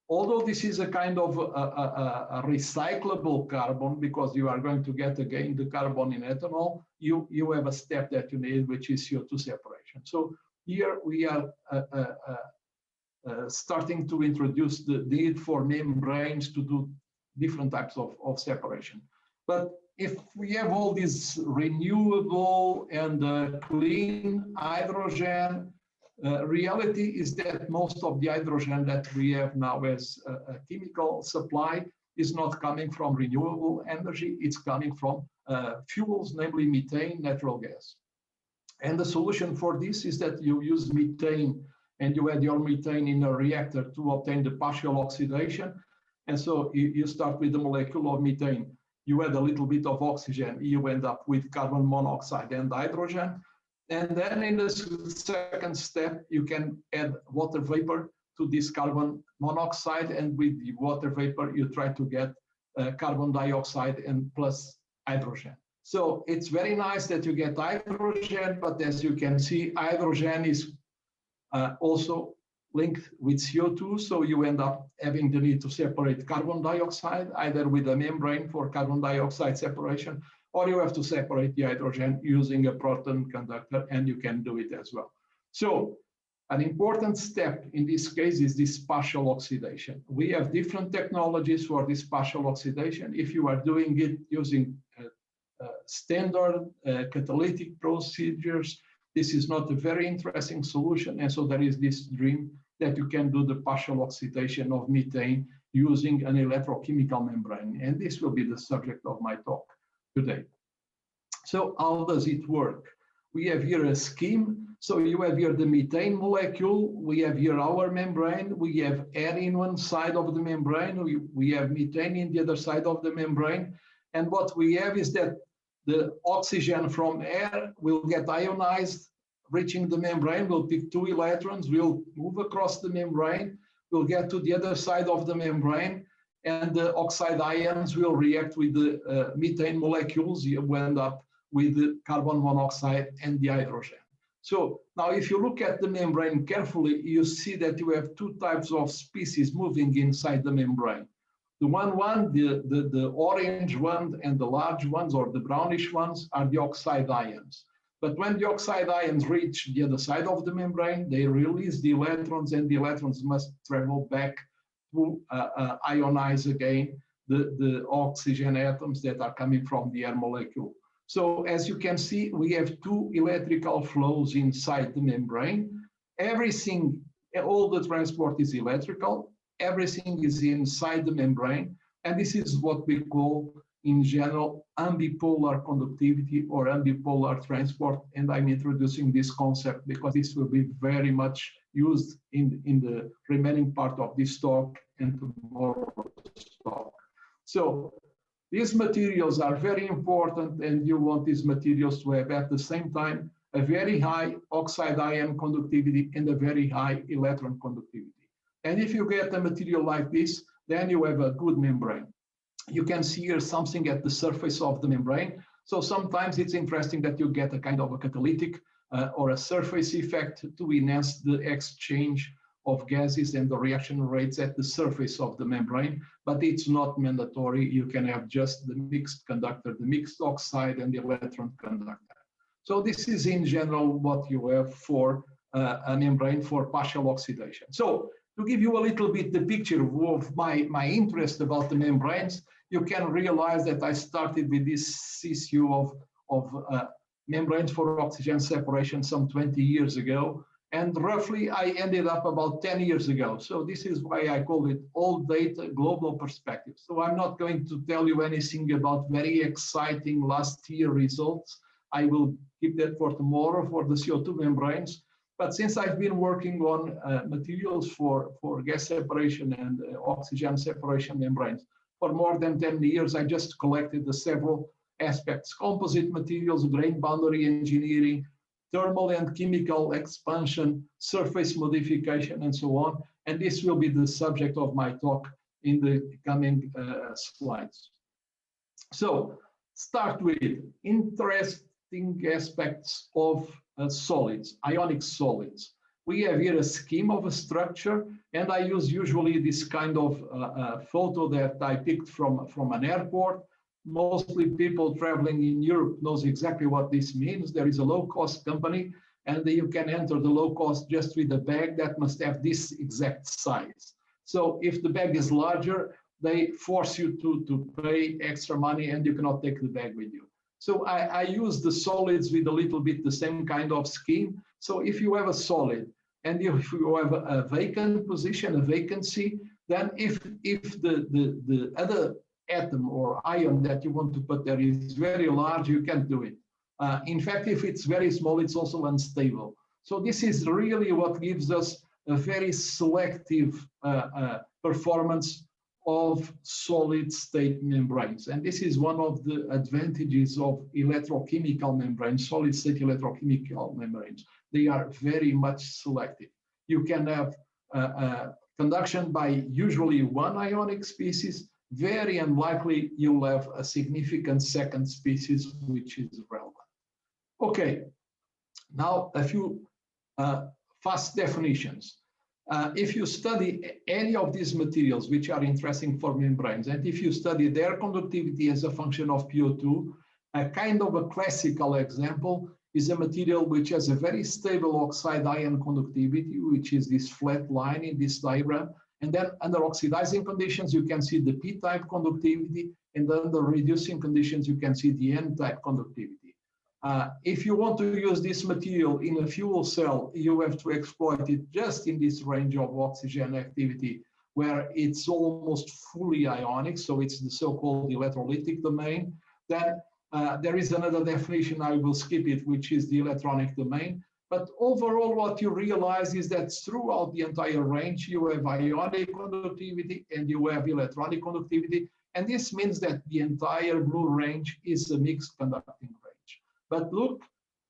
although this is a kind of a recyclable carbon, because you are going to get again the carbon in ethanol, you have a step that you need, which is CO2 separation. So here we are starting to introduce the need for membranes to do different types of separation. But if we have all this renewable and clean hydrogen, reality is that most of the hydrogen that we have now as a chemical supply is not coming from renewable energy, it's coming from fuels, namely methane, natural gas. And the solution for this is that you use methane, and you add your methane in a reactor to obtain the partial oxidation. And so you start with the molecule of methane, you add a little bit of oxygen, you end up with carbon monoxide and hydrogen. And then in the second step, you can add water vapor to this carbon monoxide, and with the water vapor, you try to get carbon dioxide and plus hydrogen. So it's very nice that you get hydrogen, but as you can see, hydrogen is also linked with CO2, so you end up having the need to separate carbon dioxide, either with a membrane for carbon dioxide separation, or you have to separate the hydrogen using a proton conductor, and you can do it as well. So an important step in this case is this partial oxidation. We have different technologies for this partial oxidation. If you are doing it using standard catalytic procedures, this is not a very interesting solution, and so there is this dream that you can do the partial oxidation of methane using an electrochemical membrane, and this will be the subject of my talk today. So how does it work? We have here a scheme. So you have here the methane molecule, we have here our membrane, we have air in one side of the membrane, we have methane in the other side of the membrane, and what we have is that the oxygen from air will get ionized, reaching the membrane, will pick 2 electrons, will move across the membrane, will get to the other side of the membrane, and the oxide ions will react with the methane molecules. You end up with the carbon monoxide and the hydrogen. So now if you look at the membrane carefully, you see that you have 2 types of species moving inside the membrane. The the orange one and the large ones, or the brownish ones, are the oxide ions. But when the oxide ions reach the other side of the membrane, they release the electrons, and the electrons must travel back to ionize again the oxygen atoms that are coming from the air molecule. So as you can see, we have 2 electrical flows inside the membrane. Everything, all the transport is electrical. Everything is inside the membrane. And this is what we call, in general, ambipolar conductivity or ambipolar transport. And I'm introducing this concept because this will be very much used in the remaining part of this talk and tomorrow's talk. So these materials are very important, and you want these materials to have at the same time a very high oxide ion conductivity and a very high electron conductivity. And if you get a material like this, then you have a good membrane. You can see here something at the surface of the membrane. So sometimes it's interesting that you get a kind of a catalytic or a surface effect to enhance the exchange of gases and the reaction rates at the surface of the membrane, but it's not mandatory. You can have just the mixed conductor, the mixed oxide and the electron conductor. So this is in general what you have for a membrane for partial oxidation. So to give you a little bit the picture of my interest about the membranes, you can realize that I started with this issue of membranes for oxygen separation some 20 years ago. And roughly I ended up about 10 years ago. So this is why I call it all data global perspective. So I'm not going to tell you anything about very exciting last year results. I will keep that for tomorrow for the CO2 membranes. But since I've been working on materials for gas separation and oxygen separation membranes for more than 10 years, I just collected the several aspects: composite materials, grain boundary engineering, thermal and chemical expansion, surface modification, and so on. And this will be the subject of my talk in the coming slides. So start with interesting aspects of solids, ionic solids. We have here a scheme of a structure, and I use usually this kind of photo that I picked from an airport. Mostly people traveling in Europe knows exactly what this means. There is a low-cost company, and you can enter the low cost just with a bag that must have this exact size. So if the bag is larger, they force you to pay extra money, and you cannot take the bag with you. So I use the solids with a little bit the same kind of scheme. So if you have a solid, and if you have a vacant position, a vacancy, then if the other atom or ion that you want to put there is very large, you can't do it. In fact, if it's very small, it's also unstable. So this is really what gives us a very selective performance of solid state membranes. And this is one of the advantages of electrochemical membranes, solid state electrochemical membranes. They are very much selective. You can have conduction by usually one ionic species. Very unlikely you'll have a significant second species which is relevant. Okay, now a few fast definitions. If you study any of these materials which are interesting for membranes, and if you study their conductivity as a function of PO2, a kind of a classical example is a material which has a very stable oxide ion conductivity, which is this flat line in this diagram. And then under oxidizing conditions, you can see the P-type conductivity, and under reducing conditions, you can see the N-type conductivity. If you want to use this material in a fuel cell, you have to exploit it just in this range of oxygen activity, where it's almost fully ionic, so it's the so-called electrolytic domain. Then there is another definition, I will skip it, which is the electronic domain. But overall, what you realize is that throughout the entire range, you have ionic conductivity and you have electronic conductivity. And this means that the entire blue range is a mixed conducting range. But look,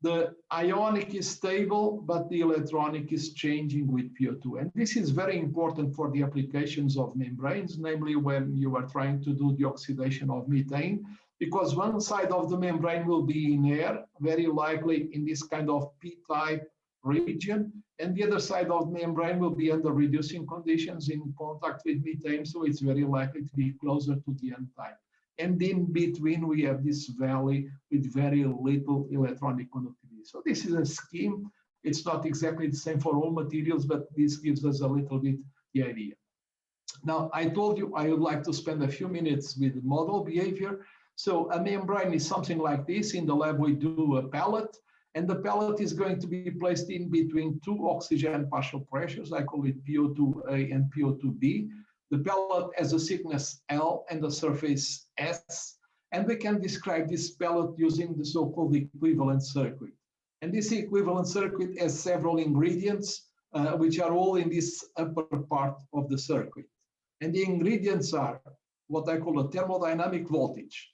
the ionic is stable, but the electronic is changing with PO2. And this is very important for the applications of membranes, namely when you are trying to do the oxidation of methane, because one side of the membrane will be in air, very likely in this kind of P-type region, and the other side of the membrane will be under reducing conditions in contact with methane, so it's very likely to be closer to the N-type. And in between, we have this valley with very little electronic conductivity. So this is a scheme. It's not exactly the same for all materials, but this gives us a little bit the idea. Now, I told you I would like to spend a few minutes with model behavior. So a membrane is something like this. In the lab, we do a pellet, and the pellet is going to be placed in between two oxygen partial pressures. I call it PO2A and PO2B. The pellet has a thickness L and a surface S, and we can describe this pellet using the so-called equivalent circuit. And this equivalent circuit has several ingredients, which are all in this upper part of the circuit. And the ingredients are what I call a thermodynamic voltage,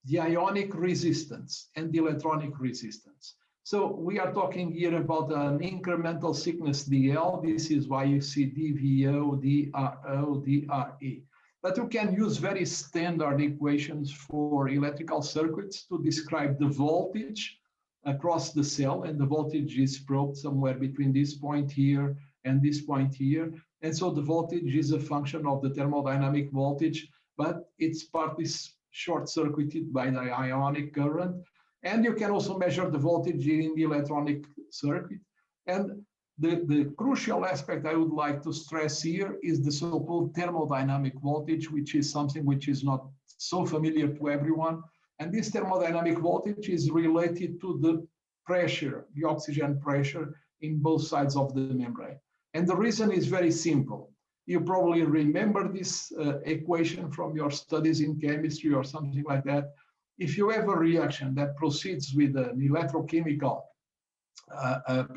the ionic resistance, and the electronic resistance. So we are talking here about an incremental thickness dl. This is why you see dVO, dRO, dRe. But you can use very standard equations for electrical circuits to describe the voltage across the cell, and the voltage is probed somewhere between this point here and this point here. And so the voltage is a function of the thermodynamic voltage, but it's partly short-circuited by the ionic current. And you can also measure the voltage in the electronic circuit. And the crucial aspect I would like to stress here is the so-called thermodynamic voltage, which is something which is not so familiar to everyone. And this thermodynamic voltage is related to the pressure, the oxygen pressure in both sides of the membrane. And the reason is very simple. You probably remember this equation from your studies in chemistry or something like that. If you have a reaction that proceeds with an electrochemical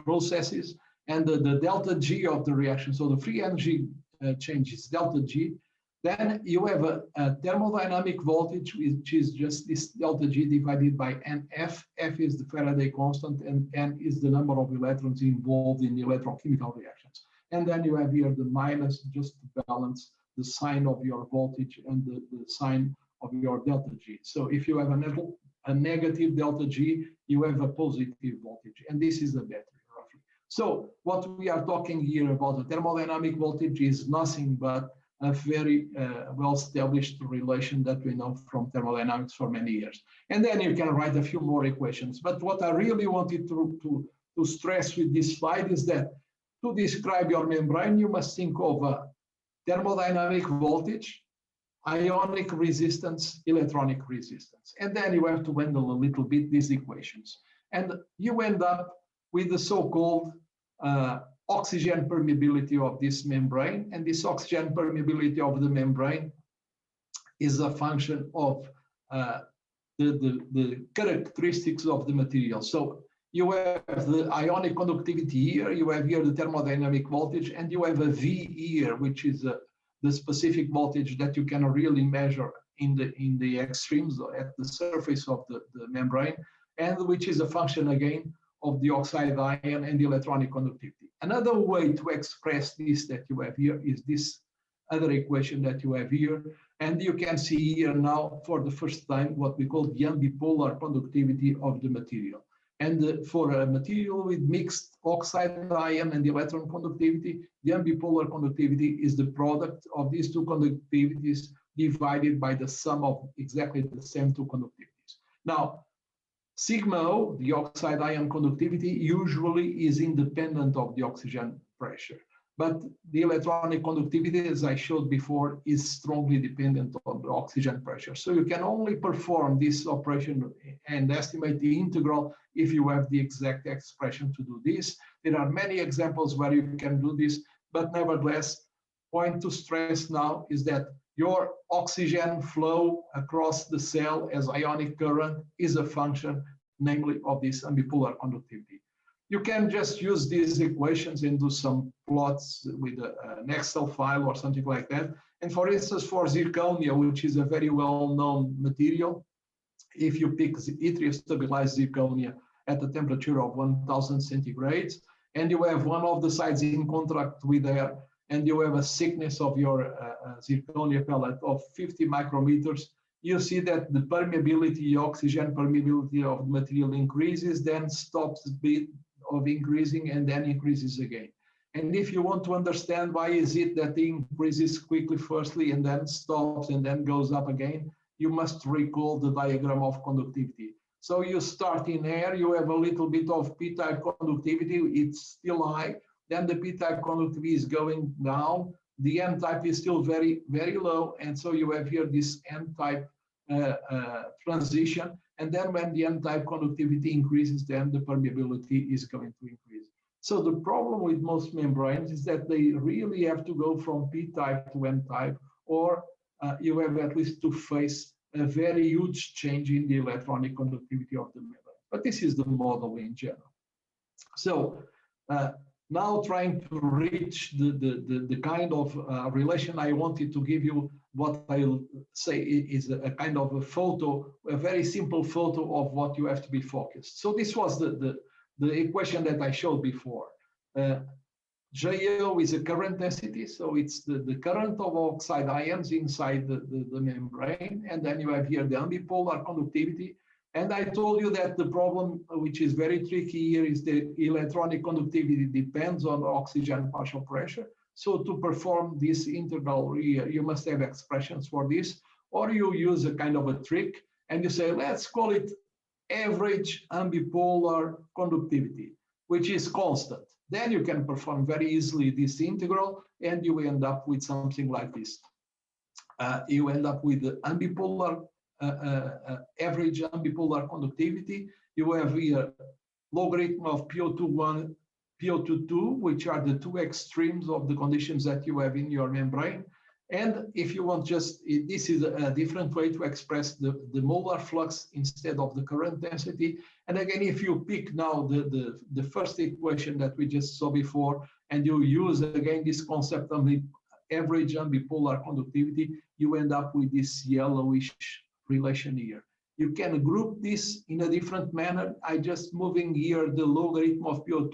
processes and the delta G of the reaction, so the free energy change is delta G, then you have a thermodynamic voltage, which is just this delta G divided by NF. F is the Faraday constant, and N is the number of electrons involved in the electrochemical reactions. And then you have here the minus, just to balance the sign of your voltage and the sign of your delta G. So if you have a negative delta G, you have a positive voltage, and this is the battery, roughly. So what we are talking here about the thermodynamic voltage is nothing but a very well-established relation that we know from thermodynamics for many years. And then you can write a few more equations. But what I really wanted to stress with this slide is that to describe your membrane, you must think of a thermodynamic voltage, ionic resistance, electronic resistance. And then you have to handle a little bit these equations. And you end up with the so-called oxygen permeability of this membrane. And this oxygen permeability of the membrane is a function of the characteristics of the material. So you have the ionic conductivity here, you have here the thermodynamic voltage, and you have a V here, which is the specific voltage that you can really measure in the extremes at the surface of the membrane, and which is a function again of the oxide ion and the electronic conductivity. Another way to express this that you have here is this other equation that you have here, and you can see here now for the first time what we call the ambipolar conductivity of the material. And for a material with mixed oxide ion and electron conductivity, the ambipolar conductivity is the product of these two conductivities divided by the sum of exactly the same two conductivities. Now, sigma O, the oxide ion conductivity, usually is independent of the oxygen pressure. But the electronic conductivity, as I showed before, is strongly dependent on the oxygen pressure. So you can only perform this operation and estimate the integral if you have the exact expression to do this. There are many examples where you can do this, but nevertheless, point to stress now is that your oxygen flow across the cell as ionic current is a function, namely of this ambipolar conductivity. You can just use these equations and do some plots with an Excel file or something like that. And for instance, for zirconia, which is a very well-known material, if you pick yttrium-stabilized zirconia at a temperature of 1000 centigrades, and you have one of the sides in contact with air, and you have a thickness of your zirconia pellet of 50 micrometers, you see that the permeability, oxygen permeability of the material increases, then stops a bit of increasing and then increases again. And if you want to understand why is it that it increases quickly firstly and then stops and then goes up again, you must recall the diagram of conductivity. So you start in air, you have a little bit of p-type conductivity, it's still high, then the p-type conductivity is going down, the n-type is still very, very low, and so you have here this n-type transition. And then when the n-type conductivity increases, then the permeability is going to increase. So the problem with most membranes is that they really have to go from p-type to n-type, or you have at least to face a very huge change in the electronic conductivity of the membrane. But this is the model in general. So now trying to reach the kind of relation I wanted to give you, what I'll say is a kind of a photo, a very simple photo of what you have to be focused. So this was the equation that I showed before. JO is a current density, so it's the current of oxide ions inside the membrane, and then you have here the ambipolar conductivity. And I told you that the problem, which is very tricky here, is the electronic conductivity depends on oxygen partial pressure. So to perform this integral, you must have expressions for this, or you use a kind of a trick and you say, let's call it average ambipolar conductivity, which is constant. Then you can perform very easily this integral and you end up with something like this. You end up with the ambipolar average ambipolar conductivity. You have here logarithm of PO2 PO2, which are the two extremes of the conditions that you have in your membrane. And if you want this is a different way to express the molar flux instead of the current density. And again, if you pick now the first equation that we just saw before, and you use again this concept of the average ambipolar conductivity, you end up with this yellowish relation here. You can group this in a different manner. I just moving here the logarithm of PO2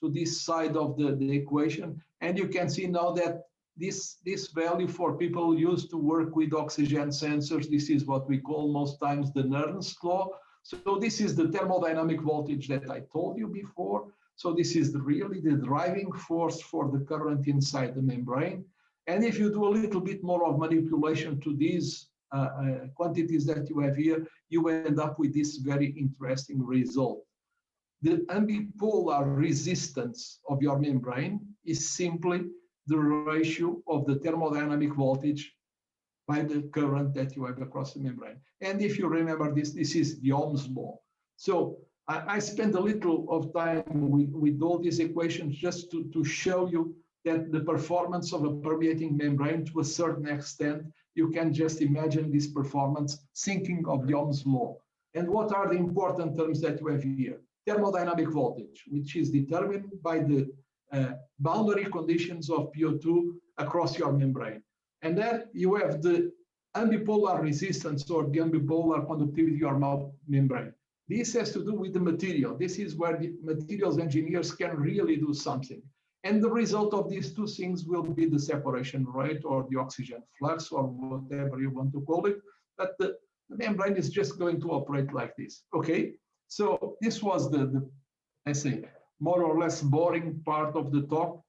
to this side of the equation. And you can see now that this value for people used to work with oxygen sensors, this is what we call most times the Nernst law. So this is the thermodynamic voltage that I told you before. So this is really the driving force for the current inside the membrane. And if you do a little bit more of manipulation to these quantities that you have here, you end up with this very interesting result. The ambipolar resistance of your membrane is simply the ratio of the thermodynamic voltage by the current that you have across the membrane. And if you remember this is the Ohm's law. So I spent a little of time with all these equations just to show you that the performance of a permeating membrane, to a certain extent, you can just imagine this performance thinking of the Ohm's law. And what are the important terms that you have here? Thermodynamic voltage, which is determined by the boundary conditions of PO2 across your membrane. And then you have the ambipolar resistance or the ambipolar conductivity of your membrane. This has to do with the material. This is where the materials engineers can really do something. And the result of these two things will be the separation rate or the oxygen flux or whatever you want to call it. But the membrane is just going to operate like this. Okay, so this was I say, more or less boring part of the talk,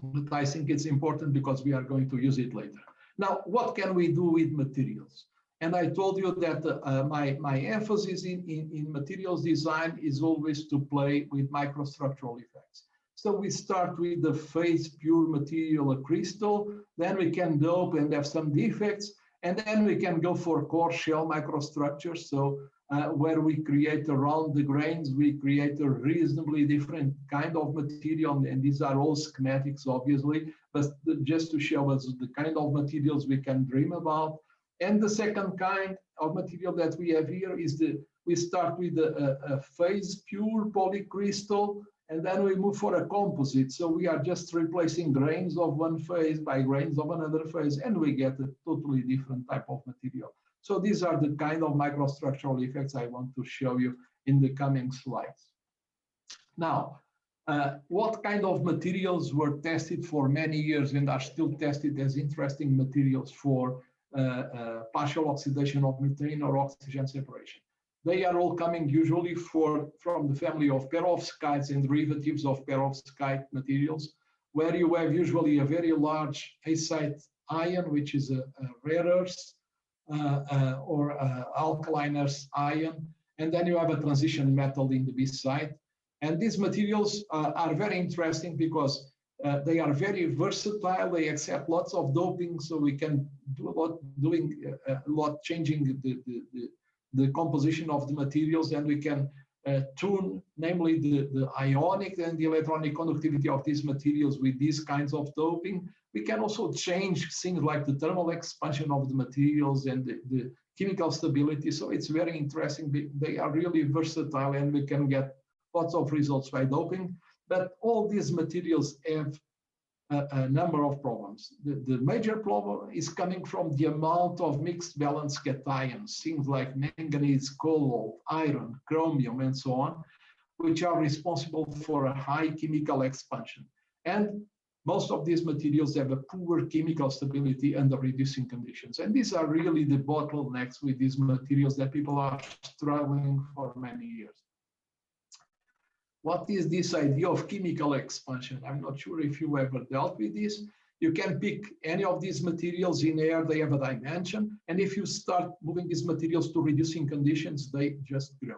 but I think it's important because we are going to use it later. Now, what can we do with materials? And I told you that my emphasis in materials design is always to play with microstructural effects. So we start with the phase pure material, a crystal, then we can dope and have some defects, and then we can go for core shell microstructures. So where we create around the grains, we create a reasonably different kind of material, and these are all schematics, obviously, but just to show us the kind of materials we can dream about. And the second kind of material that we have here is we start with a phase pure polycrystal, and then we move for a composite. So we are just replacing grains of one phase by grains of another phase, and we get a totally different type of material. So these are the kind of microstructural effects I want to show you in the coming slides. Now, what kind of materials were tested for many years and are still tested as interesting materials for partial oxidation of methane or oxygen separation? They are all coming usually from the family of perovskites and derivatives of perovskite materials, where you have usually a very large A-site ion, which is a rare earth, or alkaline earth ion, and then you have a transition metal in the B side. And these materials are very interesting because they are very versatile. They accept lots of doping, so we can do a lot changing the composition of the materials, and we can tune, namely the ionic and the electronic conductivity of these materials with these kinds of doping. We can also change things like the thermal expansion of the materials and the chemical stability. So it's very interesting. They are really versatile, and we can get lots of results by doping. But all these materials have a number of problems. The major problem is coming from the amount of mixed valence cations, things like manganese, cobalt, iron, chromium, and so on, which are responsible for a high chemical expansion. And most of these materials have a poor chemical stability under reducing conditions. And these are really the bottlenecks with these materials that people are struggling for many years. What is this idea of chemical expansion? I'm not sure if you ever dealt with this. You can pick any of these materials in air, they have a dimension. And if you start moving these materials to reducing conditions, they just grow.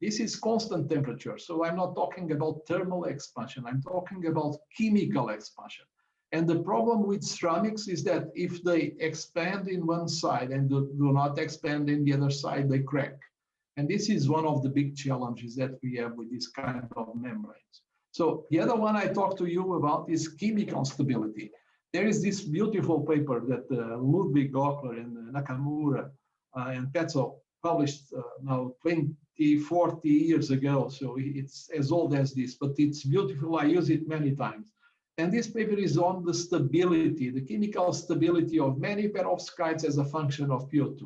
This is constant temperature. So I'm not talking about thermal expansion. I'm talking about chemical expansion. And the problem with ceramics is that if they expand in one side and do not expand in the other side, they crack. And this is one of the big challenges that we have with this kind of membranes. So the other one I talked to you about is chemical stability. There is this beautiful paper that Ludwig Gockler and Nakamura and Petzold published now 20, 40 years ago. So it's as old as this, but it's beautiful. I use it many times. And this paper is on the stability, the chemical stability of many perovskites as a function of PO2.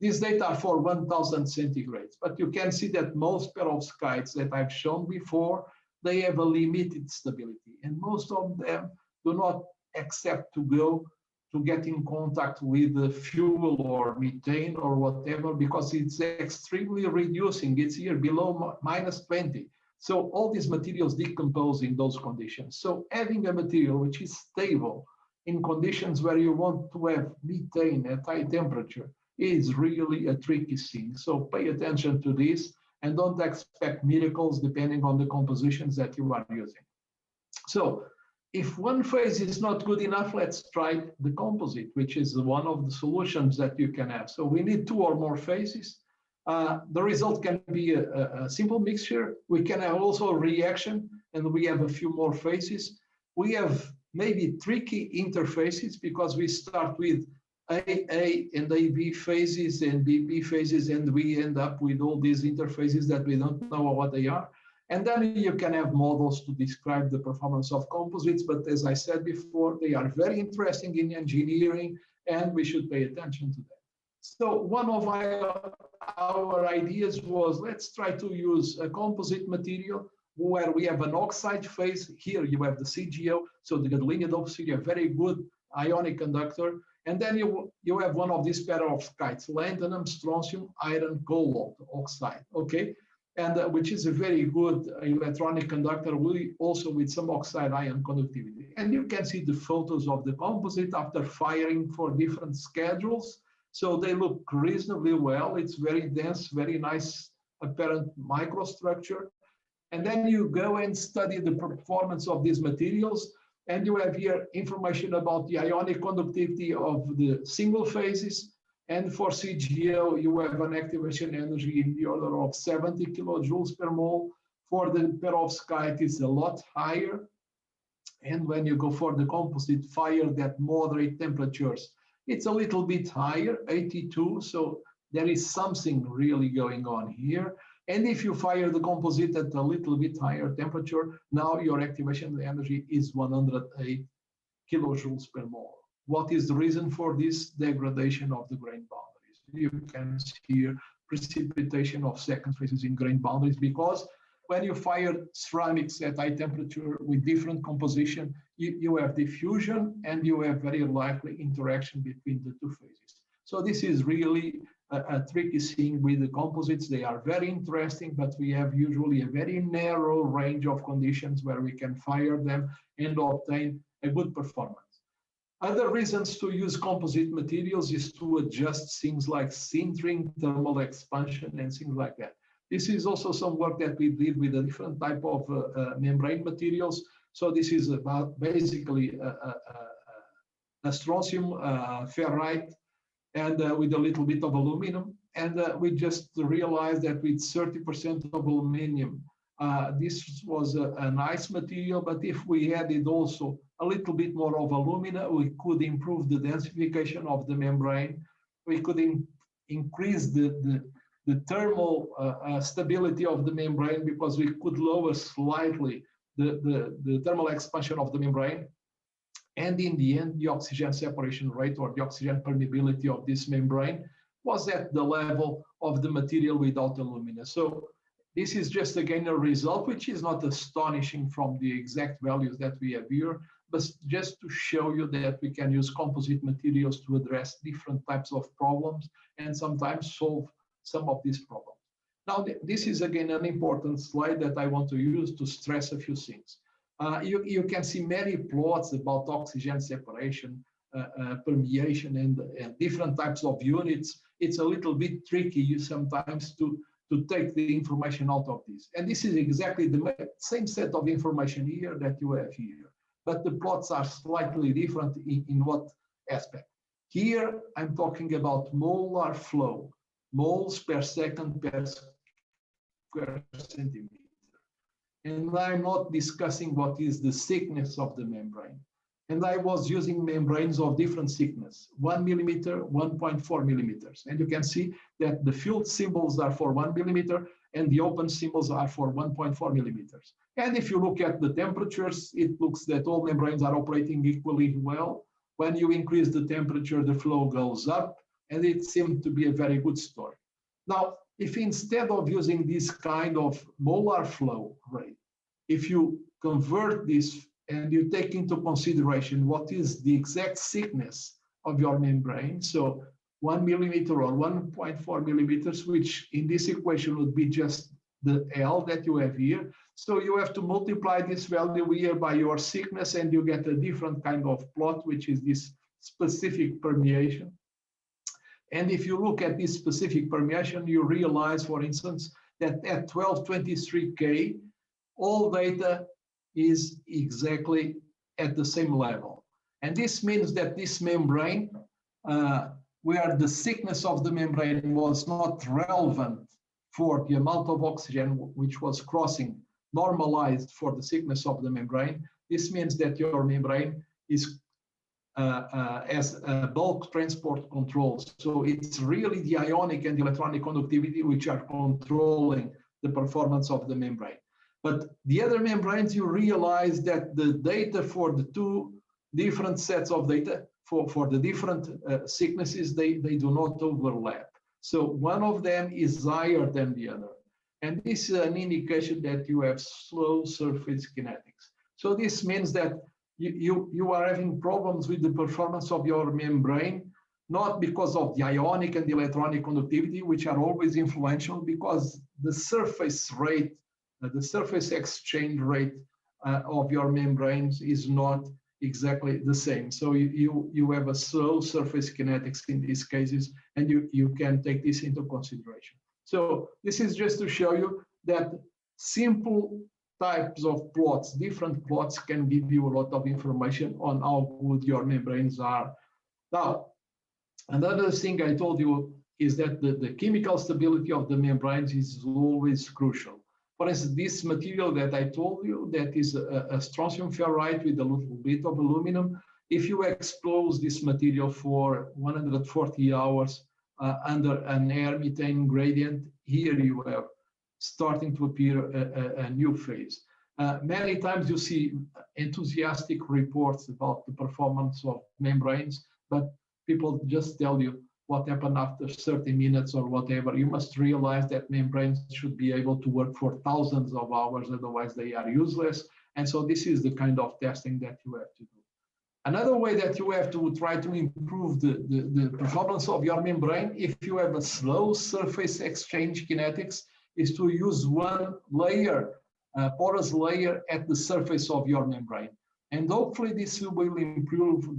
These data are for 1000 centigrades, but you can see that most perovskites that I've shown before, they have a limited stability, and most of them do not accept to go to get in contact with the fuel or methane or whatever, because it's extremely reducing. It's here below -20. So all these materials decompose in those conditions. So having a material which is stable in conditions where you want to have methane at high temperature is really a tricky thing. So pay attention to this and don't expect miracles depending on the compositions that you are using. So if one phase is not good enough, let's try the composite, which is one of the solutions that you can have. So we need 2 or more phases. The result can be a simple mixture. We can have also a reaction, and we have a few more phases. We have maybe tricky interfaces because we start with AA and AB phases and BP phases, and we end up with all these interfaces that we don't know what they are. And then you can have models to describe the performance of composites, but as I said before, they are very interesting in engineering, and we should pay attention to them. So one of our ideas was, let's try to use a composite material where we have an oxide phase. Here you have the CGO, so the gadolinium oxide, a very good ionic conductor. And then you have one of these perovskites, lanthanum, strontium, iron, cobalt oxide, okay? And which is a very good electronic conductor, also with some oxide ion conductivity. And you can see the photos of the composite after firing for different schedules. So they look reasonably well. It's very dense, very nice apparent microstructure. And then you go and study the performance of these materials. And you have here information about the ionic conductivity of the single phases. And for CGO, you have an activation energy in the order of 70 kilojoules per mole. For the perovskite, it's a lot higher. And when you go for the composite fired at moderate temperatures, it's a little bit higher, 82. So there is something really going on here. And if you fire the composite at a little bit higher temperature, now your activation energy is 108 kilojoules per mole. What is the reason for this degradation of the grain boundaries? You can see here precipitation of second phases in grain boundaries, because when you fire ceramics at high temperature with different composition, you have diffusion and you have very likely interaction between the 2 phases. So this is really a tricky thing with the composites. They are very interesting, but we have usually a very narrow range of conditions where we can fire them and obtain a good performance. Other reasons to use composite materials is to adjust things like sintering, thermal expansion, and things like that. This is also some work that we did with a different type of membrane materials. So this is about basically a strontium ferrite and with a little bit of aluminum. And we just realized that with 30% of aluminum, this was a nice material, but if we added also a little bit more of alumina, we could improve the densification of the membrane. We could increase the thermal stability of the membrane, because we could lower slightly the thermal expansion of the membrane. And in the end, the oxygen separation rate, or the oxygen permeability of this membrane, was at the level of the material without alumina. So this is just again a result which is not astonishing from the exact values that we have here, but just to show you that we can use composite materials to address different types of problems and sometimes solve some of these problems. Now, this is again an important slide that I want to use to stress a few things. You can see many plots about oxygen separation, permeation, and different types of units. It's a little bit tricky sometimes to take the information out of this. And this is exactly the same set of information here that you have here. but the plots are slightly different in what aspect. Here, I'm talking about molar flow, moles per second per square centimeter. And I'm not discussing what is the thickness of the membrane. And I was using membranes of different thickness, 1 millimeter, 1.4 millimeters. And you can see that the filled symbols are for 1 millimeter and the open symbols are for 1.4 millimeters. And if you look at the temperatures, it looks that all membranes are operating equally well. When you increase the temperature, the flow goes up, and it seemed to be a very good story. Now, if instead of using this kind of molar flow rate, if you convert this and you take into consideration what is the exact thickness of your membrane, so 1 millimeter or 1.4 millimeters, which in this equation would be just the L that you have here. So you have to multiply this value here by your thickness and you get a different kind of plot, which is this specific permeation. And if you look at this specific permeation, you realize, for instance, that at 1223 K, all data is exactly at the same level. And this means that this membrane, where the thickness of the membrane was not relevant for the amount of oxygen which was crossing, normalized for the thickness of the membrane, this means that your membrane is as a bulk transport control. So it's really the ionic and the electronic conductivity which are controlling the performance of the membrane. But the other membranes, you realize that the data for the two different sets of data for the different thicknesses, they do not overlap. So one of them is higher than the other. And this is an indication that you have slow surface kinetics. So this means that you are having problems with the performance of your membrane, not because of the ionic and the electronic conductivity, which are always influential, because the surface rate, the surface exchange rate of your membranes is not exactly the same. So you have a slow surface kinetics in these cases, and you can take this into consideration. So this is just to show you that simple types of plots, different plots, can give you a lot of information on how good your membranes are. Now, another thing I told you is that the chemical stability of the membranes is always crucial. For instance, this material that I told you, that is a strontium ferrite with a little bit of aluminum, if you expose this material for 140 hours under an air methane gradient, here you have starting to appear a new phase. Many times you see enthusiastic reports about the performance of membranes, but people just tell you what happened after 30 minutes or whatever. You must realize that membranes should be able to work for thousands of hours, otherwise they are useless. And so this is the kind of testing that you have to do. Another way that you have to try to improve the performance of your membrane, if you have a slow surface exchange kinetics, is to use one layer, porous layer at the surface of your membrane. And hopefully this will improve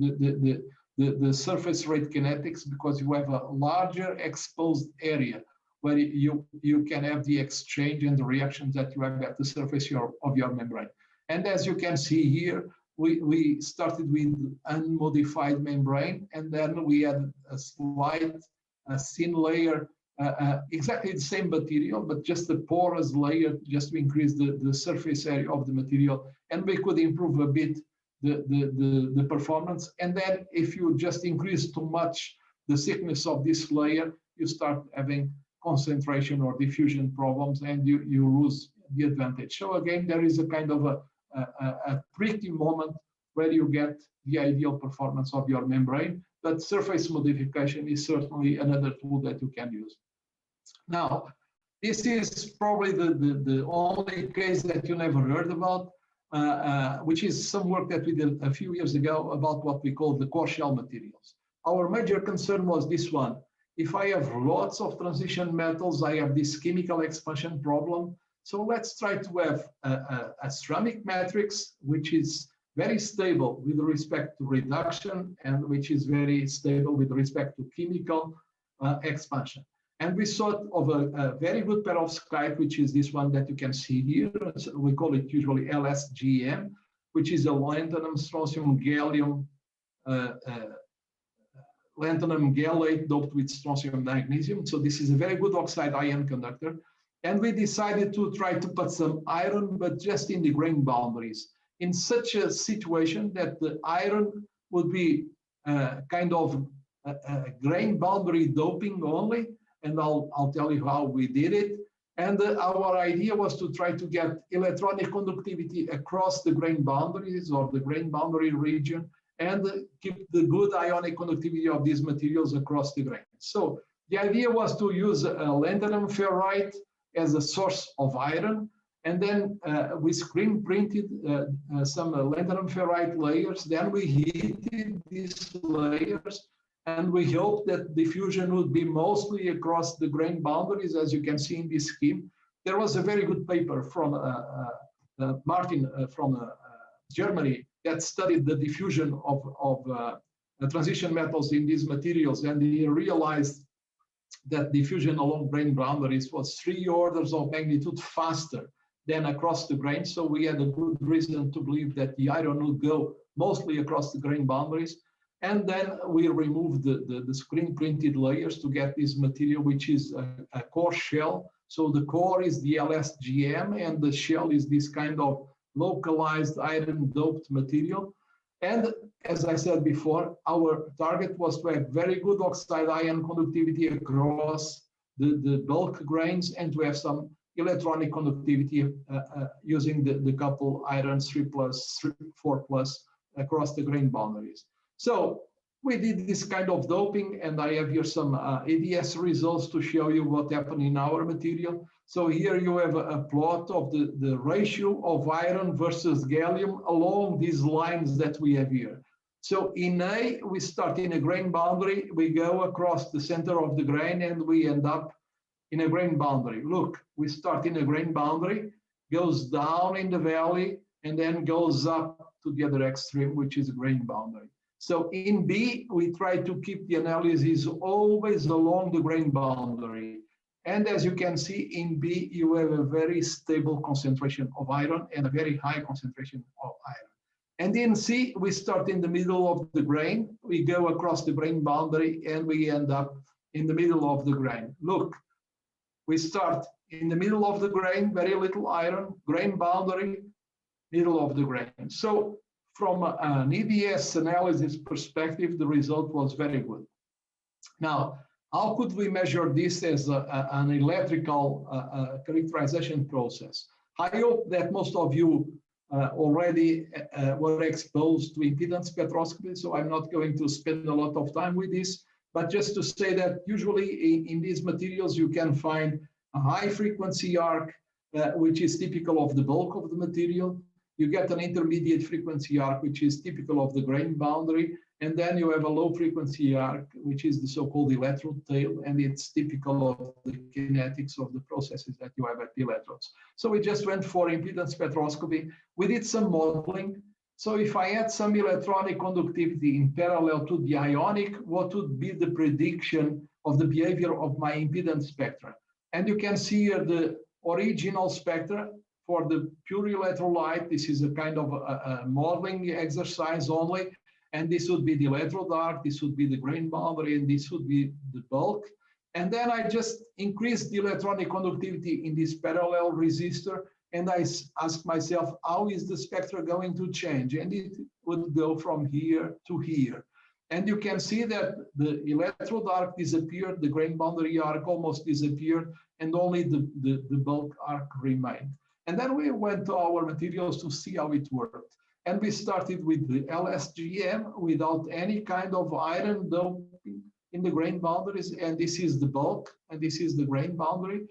the surface rate kinetics, because you have a larger exposed area where you can have the exchange and the reactions that you have at the surface of your membrane. And as you can see here, we started with unmodified membrane, and then we had a slight thin layer, exactly the same material, but just a porous layer, just to increase the surface area of the material, and we could improve a bit the performance. And then if you just increase too much the thickness of this layer, you start having concentration or diffusion problems, and you lose the advantage. So again, there is a kind of a tricky moment where you get the ideal performance of your membrane, but surface modification is certainly another tool that you can use. Now, this is probably the only case that you never heard about, which is some work that we did a few years ago about what we call the core shell materials. Our major concern was this one. If I have lots of transition metals, I have this chemical expansion problem. So let's try to have a ceramic matrix, which is very stable with respect to reduction and which is very stable with respect to chemical expansion. And we thought of a very good perovskite, which is this one that you can see here. So we call it usually LSGM. which is a lanthanum, strontium, gallium, lanthanum gallate doped with strontium magnesium. So this is a very good oxide ion conductor. And we decided to try to put some iron, but just in the grain boundaries, in such a situation that the iron would be kind of a grain boundary doping only. And I'll tell you how we did it. And our idea was to try to get electronic conductivity across the grain boundaries or the grain boundary region, and keep the good ionic conductivity of these materials across the grain. So the idea was to use lanthanum ferrite as a source of iron, and then we screen printed some lanthanum ferrite layers. Then we heated these layers, and we hoped that diffusion would be mostly across the grain boundaries, as you can see in this scheme. There was a very good paper from Martin from Germany that studied the diffusion of transition metals in these materials, and he realized that diffusion along grain boundaries was 3 orders of magnitude faster than across the grain. So we had a good reason to believe that the iron would go mostly across the grain boundaries. And then we removed the screen printed layers to get this material, which is a core shell. So the core is the LS-GM, and the shell is this kind of localized iron doped material. And as I said before, our target was to have very good oxide ion conductivity across the bulk grains, and to have some electronic conductivity using the couple irons 3+, 4+ across the grain boundaries. So we did this kind of doping, and I have here some ADS results to show you what happened in our material. So here you have a plot of the ratio of iron versus gallium along these lines that we have here. So in A, we start in a grain boundary, we go across the center of the grain, and we end up in a grain boundary. Look, we start in a grain boundary, goes down in the valley, and then goes up to the other extreme, which is a grain boundary. So in B, we try to keep the analysis always along the grain boundary. And as you can see, in B, you have a very stable concentration of iron and a very high concentration of iron. And in C, we start in the middle of the grain, we go across the grain boundary, and we end up in the middle of the grain. Look, we start in the middle of the grain, very little iron, grain boundary, middle of the grain. So from an EDS analysis perspective, the result was very good. Now, how could we measure this as an electrical characterization process? I hope that most of you already were exposed to impedance spectroscopy, so I'm not going to spend a lot of time with this, but just to say that usually in these materials you can find a high frequency arc, which is typical of the bulk of the material. You get an intermediate frequency arc, which is typical of the grain boundary, and then you have a low frequency arc, which is the so-called electrode tail, and it's typical of the kinetics of the processes that you have at the electrodes. So we just went for impedance spectroscopy. We did some modeling. So if I add some electronic conductivity in parallel to the ionic, what would be the prediction of the behavior of my impedance spectra? And you can see here the original spectra for the pure electrolyte. This is a kind of a modeling exercise only. And this would be the electrode arc, this would be the grain boundary, and this would be the bulk. And then I just increased the electronic conductivity in this parallel resistor, and I asked myself, how is the spectra going to change? And it would go from here to here. And you can see that the electrode arc disappeared, the grain boundary arc almost disappeared, and only the bulk arc remained. And then we went to our materials to see how it worked. And we started with the LS-GM without any kind of iron doping in the grain boundaries. And this is the bulk, and this is the grain boundary.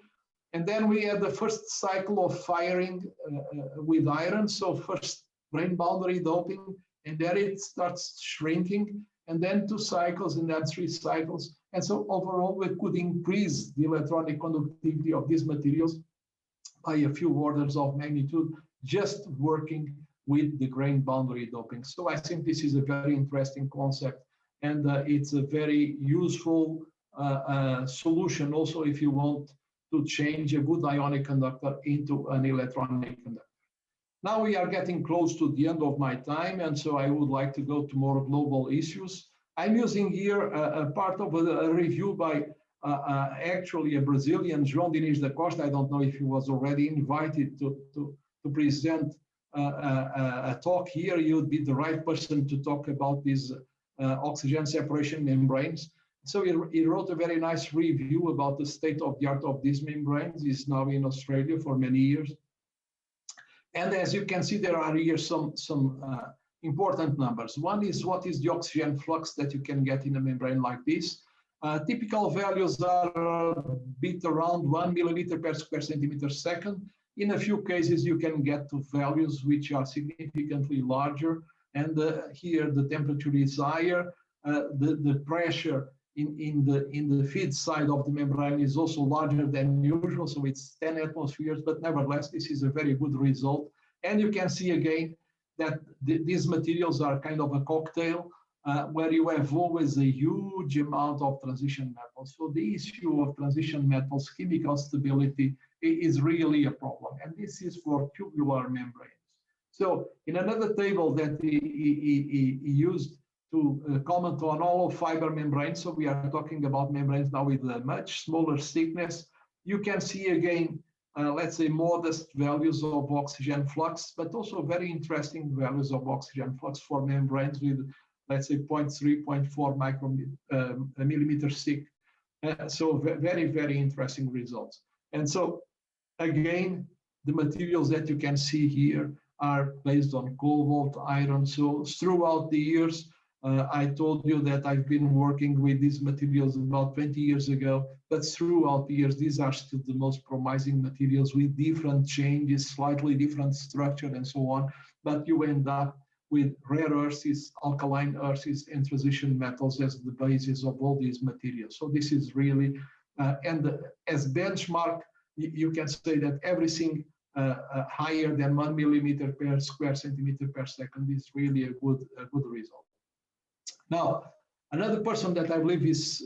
And then we had the first cycle of firing with iron. So first grain boundary doping, and then it starts shrinking, and then 2 cycles, and then 3 cycles. And so overall, we could increase the electronic conductivity of these materials by a few orders of magnitude, just working with the grain boundary doping. So I think this is a very interesting concept, and it's a very useful solution also if you want to change a good ionic conductor into an electronic conductor. Now we are getting close to the end of my time, and so I would like to go to more global issues. I'm using here a part of a review by actually a Brazilian, João Diniz da Costa. I don't know if he was already invited to present a talk here. You would be the right person to talk about these oxygen separation membranes. So he wrote a very nice review about the state of the art of these membranes. He's now in Australia for many years. And as you can see, there are here some important numbers. One is what is the oxygen flux that you can get in a membrane like this. Typical values are a bit around 1 millimeter per square centimeter second. In a few cases, you can get to values which are significantly larger. And here the temperature is higher. The pressure in the feed side of the membrane is also larger than usual, so it's 10 atmospheres, but nevertheless, this is a very good result. And you can see again that these materials are kind of a cocktail where you have always a huge amount of transition metals. So the issue of transition metals, chemical stability, is really a problem. And this is for tubular membranes. So in another table that he used to comment on all of fiber membranes, so we are talking about membranes now with a much smaller thickness, you can see again, let's say, modest values of oxygen flux, but also very interesting values of oxygen flux for membranes with, let's say, 0.3, 0.4 millimeters thick. So very, very interesting results. And so again, the materials that you can see here are based on cobalt, iron. So throughout the years, I told you that I've been working with these materials about 20 years ago, but throughout the years, these are still the most promising materials with different changes, slightly different structure and so on, but you end up with rare earths, alkaline earths, and transition metals as the basis of all these materials. So this is really, and as benchmark, you can say that everything higher than 1 millimeter per square centimeter per second is really a good result. Now, another person that I believe is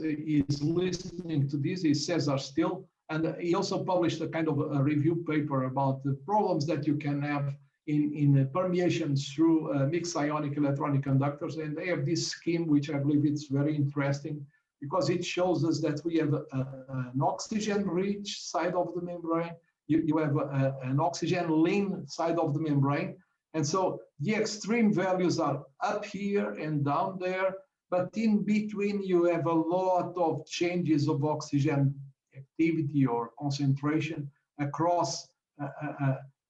listening to this is Cesar Still, and he also published a kind of a review paper about the problems that you can have in permeation through mixed ionic electronic conductors. And they have this scheme, which I believe it's very interesting, because it shows us that we have an oxygen-rich side of the membrane, you have an oxygen-lean side of the membrane. And so the extreme values are up here and down there, but in between you have a lot of changes of oxygen activity or concentration across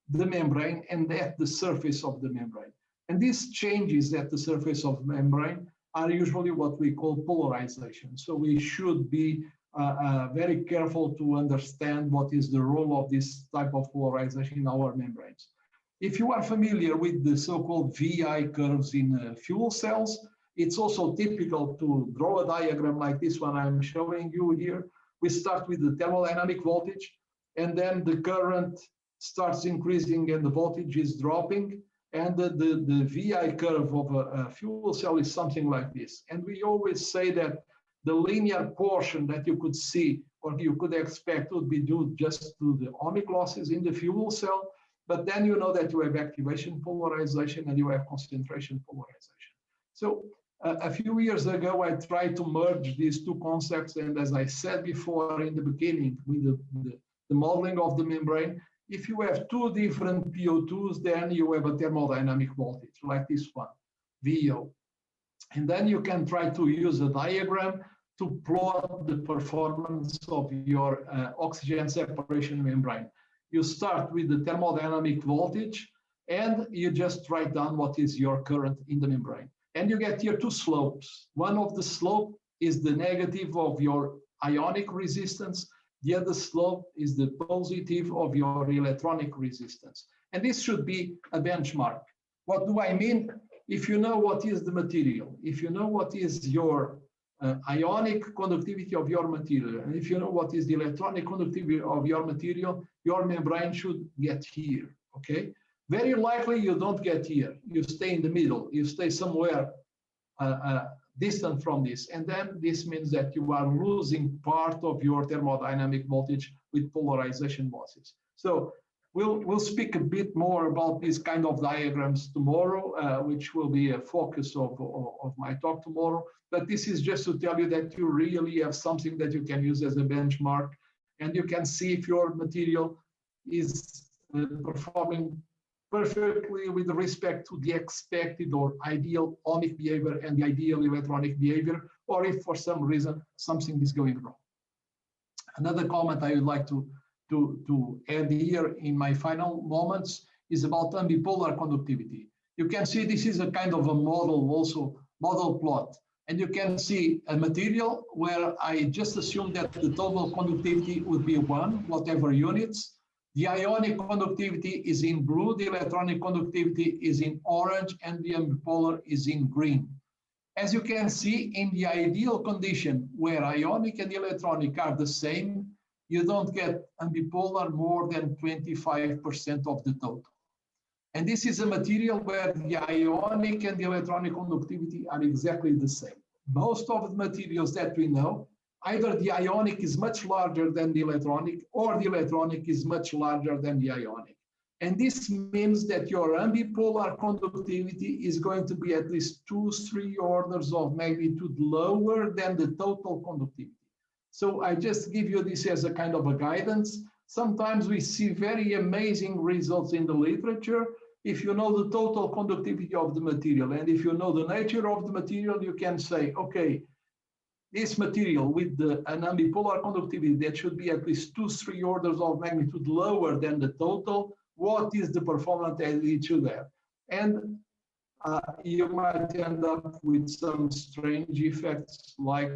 the membrane and at the surface of the membrane. And these changes at the surface of the membrane are usually what we call polarization. So we should be very careful to understand what is the role of this type of polarization in our membranes. If you are familiar with the so-called VI curves in fuel cells, it's also typical to draw a diagram like this one I'm showing you here. We start with the thermodynamic voltage, and then the current starts increasing and the voltage is dropping. And the VI curve of a fuel cell is something like this. And we always say that the linear portion that you could see or you could expect would be due just to the ohmic losses in the fuel cell. But then you know that you have activation polarization and you have concentration polarization. So a few years ago, I tried to merge these two concepts. And as I said before in the beginning, with the modeling of the membrane, if you have two different PO2s, then you have a thermodynamic voltage like this one, VO. And then you can try to use a diagram to plot the performance of your oxygen separation membrane. You start with the thermodynamic voltage and you just write down what is your current in the membrane. And you get here two slopes. One of the slope is the negative of your ionic resistance. The other slope is the positive of your electronic resistance. And this should be a benchmark. What do I mean? If you know what is the material, if you know what is your ionic conductivity of your material, and if you know what is the electronic conductivity of your material, your membrane should get here, okay? Very likely you don't get here. You stay in the middle. You stay somewhere distant from this. And then this means that you are losing part of your thermodynamic voltage with polarization losses. So we'll speak a bit more about these kind of diagrams tomorrow, which will be a focus of my talk tomorrow. But this is just to tell you that you really have something that you can use as a benchmark, and you can see if your material is performing perfectly with respect to the expected or ideal ohmic behavior and the ideal electronic behavior, or if for some reason something is going wrong. Another comment I would like to add here in my final moments is about ambipolar conductivity. You can see this is a kind of a model plot. And you can see a material where I just assume that the total conductivity would be 1, whatever units. The ionic conductivity is in blue, the electronic conductivity is in orange, and the ambipolar is in green. As you can see, in the ideal condition where ionic and electronic are the same, you don't get ambipolar more than 25% of the total. And this is a material where the ionic and the electronic conductivity are exactly the same. Most of the materials that we know, either the ionic is much larger than the electronic, or the electronic is much larger than the ionic. And this means that your ambipolar conductivity is going to be at least 2-3 orders of magnitude lower than the total conductivity. So I just give you this as a kind of a guidance. Sometimes we see very amazing results in the literature. If you know the total conductivity of the material, and if you know the nature of the material, you can say, okay, this material with an ambipolar conductivity that should be at least 2-3 orders of magnitude lower than the total, what is the performance that it should have? And you might end up with some strange effects, like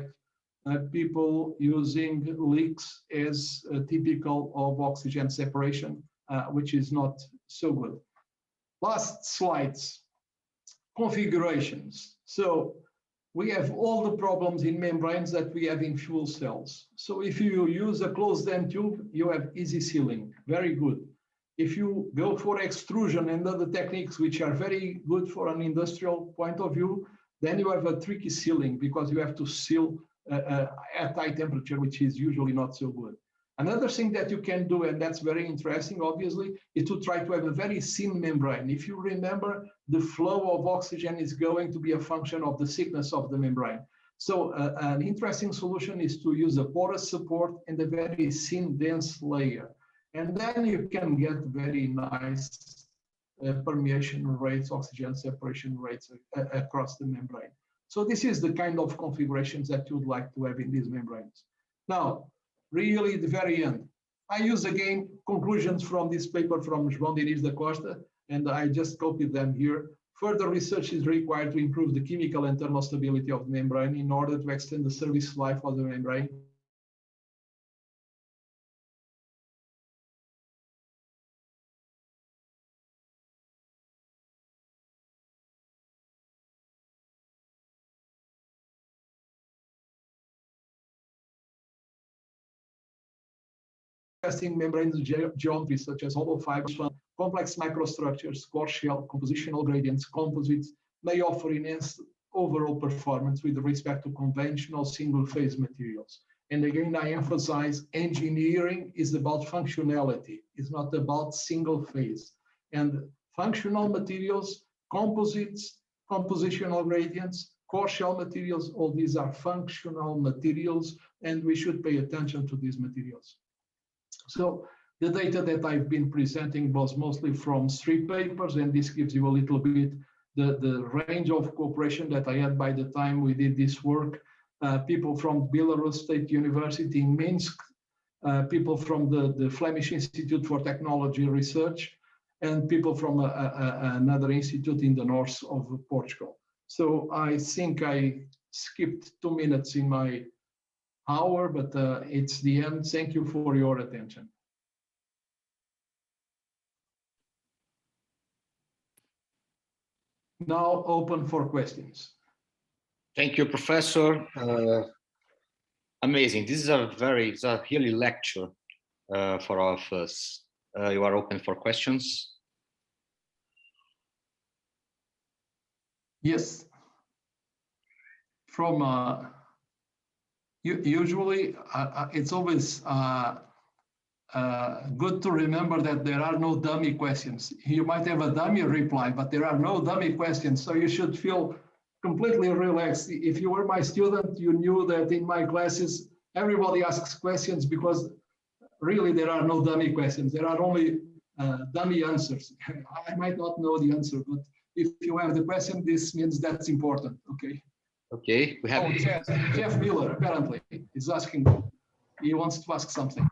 people using leaks as typical of oxygen separation, which is not so good. Last slides, configurations. So we have all the problems in membranes that we have in fuel cells. So if you use a closed-end tube, you have easy sealing, very good. If you go for extrusion and other techniques which are very good for an industrial point of view, then you have a tricky sealing because you have to seal at high temperature, which is usually not so good. Another thing that you can do, and that's very interesting, obviously, is to try to have a very thin membrane. If you remember, the flow of oxygen is going to be a function of the thickness of the membrane. So an interesting solution is to use a porous support and a very thin, dense layer. And then you can get very nice permeation rates, oxygen separation rates across the membrane. So this is the kind of configurations that you would like to have in these membranes. Now, really the very end. I use again conclusions from this paper from João Diniz da Costa, and I just copied them here. Further research is required to improve the chemical and thermal stability of the membrane in order to extend the service life of the membrane. Testing membrane geometry such as hollow fibers, complex microstructures, core shell, compositional gradients, composites may offer enhanced overall performance with respect to conventional single-phase materials. And again, I emphasize engineering is about functionality. It's not about single phase. And functional materials, composites, compositional gradients, core shell materials, all these are functional materials, and we should pay attention to these materials. So the data that I've been presenting was mostly from 3 papers, and this gives you a little bit the range of cooperation that I had by the time we did this work. People from Belarus State University in Minsk, people from the Flemish Institute for Technology Research, and people from another institute in the north of Portugal. So I think I skipped 2 minutes in my hour, but it's the end. Thank you for your attention. Now open for questions. Thank you, Professor. Amazing. This is a really lecture for all of us. You are open for questions? Yes. From usually it's always good to remember that there are no dummy questions. You might have a dummy reply, but there are no dummy questions. So you should feel completely relaxed. If you were my student, you knew that in my classes, everybody asks questions because really there are no dummy questions. There are only dummy answers. I might not know the answer, but if you have the question, this means that's important, okay? Okay, we have... Oh, Jeff Miller, apparently, is asking, he wants to ask something.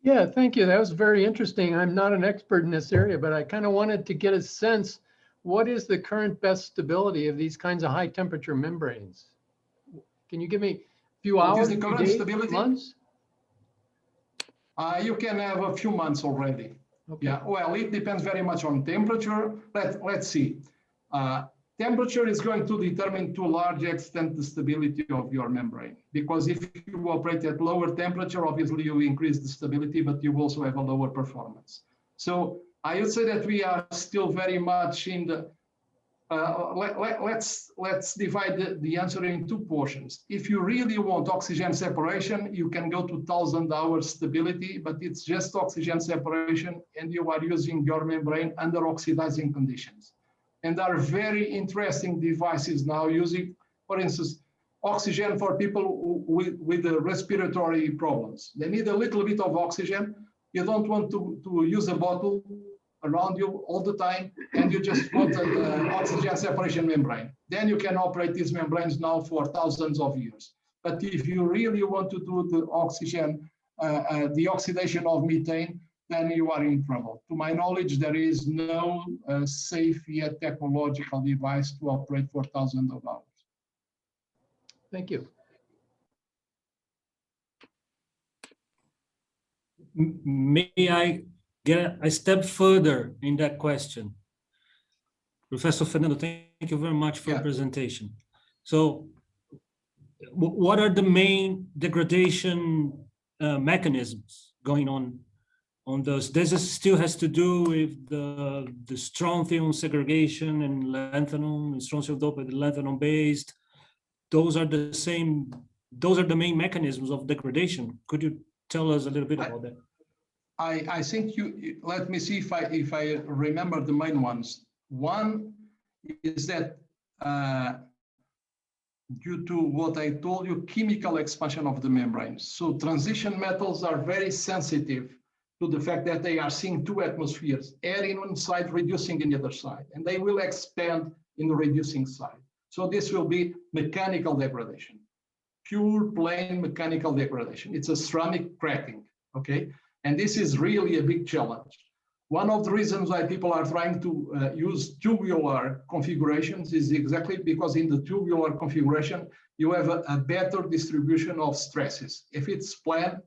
Yeah, thank you. That was very interesting. I'm not an expert in this area, but I kind of wanted to get a sense, what is the current best stability of these kinds of high temperature membranes? Can you give me a few hours, the current days, stability? months? You can have a few months already. Okay. Yeah, well, it depends very much on temperature. Let's see. Temperature is going to determine to a large extent the stability of your membrane, because if you operate at lower temperature, obviously you increase the stability, but you also have a lower performance. So I would say that we are still very much in the, let's divide the answer in two portions. If you really want oxygen separation, you can go to 1,000 hours stability, but it's just oxygen separation and you are using your membrane under oxidizing conditions. And there are very interesting devices now using, for instance, oxygen for people with the respiratory problems. They need a little bit of oxygen. You don't want to use a bottle around you all the time, and you just want an oxygen separation membrane. Then you can operate these membranes now for thousands of years. But if you really want to do the oxygen, the oxidation of methane, then you are in trouble. To my knowledge, there is no safe yet technological device to operate for thousands of hours. Thank you. May I get a step further in that question? Professor Fernando, thank you very much for the presentation. So what are the main degradation mechanisms going on those? This still has to do with the strontium segregation and lanthanum, strontium doped and lanthanum based. Those are the main mechanisms of degradation. Could you tell us a little bit about that? I think let me see if I remember the main ones. One is that due to what I told you, chemical expansion of the membranes. So transition metals are very sensitive to the fact that they are seeing two atmospheres, air in one side, reducing in the other side, and they will expand in the reducing side. So this will be mechanical degradation, pure plain mechanical degradation. It's a ceramic cracking, okay? And this is really a big challenge. One of the reasons why people are trying to use tubular configurations is exactly because in the tubular configuration, you have a better distribution of stresses. If it's flat,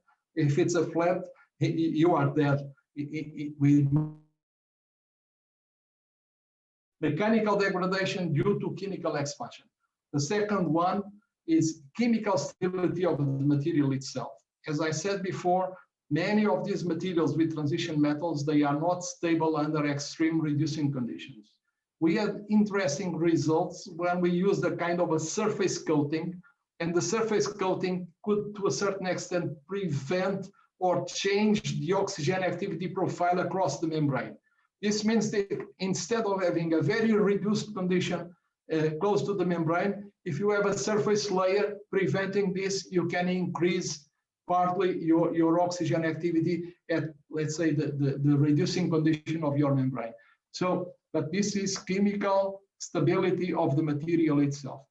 you are there with mechanical degradation due to chemical expansion. The second one is chemical stability of the material itself. As I said before, many of these materials with transition metals, they are not stable under extreme reducing conditions. We had interesting results when we used a kind of a surface coating, and the surface coating could, to a certain extent, prevent or change the oxygen activity profile across the membrane. This means that instead of having a very reduced condition close to the membrane, if you have a surface layer preventing this, you can increase partly your oxygen activity at, let's say, the reducing condition of your membrane. So, but this is chemical stability of the material itself.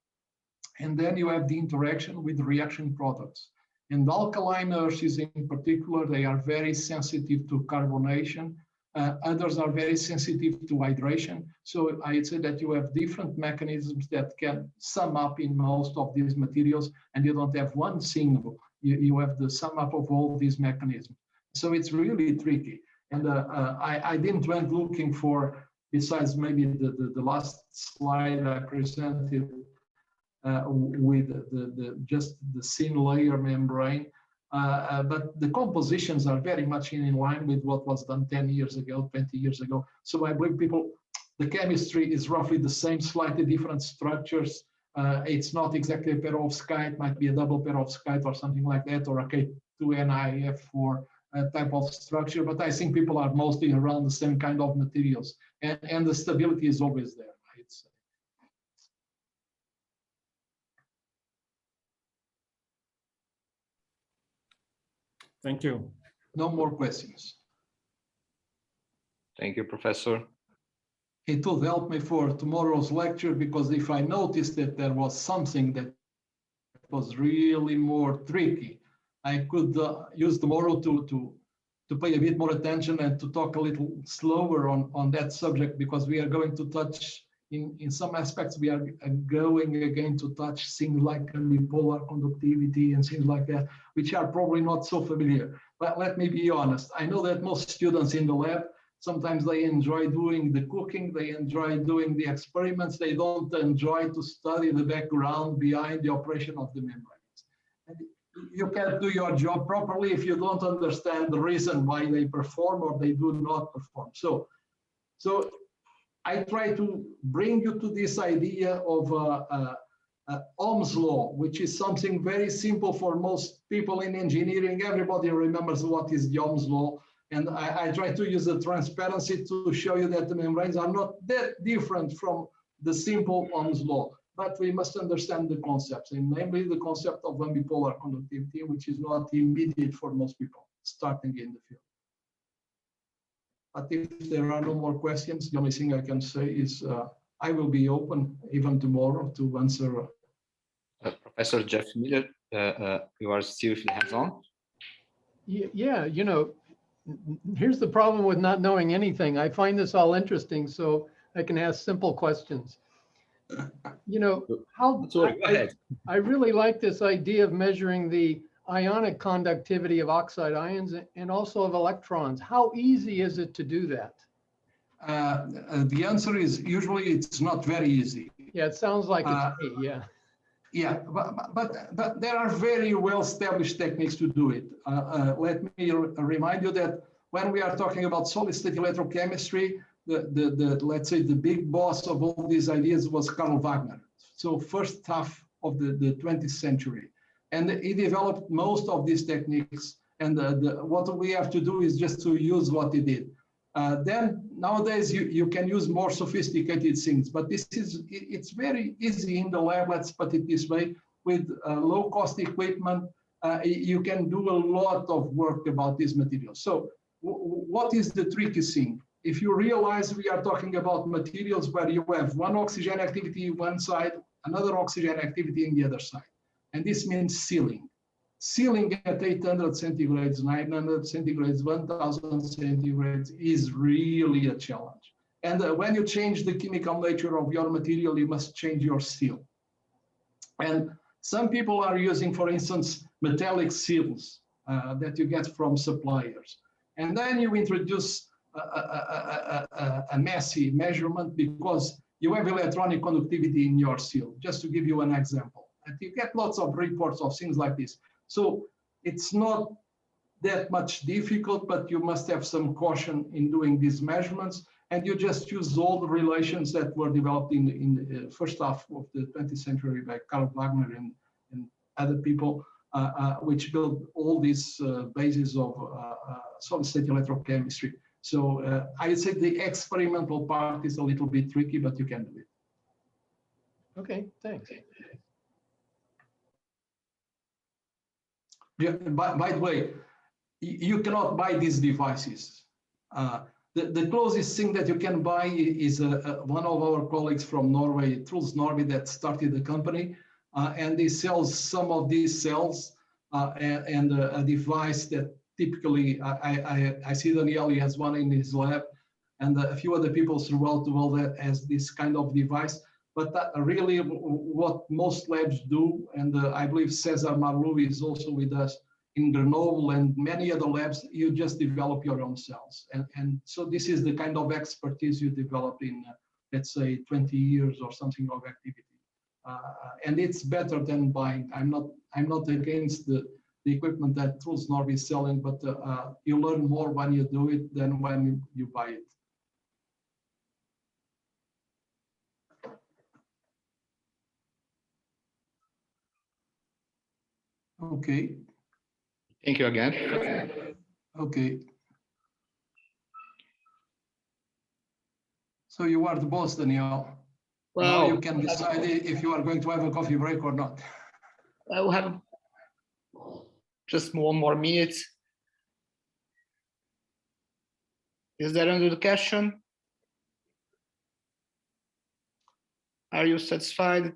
And then you have the interaction with reaction products. And alkaline earths in particular, they are very sensitive to carbonation. Others are very sensitive to hydration. So I'd say that you have different mechanisms that can sum up in most of these materials, and you don't have one single. You have the sum up of all these mechanisms. So it's really tricky. And I didn't went looking for, besides maybe the last slide I presented, with just the thin layer membrane, but the compositions are very much in line with what was done 10 years ago, 20 years ago. So I believe the chemistry is roughly the same, slightly different structures. It's not exactly a perovskite, it might be a double perovskite or something like that, or a K2NIF4 type of structure, but I think people are mostly around the same kind of materials, and the stability is always there, I'd say. Thank you. No more questions. Thank you, Professor. It will help me for tomorrow's lecture, because if I noticed that there was something that was really more tricky, I could use tomorrow to pay a bit more attention and to talk a little slower on that subject, because we are going to touch, in some aspects, we are going again to touch things like bipolar conductivity and things like that, which are probably not so familiar. But let me be honest, I know that most students in the lab, sometimes they enjoy doing the cooking, they enjoy doing the experiments, they don't enjoy to study the background behind the operation of the membranes. And you can't do your job properly if you don't understand the reason why they perform or they do not perform. So I try to bring you to this idea of Ohm's law, which is something very simple for most people in engineering. Everybody remembers what is the Ohm's law. And I try to use the transparency to show you that the membranes are not that different from the simple Ohm's law. But we must understand the concepts, and namely the concept of bipolar conductivity, which is not immediate for most people starting in the field. But if there are no more questions, the only thing I can say is I will be open even tomorrow to answer. Professor Jeff Miller, you are still hands-on? Yeah, you know, here's the problem with not knowing anything. I find this all interesting, so I can ask simple questions. You know, I really like this idea of measuring the ionic conductivity of oxide ions and also of electrons. How easy is it to do that? The answer is usually it's not very easy. Yeah, it sounds like it's me, yeah. Yeah, but there are very well-established techniques to do it. Let me remind you that when we are talking about solid-state electrochemistry, let's say the big boss of all these ideas was Carl Wagner. So first half of the 20th century. And he developed most of these techniques. And what we have to do is just to use what he did. Then nowadays you can use more sophisticated things, but it's very easy in the lab, let's put it this way, with low-cost equipment. You can do a lot of work about these materials. So what is the tricky thing? If you realize we are talking about materials where you have one oxygen activity one side, another oxygen activity in the other side. And this means sealing. Sealing at 800 centigrades, 900 centigrades, 1000 centigrades is really a challenge. And when you change the chemical nature of your material, you must change your seal. And some people are using, for instance, metallic seals that you get from suppliers. And then you introduce a messy measurement because you have electronic conductivity in your seal, just to give you an example. And you get lots of reports of things like this. So it's not that much difficult, but you must have some caution in doing these measurements. And you just use all the relations that were developed in the first half of the 20th century by Carl Wagner and other people, which built all these bases of solid-state electrochemistry. So I'd say the experimental part is a little bit tricky, but you can do it. Okay, thanks. Yeah, by the way, you cannot buy these devices. The closest thing that you can buy is one of our colleagues from Norway, Truls Norway, that started the company, and he sells some of these cells and a device that typically, I see Daniel, he has one in his lab, and a few other people throughout the world that has this kind of device. But really what most labs do, and I believe Cesar Marlou is also with us in Grenoble and many other labs, you just develop your own cells. And so this is the kind of expertise you develop in, let's say, 20 years or something of activity. And it's better than buying. I'm not against the equipment that Truls Norway is selling, but you learn more when you do it than when you buy it. Okay. Thank you again. Okay. So you are the boss, Daniel. Now you can decide if you are going to have a coffee break or not. I will have just 1 more minute. Is there another question? Are you satisfied,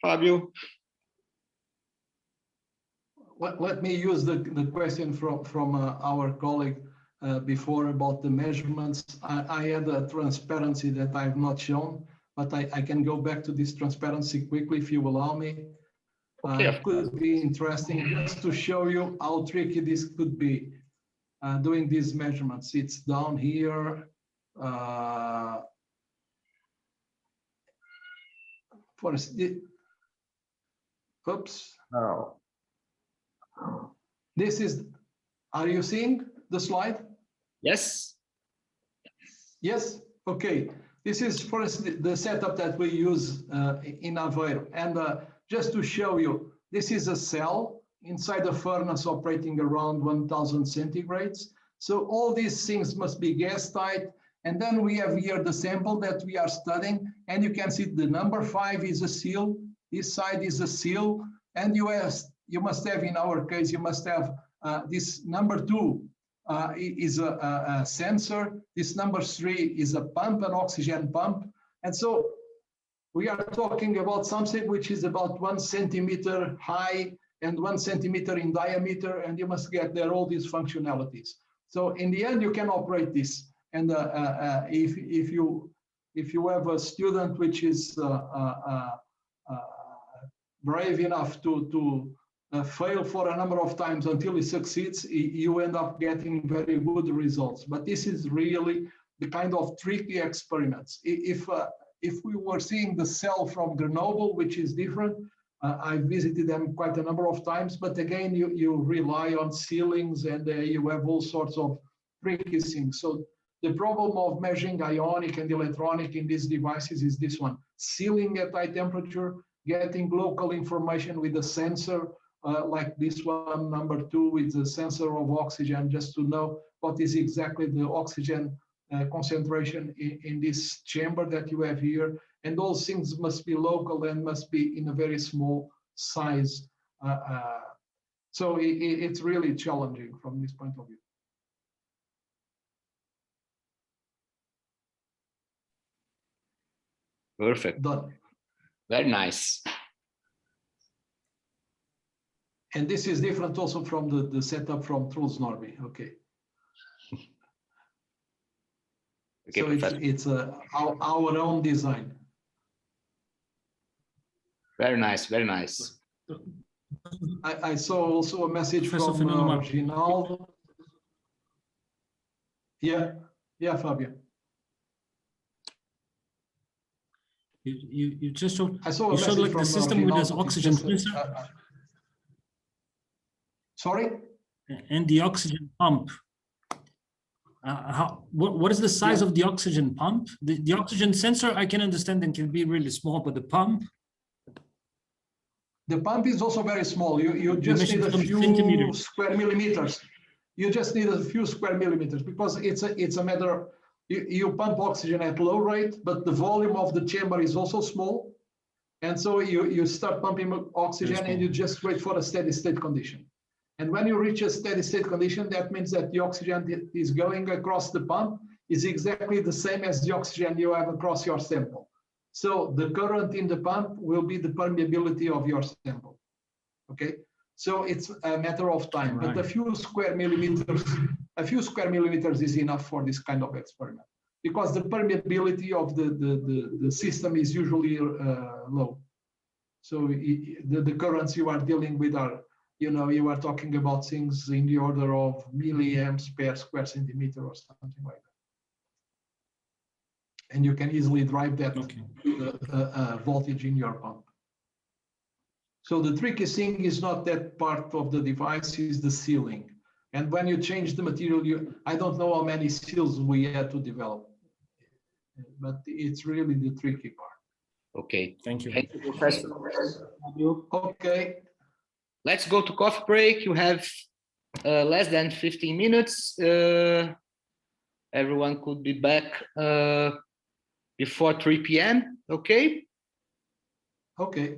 Fabio? Let me use the question from our colleague before about the measurements. I had a transparency that I have not shown, but I can go back to this transparency quickly if you allow me. Okay, It could be interesting just to show you how tricky this could be doing these measurements. It's down here. Oops. Oh. This is, are you seeing the slide? Yes. Yes, okay. This is for the setup that we use in Aveiro. And just to show you, this is a cell inside a furnace operating around 1000 centigrades. So all these things must be gas tight. And then we have here the sample that we are studying. And you can see the number 5 is a seal. This side is a seal. And you must have, in our case, you must have this number 2 is a sensor. This number 3 is a pump, an oxygen pump. And so we are talking about something which is about 1 centimeter high and 1 centimeter in diameter, and you must get there all these functionalities. So in the end, you can operate this. And if you have a student which is brave enough to fail for a number of times until he succeeds, you end up getting very good results. But this is really the kind of tricky experiments. If we were seeing the cell from Grenoble, which is different, I visited them quite a number of times, but again, you rely on ceilings and you have all sorts of tricky things. So the problem of measuring ionic and electronic in these devices is this one: sealing at high temperature, getting local information with a sensor, like this one, number 2, is a sensor of oxygen, just to know what is exactly the oxygen concentration in this chamber that you have here. And those things must be local and must be in a very small size. So it's really challenging from this point of view. Perfect. Done. Very nice. And this is different also from the setup from Truls Norby. Okay. Okay, so it's our own design. Very nice, very nice. I saw also a message Professor from Fernando. Reginaldo. Yeah, Fabio. You just showed, I saw a you showed message like from the system with this Reginaldo. oxygen sensor Sorry? and the oxygen pump. What is the size of the oxygen pump? The oxygen sensor, I can understand and can be really small, but the pump? The pump is also very small. You just need a few centimeters. square millimeters. You just need a few square millimeters because it's a matter. You pump oxygen at low rate, but the volume of the chamber is also small. And so you start pumping oxygen and you just wait for a steady state condition. And when you reach a steady state condition, that means that the oxygen is going across the pump is exactly the same as the oxygen you have across your sample. So the current in the pump will be the permeability of your sample. Okay, so it's a matter of time, Right. but a few square millimeters is enough for this kind of experiment because the permeability of the system is usually low. So the currents you are dealing with are, you are talking about things in the order of milliamps per square centimeter or something like that. And you can easily drive that voltage in your pump. So the tricky thing is not that part of the device, is the sealing. And when you change the material, I don't know how many seals we had to develop, but it's really the tricky part. Okay. Thank you. Thank you, Professor. Okay. Let's go to coffee break. You have less than 15 minutes. Everyone could be back before 3 p.m. Okay? Okay.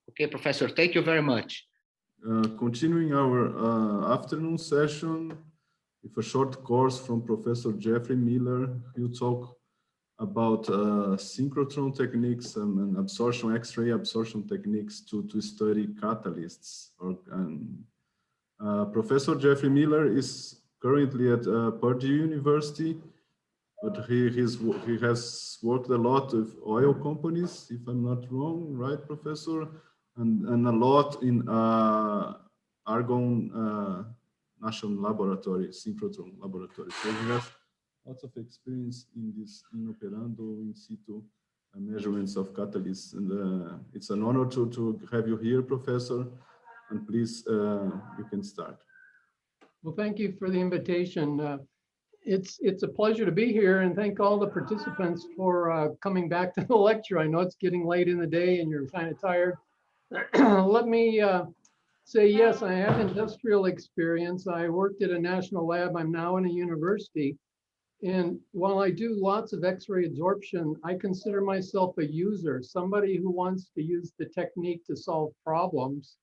Okay, Professor, thank you very much. Continuing our afternoon session with a short course from Professor Jeffrey Miller. He'll talk about synchrotron techniques and absorption, X-ray absorption techniques to study catalysts. Professor Jeffrey Miller is currently at Purdue University, but he has worked a lot with oil companies, if I'm not wrong, right, Professor? And a lot in Argonne National Laboratory, synchrotron laboratory. So he has lots of experience in this in operando in situ measurements of catalysts. And it's an honor to have you here, Professor. And please, you can start. Well, thank you for the invitation. It's a pleasure to be here, and thank all the participants for coming back to the lecture. I know it's getting late in the day and you're kind of tired. Let me say, yes, I have industrial experience. I worked at a national lab. I'm now in a university. And while I do lots of X-ray absorption, I consider myself a user, somebody who wants to use the technique to solve problems.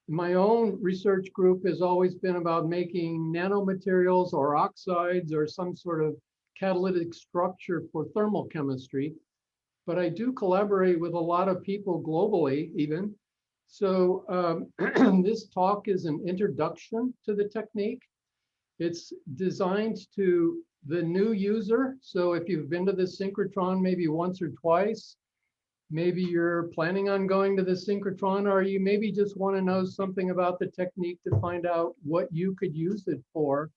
My own research group has always been about making nanomaterials or oxides or some sort of catalytic structure for thermal chemistry. But I do collaborate with a lot of people globally even. So this talk is an introduction to the technique. It's designed to the new user. So if you've been to the synchrotron maybe once or twice, maybe you're planning on going to the synchrotron, or you maybe just want to know something about the technique to find out what you could use it for.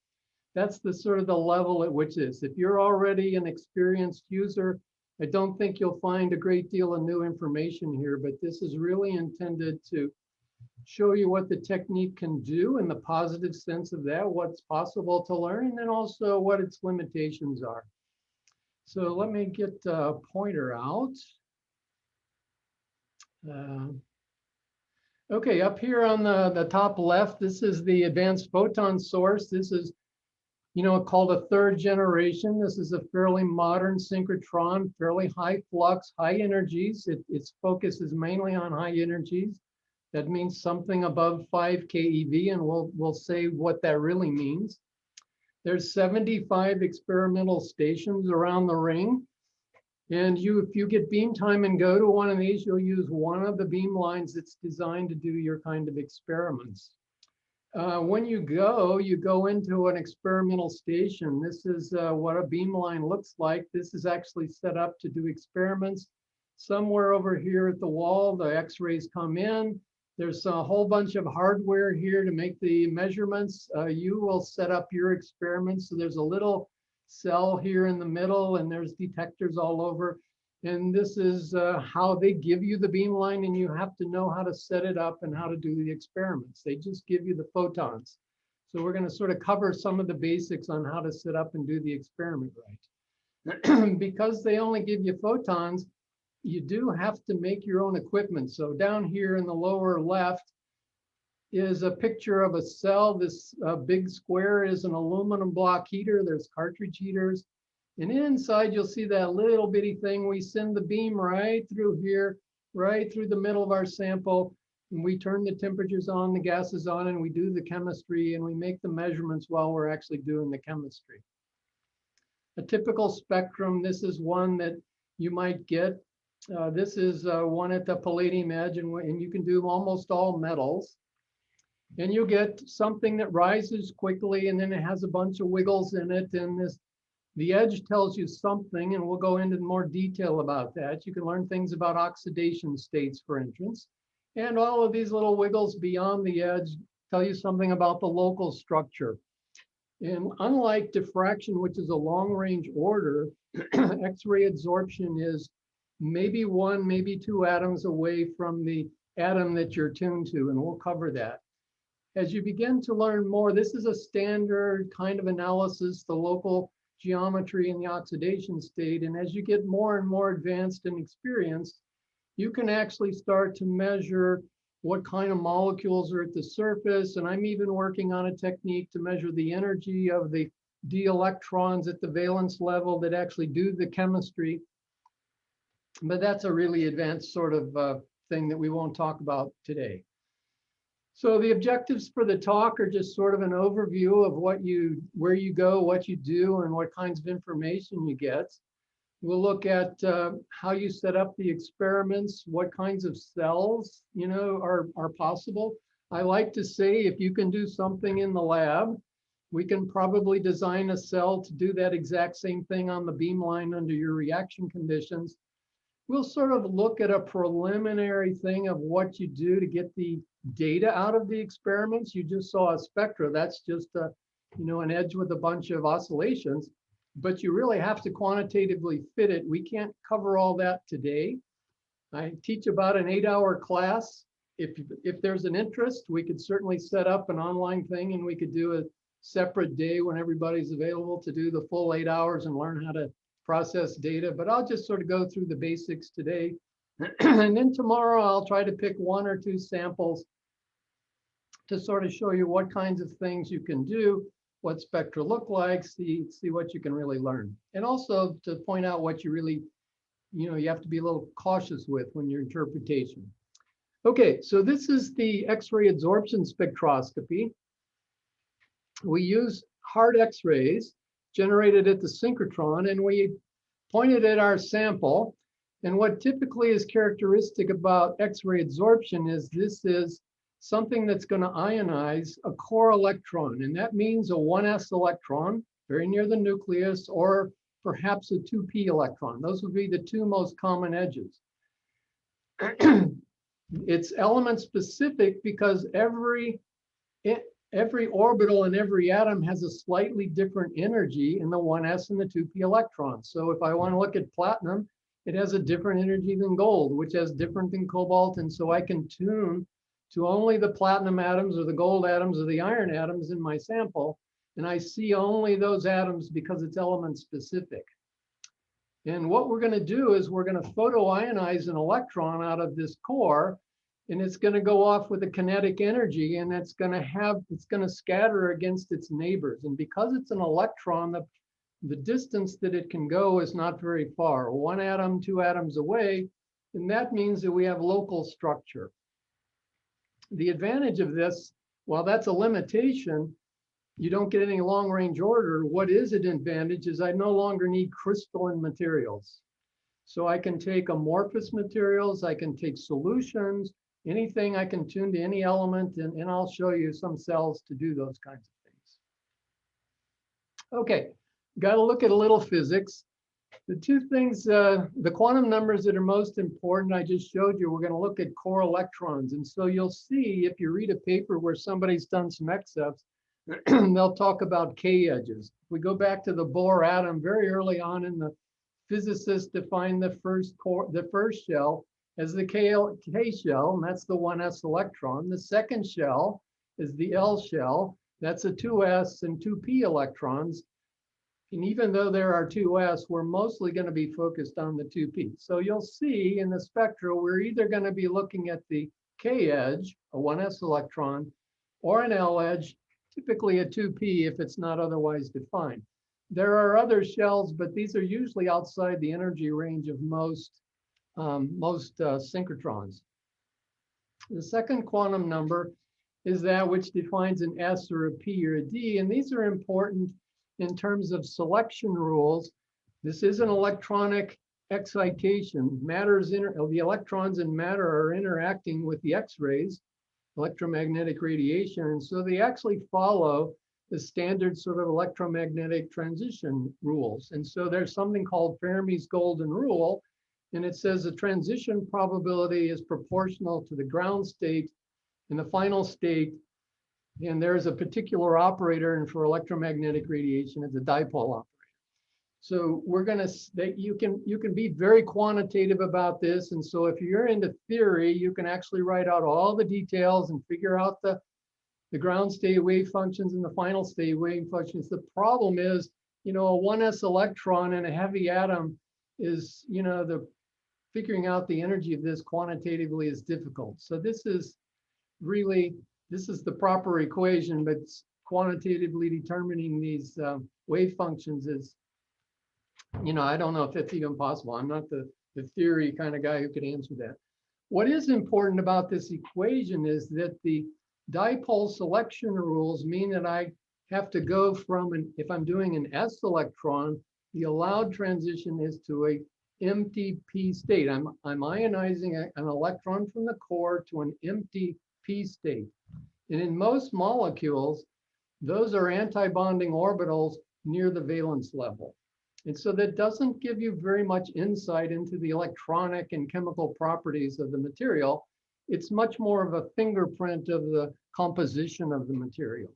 That's the sort of the level at which it is. If you're already an experienced user, I don't think you'll find a great deal of new information here, but this is really intended to show you what the technique can do in the positive sense of that, what's possible to learn, and then also what its limitations are. So let me get a pointer out. Okay, up here on the top left, this is the advanced photon source. This is, called a third generation. This is a fairly modern synchrotron, fairly high flux, high energies. Its focus is mainly on high energies. That means something above 5 keV, and we'll say what that really means. There's 75 experimental stations around the ring. And if you get beam time and go to one of these, you'll use one of the beam lines that's designed to do your kind of experiments. When you go into an experimental station. This is what a beam line looks like. This is actually set up to do experiments. Somewhere over here at the wall, the X-rays come in. There's a whole bunch of hardware here to make the measurements. You will set up your experiments. So there's a little cell here in the middle, and there's detectors all over. And this is how they give you the beam line, and you have to know how to set it up and how to do the experiments. They just give you the photons. So we're going to sort of cover some of the basics on how to set up and do the experiment right. Because they only give you photons, you do have to make your own equipment. So down here in the lower left is a picture of a cell. This big square is an aluminum block heater. There's cartridge heaters. And inside you'll see that little bitty thing. We send the beam right through here, right through the middle of our sample. And we turn the temperatures on, the gases on, and we do the chemistry, and we make the measurements while we're actually doing the chemistry. A typical spectrum, this is one that you might get. This is one at the palladium edge, and you can do almost all metals. And you'll get something that rises quickly, and then it has a bunch of wiggles in it. And the edge tells you something, and we'll go into more detail about that. You can learn things about oxidation states, for instance. And all of these little wiggles beyond the edge tell you something about the local structure. And unlike diffraction, which is a long-range order, X-ray absorption is maybe one, maybe two atoms away from the atom that you're tuned to, and we'll cover that. As you begin to learn more, this is a standard kind of analysis, the local geometry and the oxidation state. And as you get more and more advanced and experienced, you can actually start to measure what kind of molecules are at the surface. And I'm even working on a technique to measure the energy of the d electrons at the valence level that actually do the chemistry. But that's a really advanced sort of thing that we won't talk about today. So the objectives for the talk are just sort of an overview of where you go, what you do, and what kinds of information you get. We'll look at how you set up the experiments, what kinds of cells, are possible. I like to say if you can do something in the lab, we can probably design a cell to do that exact same thing on the beamline under your reaction conditions. We'll sort of look at a preliminary thing of what you do to get the data out of the experiments. You just saw a spectra. That's just an edge with a bunch of oscillations, but you really have to quantitatively fit it. We can't cover all that today. I teach about an 8-hour class. If there's an interest, we could certainly set up an online thing and we could do a separate day when everybody's available to do the full 8 hours and learn how to process data, but I'll just sort of go through the basics today. And then tomorrow I'll try to pick 1 or 2 samples to sort of show you what kinds of things you can do, what spectra look like, see what you can really learn. And also to point out what you really, you have to be a little cautious with when your interpretation. Okay, so this is the X-ray adsorption spectroscopy. We use hard X-rays generated at the synchrotron, and we pointed at our sample. And what typically is characteristic about X-ray adsorption is this is something that's going to ionize a core electron, and that means a 1s electron very near the nucleus, or perhaps a 2p electron. Those would be the 2 most common edges. It's element specific because every orbital in every atom has a slightly different energy in the 1s and the 2p electrons. So if I want to look at platinum, it has a different energy than gold, which has different than cobalt. And so I can tune to only the platinum atoms or the gold atoms or the iron atoms in my sample. And I see only those atoms because it's element specific. And what we're going to do is we're going to photoionize an electron out of this core, and it's going to go off with a kinetic energy, and it's going to scatter against its neighbors. And because it's an electron, the distance that it can go is not very far, 1 atom, 2 atoms away, and that means that we have local structure. The advantage of this, while that's a limitation, you don't get any long range order. What is an advantage is I no longer need crystalline materials. So I can take amorphous materials, I can take solutions, anything I can tune to any element, and I'll show you some cells to do those kinds of things. Okay, got to look at a little physics. The 2 things, the quantum numbers that are most important, I just showed you. We're going to look at core electrons. And so you'll see if you read a paper where somebody's done some XFs, they'll talk about K edges. If we go back to the Bohr atom, very early on in the physicists defined the first shell as the K shell, and that's the 1s electron. The second shell is the L shell. That's a 2s and 2p electrons. And even though there are 2s, we're mostly going to be focused on the 2p. So you'll see in the spectra, we're either going to be looking at the K edge, a 1s electron, or an L edge, typically a 2p if it's not otherwise defined. There are other shells, but these are usually outside the energy range of most synchrotrons. The second quantum number is that which defines an S or a P or a D, and these are important in terms of selection rules. This is an electronic excitation. The electrons in matter are interacting with the X-rays, electromagnetic radiation, and so they actually follow the standard sort of electromagnetic transition rules. And so there's something called Fermi's golden rule, and it says the transition probability is proportional to the ground state in the final state. And there's a particular operator, and for electromagnetic radiation, it's a dipole operator. So we're going to, you can be very quantitative about this. And so if you're into theory, you can actually write out all the details and figure out the ground state wave functions and the final state wave functions. The problem is, a 1s electron in a heavy atom is, figuring out the energy of this quantitatively is difficult. So this is really, this is the proper equation, but quantitatively determining these wave functions is, I don't know if it's even possible. I'm not the theory kind of guy who could answer that. What is important about this equation is that the dipole selection rules mean that I have to go from, if I'm doing an S electron, the allowed transition is to a empty p state. I'm ionizing an electron from the core to an empty p state. And in most molecules, those are anti-bonding orbitals near the valence level. And so that doesn't give you very much insight into the electronic and chemical properties of the material. It's much more of a fingerprint of the composition of the material.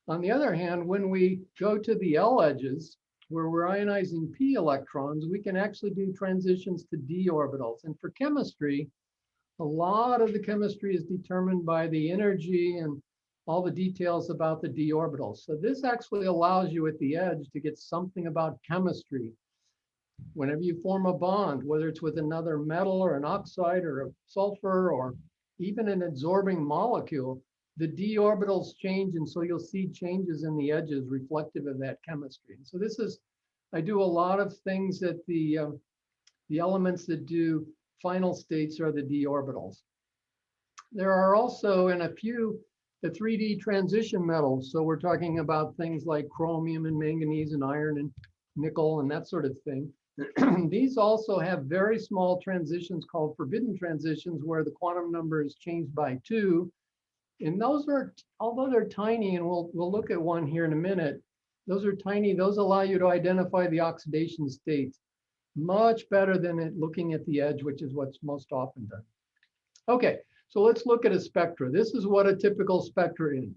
On the other hand, when we go to the L edges, where we're ionizing p electrons, we can actually do transitions to d orbitals. And for chemistry, a lot of the chemistry is determined by the energy and all the details about the d orbitals. So this actually allows you at the edge to get something about chemistry. Whenever you form a bond, whether it's with another metal or an oxide or a sulfur or even an adsorbing molecule, the d orbitals change, and so you'll see changes in the edges reflective of that chemistry. And so this is, I do a lot of things that the elements that do final states are the d orbitals. There are also in a few the 3D transition metals. So we're talking about things like chromium and manganese and iron and nickel and that sort of thing. These also have very small transitions called forbidden transitions where the quantum number is changed by 2. And those are, although they're tiny, and we'll look at one here in a minute, those are tiny, those allow you to identify the oxidation state much better than looking at the edge, which is what's most often done. Okay, so let's look at a spectra. This is what a typical spectra is.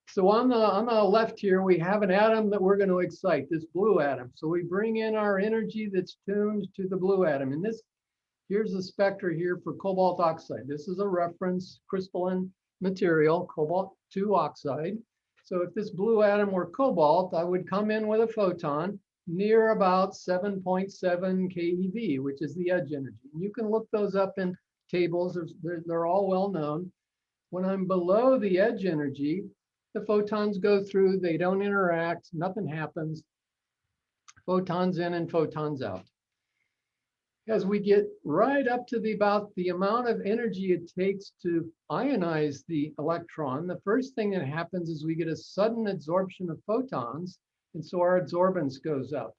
So on the left here, we have an atom that we're going to excite, this blue atom. So we bring in our energy that's tuned to the blue atom. And here's the spectra here for cobalt oxide. This is a reference crystalline material, cobalt 2 oxide. So if this blue atom were cobalt, I would come in with a photon near about 7.7 keV, which is the edge energy. And you can look those up in tables, they're all well known. When I'm below the edge energy, the photons go through, they don't interact, nothing happens. Photons in and photons out. As we get right up to about the amount of energy it takes to ionize the electron, the first thing that happens is we get a sudden absorption of photons, and so our absorbance goes up.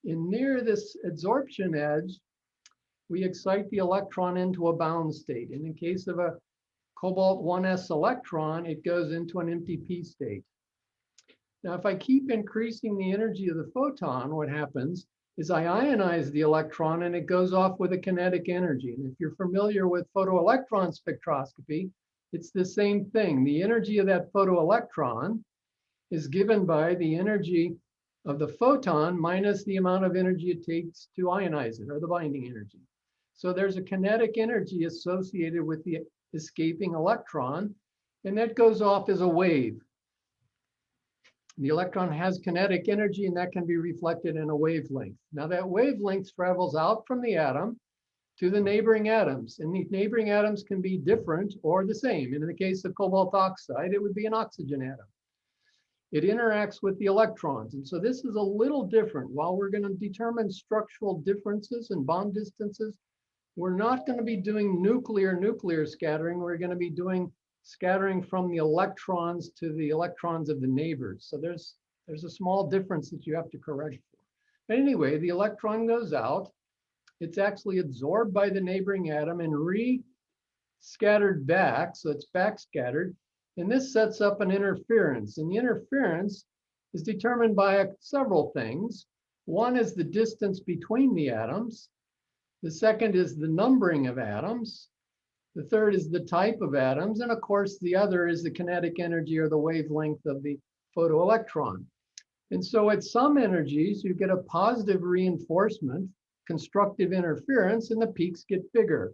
And near this absorption edge, we excite the electron into a bound state. In the case of a cobalt 1s electron, it goes into an empty p state. Now, if I keep increasing the energy of the photon, what happens is I ionize the electron and it goes off with a kinetic energy. And if you're familiar with photoelectron spectroscopy, it's the same thing. The energy of that photoelectron is given by the energy of the photon minus the amount of energy it takes to ionize it, or the binding energy. So there's a kinetic energy associated with the escaping electron, and that goes off as a wave. The electron has kinetic energy, and that can be reflected in a wavelength. Now that wavelength travels out from the atom to the neighboring atoms, and these neighboring atoms can be different or the same. In the case of cobalt oxide, it would be an oxygen atom. It interacts with the electrons, and so this is a little different. While we're going to determine structural differences and bond distances, we're not going to be doing nuclear scattering. We're going to be doing scattering from the electrons to the electrons of the neighbors. So there's a small difference that you have to correct for. But anyway, the electron goes out. It's actually absorbed by the neighboring atom and re-scattered back. So it's backscattered. And this sets up an interference. And the interference is determined by several things. One is the distance between the atoms. The second is the numbering of atoms. The third is the type of atoms. And of course, the other is the kinetic energy or the wavelength of the photoelectron. And so at some energies, you get a positive reinforcement, constructive interference, and the peaks get bigger.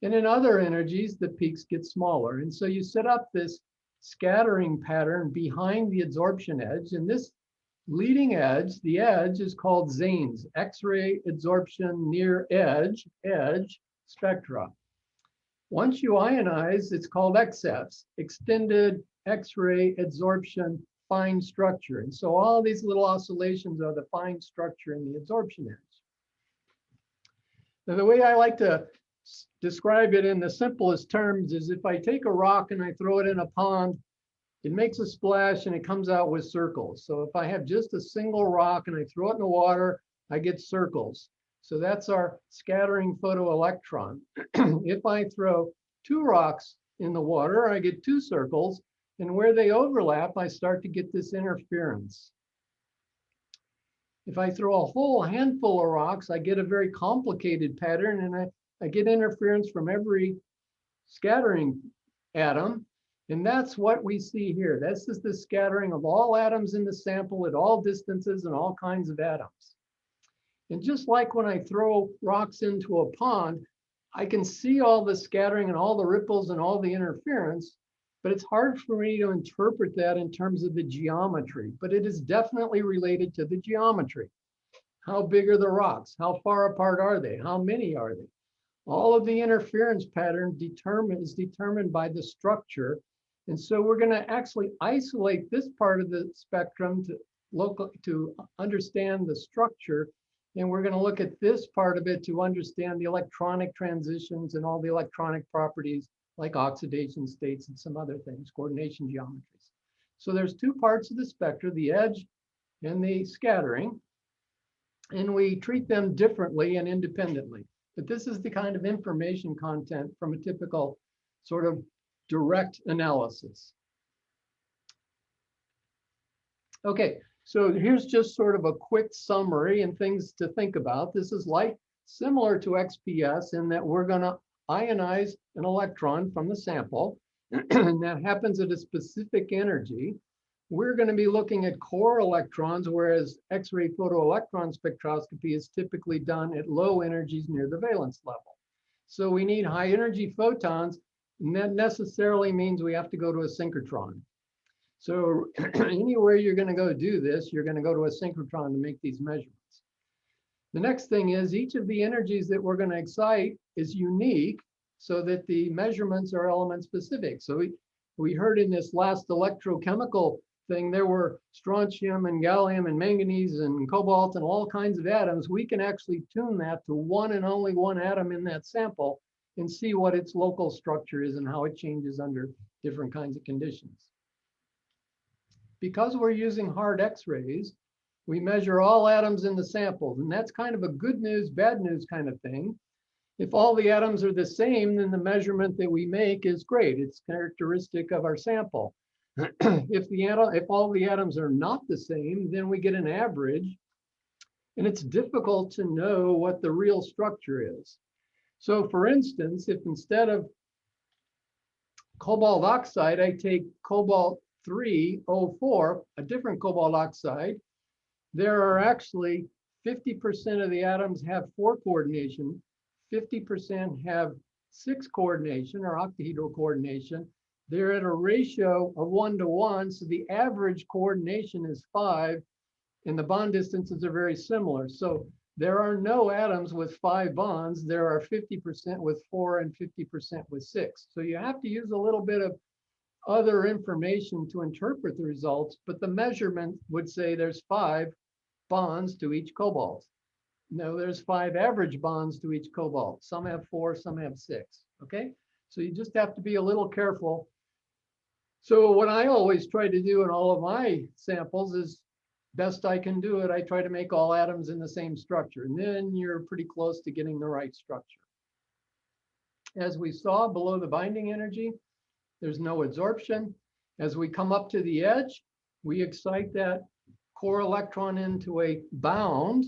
And in other energies, the peaks get smaller. And so you set up this scattering pattern behind the absorption edge. And this leading edge, the edge is called XANES, X-ray absorption near edge spectra. Once you ionize, it's called XFs, extended X-ray absorption fine structure. And so all these little oscillations are the fine structure in the absorption edge. Now, the way I like to describe it in the simplest terms is if I take a rock and I throw it in a pond, it makes a splash and it comes out with circles. So if I have just a single rock and I throw it in the water, I get circles. So that's our scattering photoelectron. If I throw two rocks in the water, I get two circles. And where they overlap, I start to get this interference. If I throw a whole handful of rocks, I get a very complicated pattern, and I get interference from every scattering atom. And that's what we see here. This is the scattering of all atoms in the sample at all distances and all kinds of atoms. And just like when I throw rocks into a pond, I can see all the scattering and all the ripples and all the interference, but it's hard for me to interpret that in terms of the geometry, but it is definitely related to the geometry. How big are the rocks? How far apart are they? How many are they? All of the interference pattern is determined by the structure. And so we're going to actually isolate this part of the spectrum to understand the structure. And we're going to look at this part of it to understand the electronic transitions and all the electronic properties like oxidation states and some other things, coordination geometries. So there's two parts of the spectrum, the edge and the scattering, and we treat them differently and independently. But this is the kind of information content from a typical sort of direct analysis. Okay, so here's just sort of a quick summary and things to think about. This is similar to XPS in that we're going to ionize an electron from the sample, and that happens at a specific energy. We're going to be looking at core electrons, whereas X-ray photoelectron spectroscopy is typically done at low energies near the valence level. So we need high energy photons, and that necessarily means we have to go to a synchrotron. So anywhere you're going to go do this, you're going to go to a synchrotron to make these measurements. The next thing is each of the energies that we're going to excite is unique so that the measurements are element specific. So we heard in this last electrochemical thing, there were strontium and gallium and manganese and cobalt and all kinds of atoms. We can actually tune that to one and only one atom in that sample and see what its local structure is and how it changes under different kinds of conditions. Because we're using hard X-rays, we measure all atoms in the sample, and that's kind of a good news, bad news kind of thing. If all the atoms are the same, then the measurement that we make is great. It's characteristic of our sample. If all the atoms are not the same, then we get an average, and it's difficult to know what the real structure is. So for instance, if instead of cobalt oxide, I take cobalt 3O4, a different cobalt oxide, there are actually 50% of the atoms have 4 coordination, 50% have 6 coordination or octahedral coordination. They're at a ratio of 1 to 1, so the average coordination is 5, and the bond distances are very similar. So there are no atoms with 5 bonds. There are 50% with 4 and 50% with 6. So you have to use a little bit of other information to interpret the results, but the measurement would say there's 5 bonds to each cobalt. No, there's 5 average bonds to each cobalt. Some have 4, some have 6, okay? So you just have to be a little careful. So what I always try to do in all of my samples is best I can do it, I try to make all atoms in the same structure, and then you're pretty close to getting the right structure. As we saw below the binding energy, there's no adsorption. As we come up to the edge, we excite that core electron into a bound,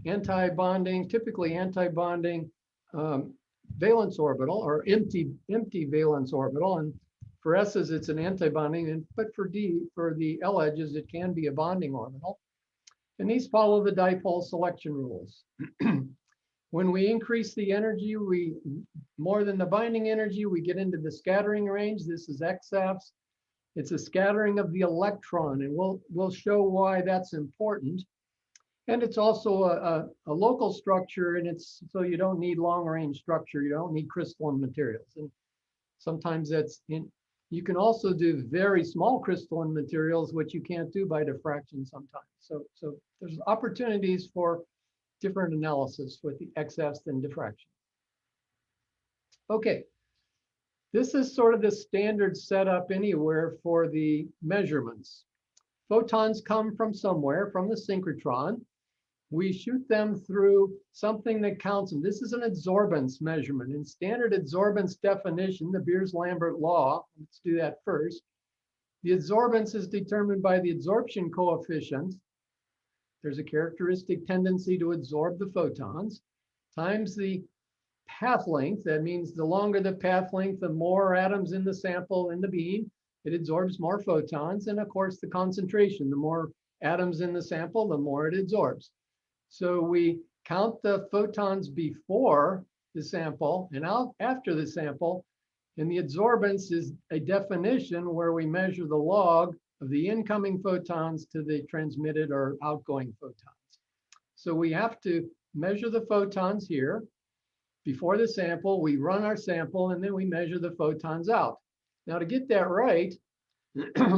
anti-bonding, typically anti-bonding valence orbital or empty valence orbital. And for S's, it's an anti-bonding, but for the L edges, it can be a bonding orbital. And these follow the dipole selection rules. When we increase the energy, more than the binding energy, we get into the scattering range. This is XFs. It's a scattering of the electron, and we'll show why that's important. And it's also a local structure, and it's so you don't need long range structure. You don't need crystalline materials. And sometimes that's in, you can also do very small crystalline materials, which you can't do by diffraction sometimes. So there's opportunities for different analysis with the excess and diffraction. Okay, this is sort of the standard setup anywhere for the measurements. Photons come from somewhere, from the synchrotron. We shoot them through something that counts them. This is an adsorbance measurement. In standard adsorbance definition, the Beers-Lambert law, let's do that first. The adsorbance is determined by the adsorption coefficient. There's a characteristic tendency to absorb the photons, times the path length. That means the longer the path length, the more atoms in the sample in the beam, it absorbs more photons. And of course, the concentration, the more atoms in the sample, the more it absorbs. So we count the photons before the sample and out after the sample. And the adsorbance is a definition where we measure the log of the incoming photons to the transmitted or outgoing photons. So we have to measure the photons here before the sample. We run our sample and then we measure the photons out. Now to get that right,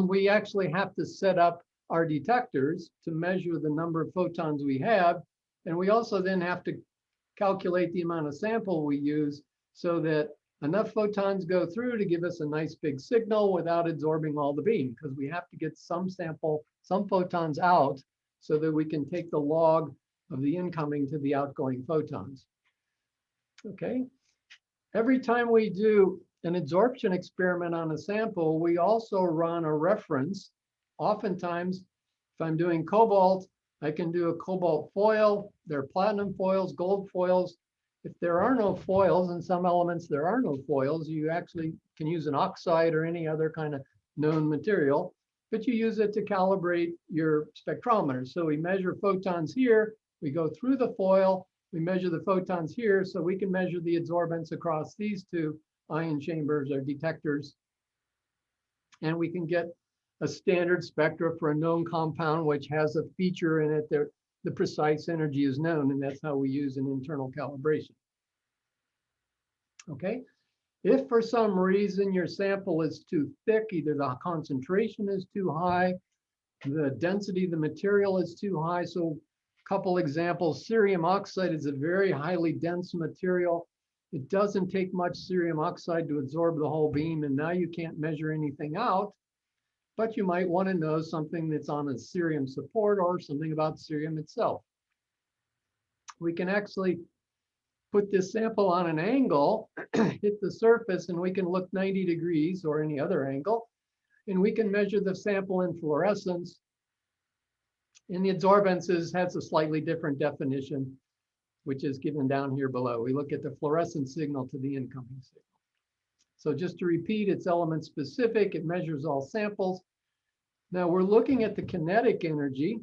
we actually have to set up our detectors to measure the number of photons we have. And we also then have to calculate the amount of sample we use so that enough photons go through to give us a nice big signal without absorbing all the beam, because we have to get some photons out so that we can take the log of the incoming to the outgoing photons. Okay. Every time we do an absorption experiment on a sample, we also run a reference. Oftentimes, if I'm doing cobalt, I can do a cobalt foil. There are platinum foils, gold foils. If there are no foils, in some elements there are no foils, you actually can use an oxide or any other kind of known material, but you use it to calibrate your spectrometer. So we measure photons here, we go through the foil, we measure the photons here, so we can measure the adsorbance across these two ion chambers or detectors. And we can get a standard spectra for a known compound, which has a feature in it that the precise energy is known, and that's how we use an internal calibration. Okay, if for some reason your sample is too thick, either the concentration is too high, the density of the material is too high. So a couple examples, cerium oxide is a very highly dense material. It doesn't take much cerium oxide to absorb the whole beam, and now you can't measure anything out. But you might want to know something that's on a cerium support or something about cerium itself. We can actually put this sample on an angle, hit the surface, and we can look 90 degrees or any other angle, and we can measure the sample in fluorescence. And the adsorbance has a slightly different definition, which is given down here below. We look at the fluorescent signal to the incoming signal. So just to repeat, it's element specific, it measures all samples. Now we're looking at the kinetic energy,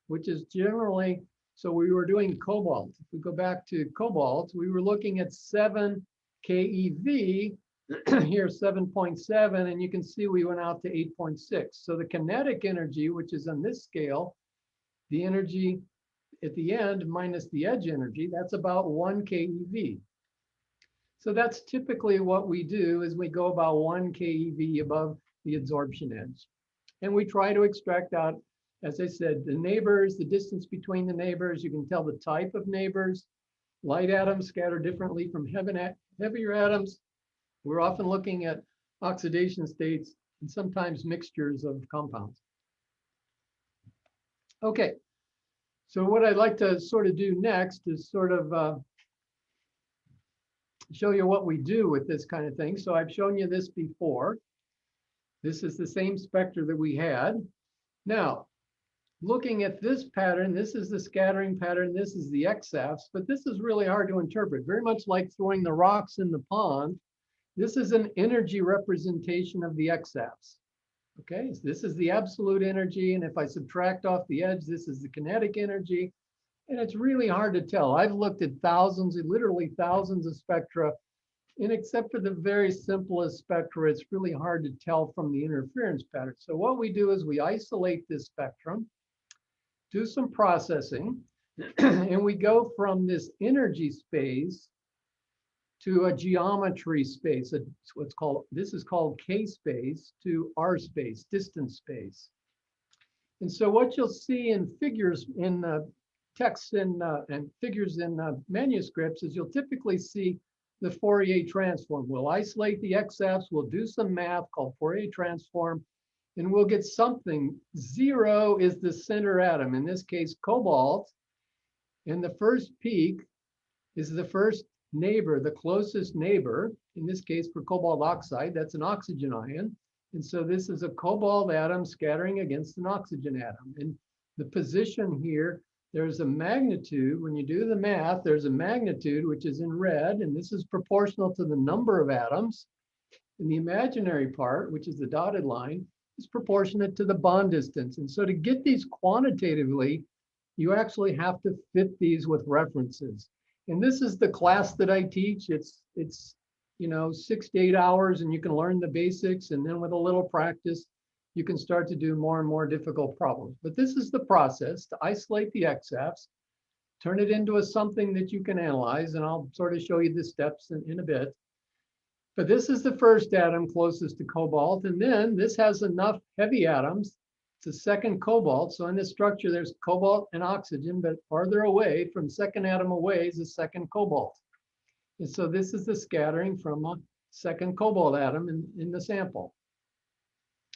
which is generally, so we were doing cobalt. If we go back to cobalt, we were looking at 7 keV, here 7.7, and you can see we went out to 8.6. So the kinetic energy, which is on this scale, the energy at the end minus the edge energy, that's about 1 keV. So that's typically what we do is we go about 1 keV above the adsorption edge. And we try to extract out, as I said, the neighbors, the distance between the neighbors. You can tell the type of neighbors. Light atoms scatter differently from heavier atoms. We're often looking at oxidation states and sometimes mixtures of compounds. Okay, so what I'd like to sort of do next is sort of show you what we do with this kind of thing. So I've shown you this before. This is the same spectra that we had. Now, looking at this pattern, this is the scattering pattern, this is the XFs, but this is really hard to interpret. Very much like throwing the rocks in the pond. This is an energy representation of the XFs. Okay, so this is the absolute energy, and if I subtract off the edge, this is the kinetic energy. And it's really hard to tell. I've looked at thousands, literally thousands of spectra, and except for the very simplest spectra, it's really hard to tell from the interference pattern. So what we do is we isolate this spectrum, do some processing. And we go from this energy space to a geometry space. It's what's called, this is called K space, to R space, distance space. And so what you'll see in figures in texts and figures in manuscripts is you'll typically see the Fourier transform. We'll isolate the x-axis, we'll do some math called Fourier transform, and we'll get something. 0 is the center atom, in this case, cobalt. And the first peak is the first neighbor, the closest neighbor, in this case for cobalt oxide, that's an oxygen ion. And so this is a cobalt atom scattering against an oxygen atom. And the position here, there's a magnitude. When you do the math, there's a magnitude, which is in red, and this is proportional to the number of atoms. And the imaginary part, which is the dotted line, is proportionate to the bond distance. And so to get these quantitatively, you actually have to fit these with references. And this is the class that I teach. It's 6 to 8 hours, and you can learn the basics. And then with a little practice, you can start to do more and more difficult problems. But this is the process to isolate the x-axis, turn it into something that you can analyze. And I'll sort of show you the steps in a bit. But this is the first atom closest to cobalt. And then this has enough heavy atoms. It's a second cobalt. So in this structure, there's cobalt and oxygen, but farther away from second atom away is a second cobalt. And so this is the scattering from a second cobalt atom in the sample.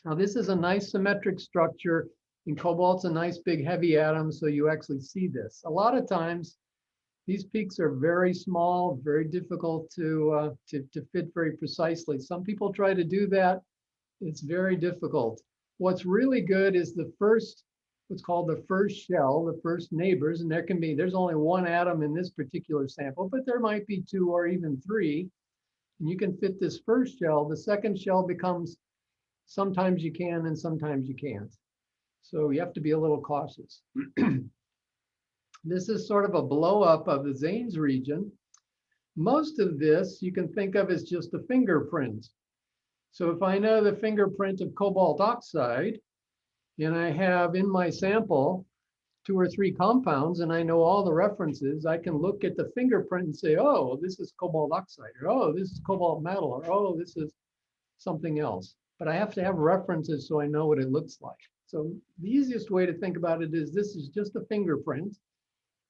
Now this is a nice symmetric structure, and cobalt's a nice big heavy atom, so you actually see this. A lot of times, these peaks are very small, very difficult to fit very precisely. Some people try to do that. It's very difficult. What's really good is the first, what's called the first shell, the first neighbors, and there's only one atom in this particular sample, but there might be 2 or even 3. And you can fit this first shell. The second shell becomes, sometimes you can and sometimes you can't. So you have to be a little cautious. This is sort of a blow up of the Zanes region. Most of this you can think of as just a fingerprint. So if I know the fingerprint of cobalt oxide, and I have in my sample 2 or 3 compounds, and I know all the references, I can look at the fingerprint and say, oh, this is cobalt oxide, or oh, this is cobalt metal, or oh, this is something else. But I have to have references so I know what it looks like. So the easiest way to think about it is this is just a fingerprint.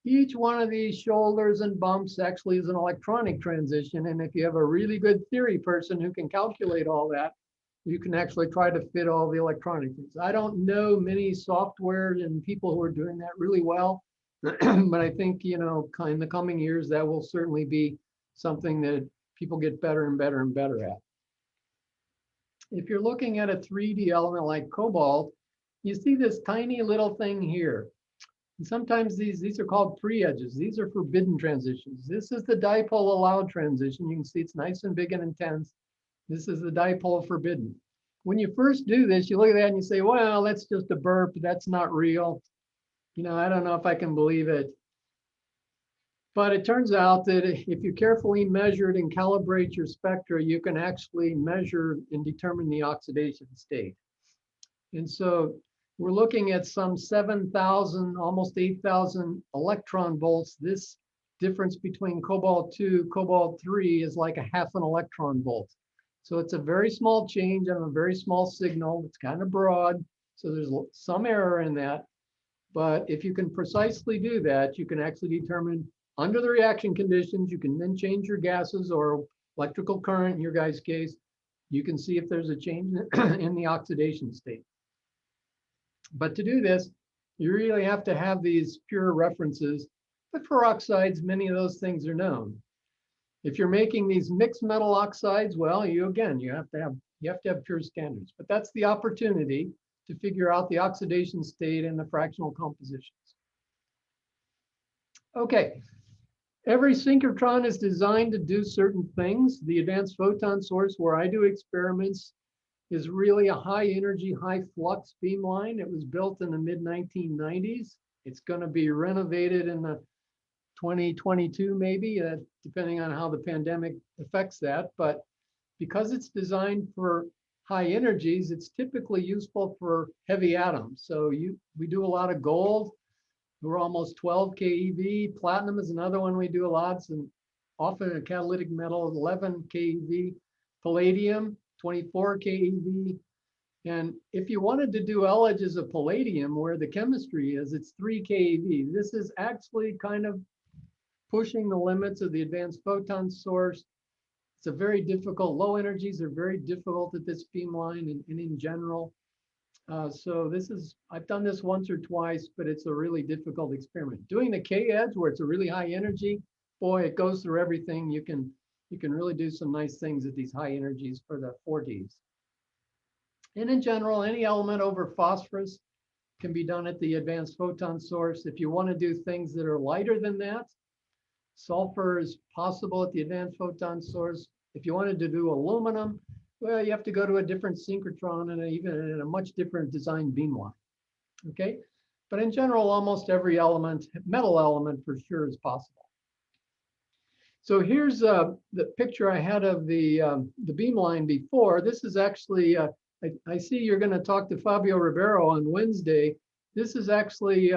Each one of these shoulders and bumps actually is an electronic transition. And if you have a really good theory person who can calculate all that, you can actually try to fit all the electronic things. I don't know many software and people who are doing that really well, but I think, in the coming years, that will certainly be something that people get better and better and better at. If you're looking at a 3D element like cobalt, you see this tiny little thing here. And sometimes these are called pre-edges. These are forbidden transitions. This is the dipole allowed transition. You can see it's nice and big and intense. This is the dipole forbidden. When you first do this, you look at that and you say, well, that's just a burp. That's not real. I don't know if I can believe it. But it turns out that if you carefully measure it and calibrate your spectra, you can actually measure and determine the oxidation state. And so we're looking at some 7,000, almost 8,000 electron volts. This difference between cobalt 2, cobalt 3 is like a half an electron volt. So it's a very small change on a very small signal. It's kind of broad, so there's some error in that. But if you can precisely do that, you can actually determine under the reaction conditions, you can then change your gases or electrical current in your guys' case. You can see if there's a change in the oxidation state. But to do this, you really have to have these pure references. But for oxides, many of those things are known. If you're making these mixed metal oxides, well, you have to have pure standards. But that's the opportunity to figure out the oxidation state and the fractional compositions. Okay, every synchrotron is designed to do certain things. The advanced photon source where I do experiments is really a high energy, high flux beamline. It was built in the mid-1990s. It's going to be renovated in the 2022 maybe, depending on how the pandemic affects that. But because it's designed for high energies, it's typically useful for heavy atoms. So we do a lot of gold, We're almost 12 keV. Platinum is another one we do a lot, and often a catalytic metal, 11 keV. Palladium, 24 keV. And if you wanted to do L edges of palladium, where the chemistry is, it's 3 keV. This is actually kind of pushing the limits of the advanced photon source. It's a very difficult, low energies are very difficult at this beamline and in general. So this is, I've done this once or twice, but it's a really difficult experiment. Doing the K edge where it's a really high energy, boy, it goes through everything. You can really do some nice things at these high energies for the 4Ds. And in general, any element over phosphorus can be done at the advanced photon source. If you want to do things that are lighter than that, sulfur is possible at the advanced photon source. If you wanted to do aluminum, well, you have to go to a different synchrotron and even in a much different design beamline. Okay, but in general, almost every element, metal element for sure, is possible. So here's the picture I had of the beamline before. This is actually, I see you're going to talk to Fabio Ribeiro on Wednesday. This is actually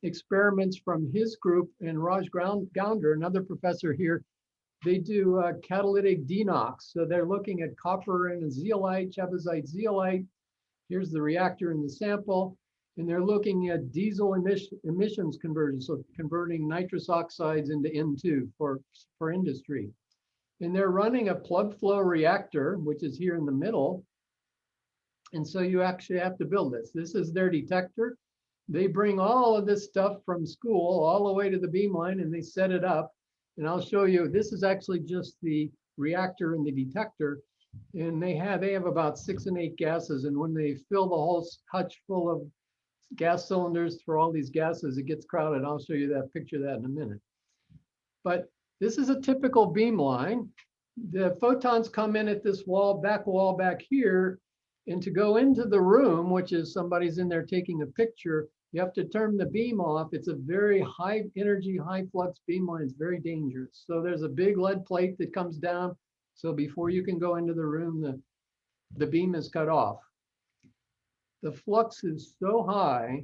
experiments from his group and Raj Gounder, another professor here. They do catalytic denox. So they're looking at copper and zeolite, chabazite zeolite. Here's the reactor in the sample. And they're looking at diesel emissions conversion, so converting nitrous oxides into N2 for industry. And they're running a plug flow reactor, which is here in the middle. And so you actually have to build this. This is their detector. They bring all of this stuff from school all the way to the beamline and they set it up. And I'll show you, this is actually just the reactor and the detector. And they have about 6 and 8 gases. And when they fill the whole hutch full of gas cylinders for all these gases, it gets crowded. I'll show you that picture of that in a minute. But this is a typical beamline. The photons come in at this back wall back here. And to go into the room, which is somebody's in there taking a picture, you have to turn the beam off. It's a very high energy, high flux beamline. It's very dangerous. So there's a big lead plate that comes down. So before you can go into the room, the beam is cut off. The flux is so high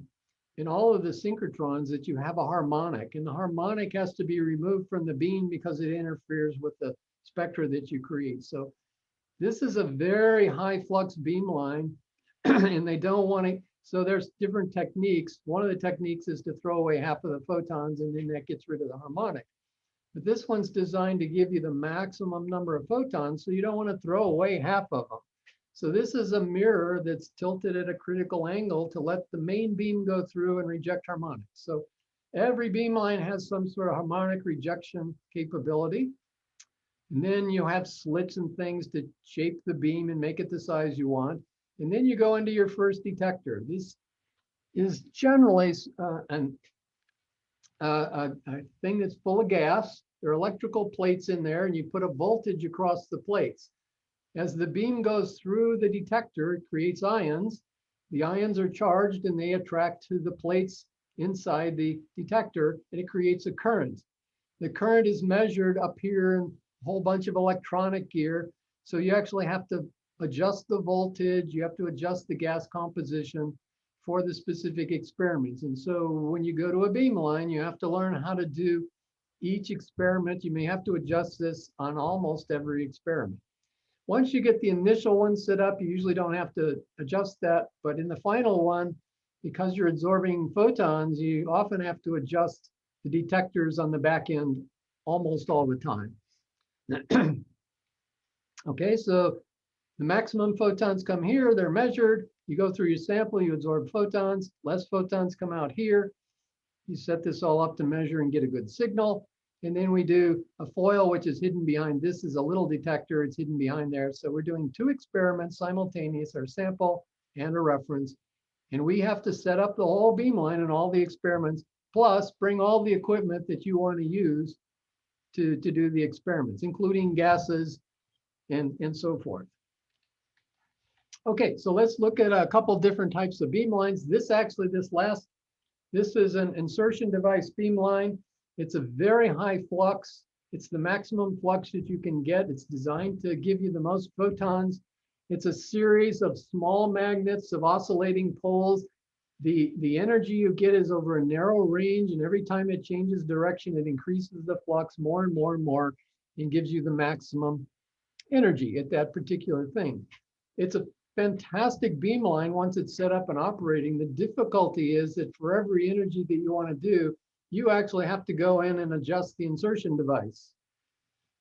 in all of the synchrotrons that you have a harmonic, and the harmonic has to be removed from the beam because it interferes with the spectra that you create. So this is a very high flux beamline and they don't want to, so there's different techniques. One of the techniques is to throw away half of the photons and then that gets rid of the harmonic. But this one's designed to give you the maximum number of photons, so you don't want to throw away half of them. So this is a mirror that's tilted at a critical angle to let the main beam go through and reject harmonics. So every beamline has some sort of harmonic rejection capability. And then you have slits and things to shape the beam and make it the size you want. And then you go into your first detector. This is generally a thing that's full of gas. There are electrical plates in there and you put a voltage across the plates. As the beam goes through the detector, it creates ions. The ions are charged and they attract to the plates inside the detector and it creates a current. The current is measured up here in a whole bunch of electronic gear. So you actually have to adjust the voltage, you have to adjust the gas composition for the specific experiments. And so when you go to a beamline, you have to learn how to do each experiment. You may have to adjust this on almost every experiment. Once you get the initial one set up, you usually don't have to adjust that. But in the final one, because you're absorbing photons, you often have to adjust the detectors on the back end almost all the time. Okay, so the maximum photons come here, they're measured. You go through your sample, you absorb photons, less photons come out here. You set this all up to measure and get a good signal. And then we do a foil, which is hidden behind. This is a little detector, it's hidden behind there. So we're doing 2 experiments simultaneous, our sample and a reference. And we have to set up the whole beamline and all the experiments, plus bring all the equipment that you want to use to do the experiments, including gases and so forth. Okay, so let's look at a couple different types of beamlines. This is an insertion device beamline. It's a very high flux. It's the maximum flux that you can get. It's designed to give you the most photons. It's a series of small magnets of oscillating poles The energy you get is over a narrow range, and every time it changes direction, it increases the flux more and more and more and gives you the maximum energy at that particular thing. It's a fantastic beamline once it's set up and operating. The difficulty is that for every energy that you want to do, you actually have to go in and adjust the insertion device.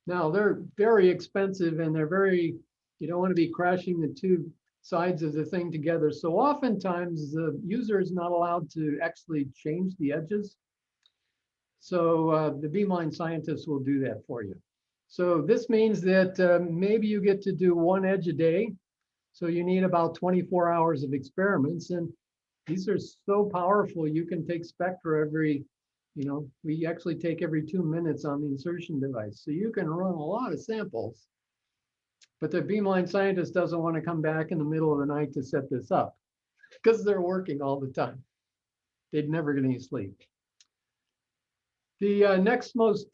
Now, they're very expensive and they're very, you don't want to be crashing the two sides of the thing together. So oftentimes the user is not allowed to actually change the edges. So the beamline scientists will do that for you. So this means that maybe you get to do one edge a day. So you need about 24 hours of experiments. And these are so powerful, you can take spectra every, we actually take every 2 minutes on the insertion device. So you can run a lot of samples. But the beamline scientist doesn't want to come back in the middle of the night to set this up because they're working all the time. They'd never get any sleep. The next most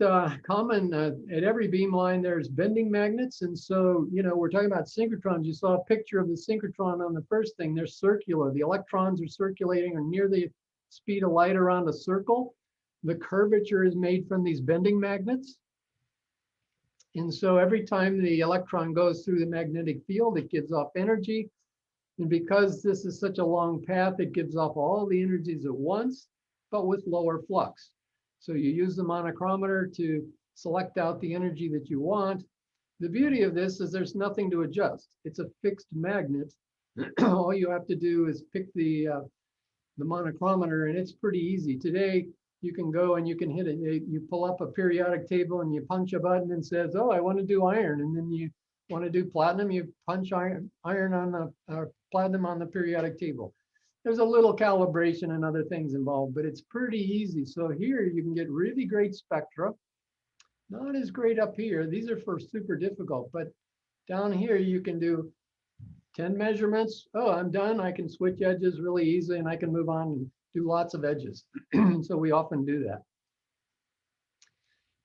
common at every beamline, there's bending magnets. And so, we're talking about synchrotrons. You saw a picture of the synchrotron on the first thing. They're circular. The electrons are circulating or near the speed of light around a circle. The curvature is made from these bending magnets. And so every time the electron goes through the magnetic field, it gives off energy. And because this is such a long path, it gives off all the energies at once, but with lower flux. So you use the monochromator to select out the energy that you want. The beauty of this is there's nothing to adjust. It's a fixed magnet. All you have to do is pick the monochromator, and it's pretty easy. Today, you can go and you can hit it. You pull up a periodic table and you punch a button and says, oh, I want to do iron. And then you want to do platinum, you punch iron on the platinum on the periodic table. There's a little calibration and other things involved, but it's pretty easy. So here you can get really great spectra. Not as great up here. These are for super difficult, but down here you can do 10 measurements. Oh, I'm done. I can switch edges really easily and I can move on and do lots of edges. So we often do that.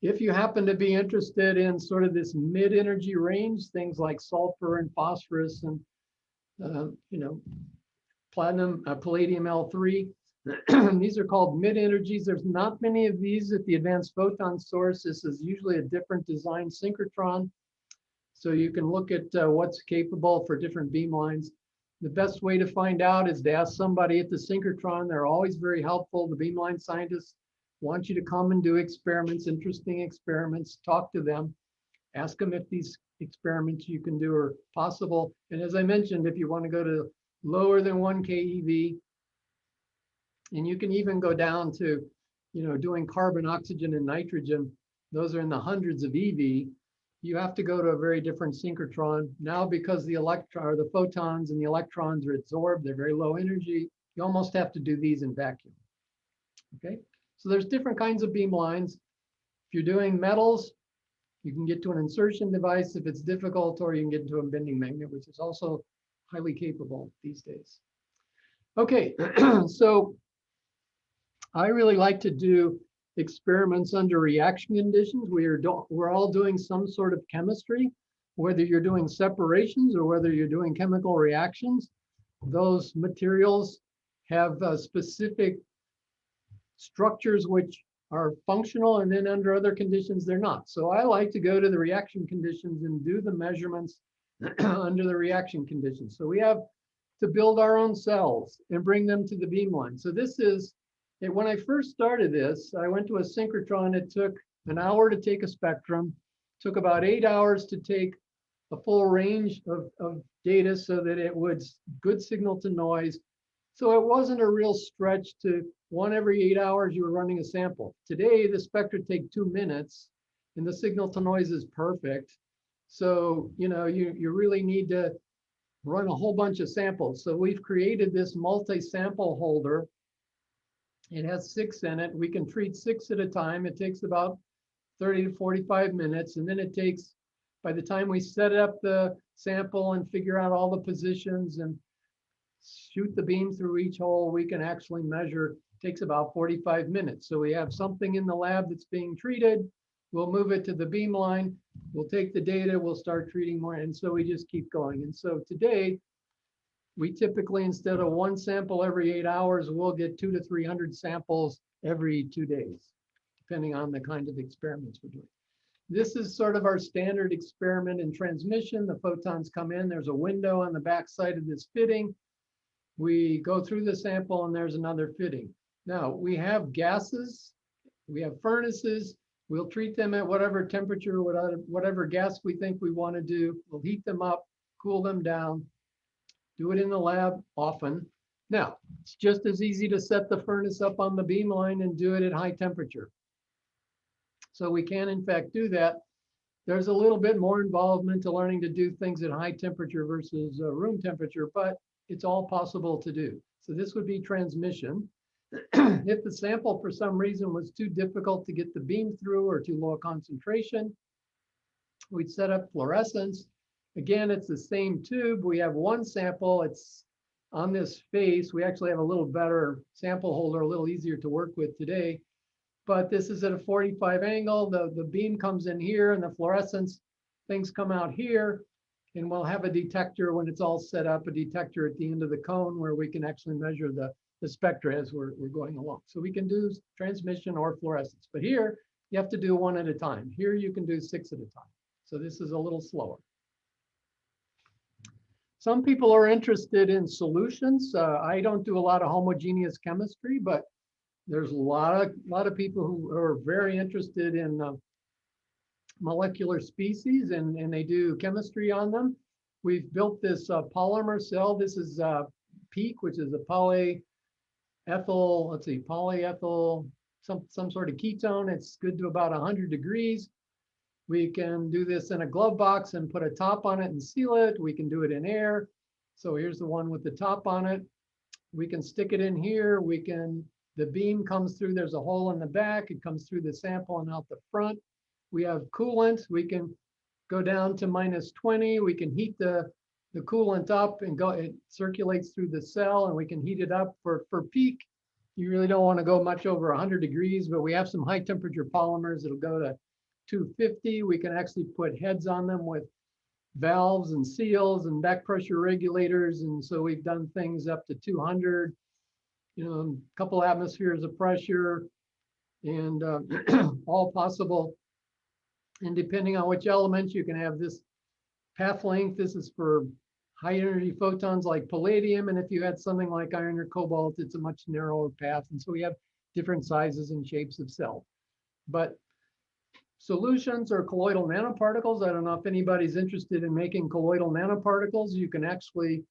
If you happen to be interested in sort of this mid-energy range, things like sulfur and phosphorus and platinum, palladium L3, these are called mid-energies. There's not many of these at the advanced photon source. This is usually a different design synchrotron. So you can look at what's capable for different beamlines. The best way to find out is to ask somebody at the synchrotron. They're always very helpful. The beamline scientists want you to come and do experiments, interesting experiments, talk to them, ask them if these experiments you can do are possible. And as I mentioned, if you want to go to lower than 1 keV, and you can even go down to, doing carbon, oxygen, and nitrogen, those are in the hundreds of EV. You have to go to a very different synchrotron. Now, because the photons and the electrons are absorbed, they're very low energy, you almost have to do these in vacuum. Okay, so there's different kinds of beamlines. If you're doing metals, you can get to an insertion device if it's difficult, or you can get into a bending magnet, which is also highly capable these days. Okay, so I really like to do experiments under reaction conditions. We're all doing some sort of chemistry, whether you're doing separations or whether you're doing chemical reactions. Those materials have specific structures which are functional, and then under other conditions they're not. So I like to go to the reaction conditions and do the measurements under the reaction conditions. So we have to build our own cells and bring them to the beamline. So this is, when I first started this, I went to a synchrotron. It took an hour to take a spectrum, took about 8 hours to take a full range of data so that it would good signal to noise. So it wasn't a real stretch to every 8 hours you were running a sample. Today, the spectra take 2 minutes and the signal to noise is perfect. So, you really need to run a whole bunch of samples. So we've created this multi-sample holder. It has 6 in it. We can treat 6 at a time. It takes about 30 to 45 minutes. And then it takes, by the time we set up the sample and figure out all the positions and shoot the beam through each hole, we can actually measure. It takes about 45 minutes. So we have something in the lab that's being treated. We'll move it to the beamline. We'll take the data. We'll start treating more. And so we just keep going. And so today, We typically, instead of one sample every 8 hours, we'll get 200 to 300 samples every 2 days, depending on the kind of experiments we're doing. This is sort of our standard experiment in transmission. The photons come in, there's a window on the back side of this fitting. We go through the sample and there's another fitting. Now we have gases, we have furnaces. We'll treat them at whatever temperature, whatever gas we think we want to do. We'll heat them up, cool them down, do it in the lab often. Now, it's just as easy to set the furnace up on the beam line and do it at high temperature. So we can in fact do that. There's a little bit more involvement to learning to do things at high temperature versus room temperature, but it's all possible to do. So this would be transmission. If the sample for some reason was too difficult to get the beam through or too low a concentration, we'd set up fluorescence. Again, it's the same tube. We have one sample, it's on this face. We actually have a little better sample holder, a little easier to work with today. But this is at a 45 angle. The beam comes in here and the fluorescence things come out here. And we'll have a detector when it's all set up, a detector at the end of the cone where we can actually measure the spectra as we're going along. So we can do transmission or fluorescence. But here, you have to do one at a time. Here you can do 6 at a time. So this is a little slower. Some people are interested in solutions. I don't do a lot of homogeneous chemistry, but there's a lot of people who are very interested in molecular species and they do chemistry on them. We've built this polymer cell. This is PEEK, which is a polyethyl, let's see, polyethyl, some sort of ketone. It's good to about 100 degrees. We can do this in a glove box and put a top on it and seal it. We can do it in air. So here's the one with the top on it. We can stick it in here. The beam comes through, there's a hole in the back. It comes through the sample and out the front. We have coolant. We can go down to -20. We can heat the coolant up and it circulates through the cell and we can heat it up for PEEK. You really don't want to go much over 100 degrees, but we have some high temperature polymers. It'll go to 250. We can actually put heads on them with valves and seals and back pressure regulators. And so we've done things up to 200, a couple atmospheres of pressure and all possible. And depending on which elements, you can have this path length. This is for high energy photons like palladium. And if you had something like iron or cobalt, it's a much narrower path. And so we have different sizes and shapes of cell. But solutions are colloidal nanoparticles. I don't know if anybody's interested in making colloidal nanoparticles. You can actually,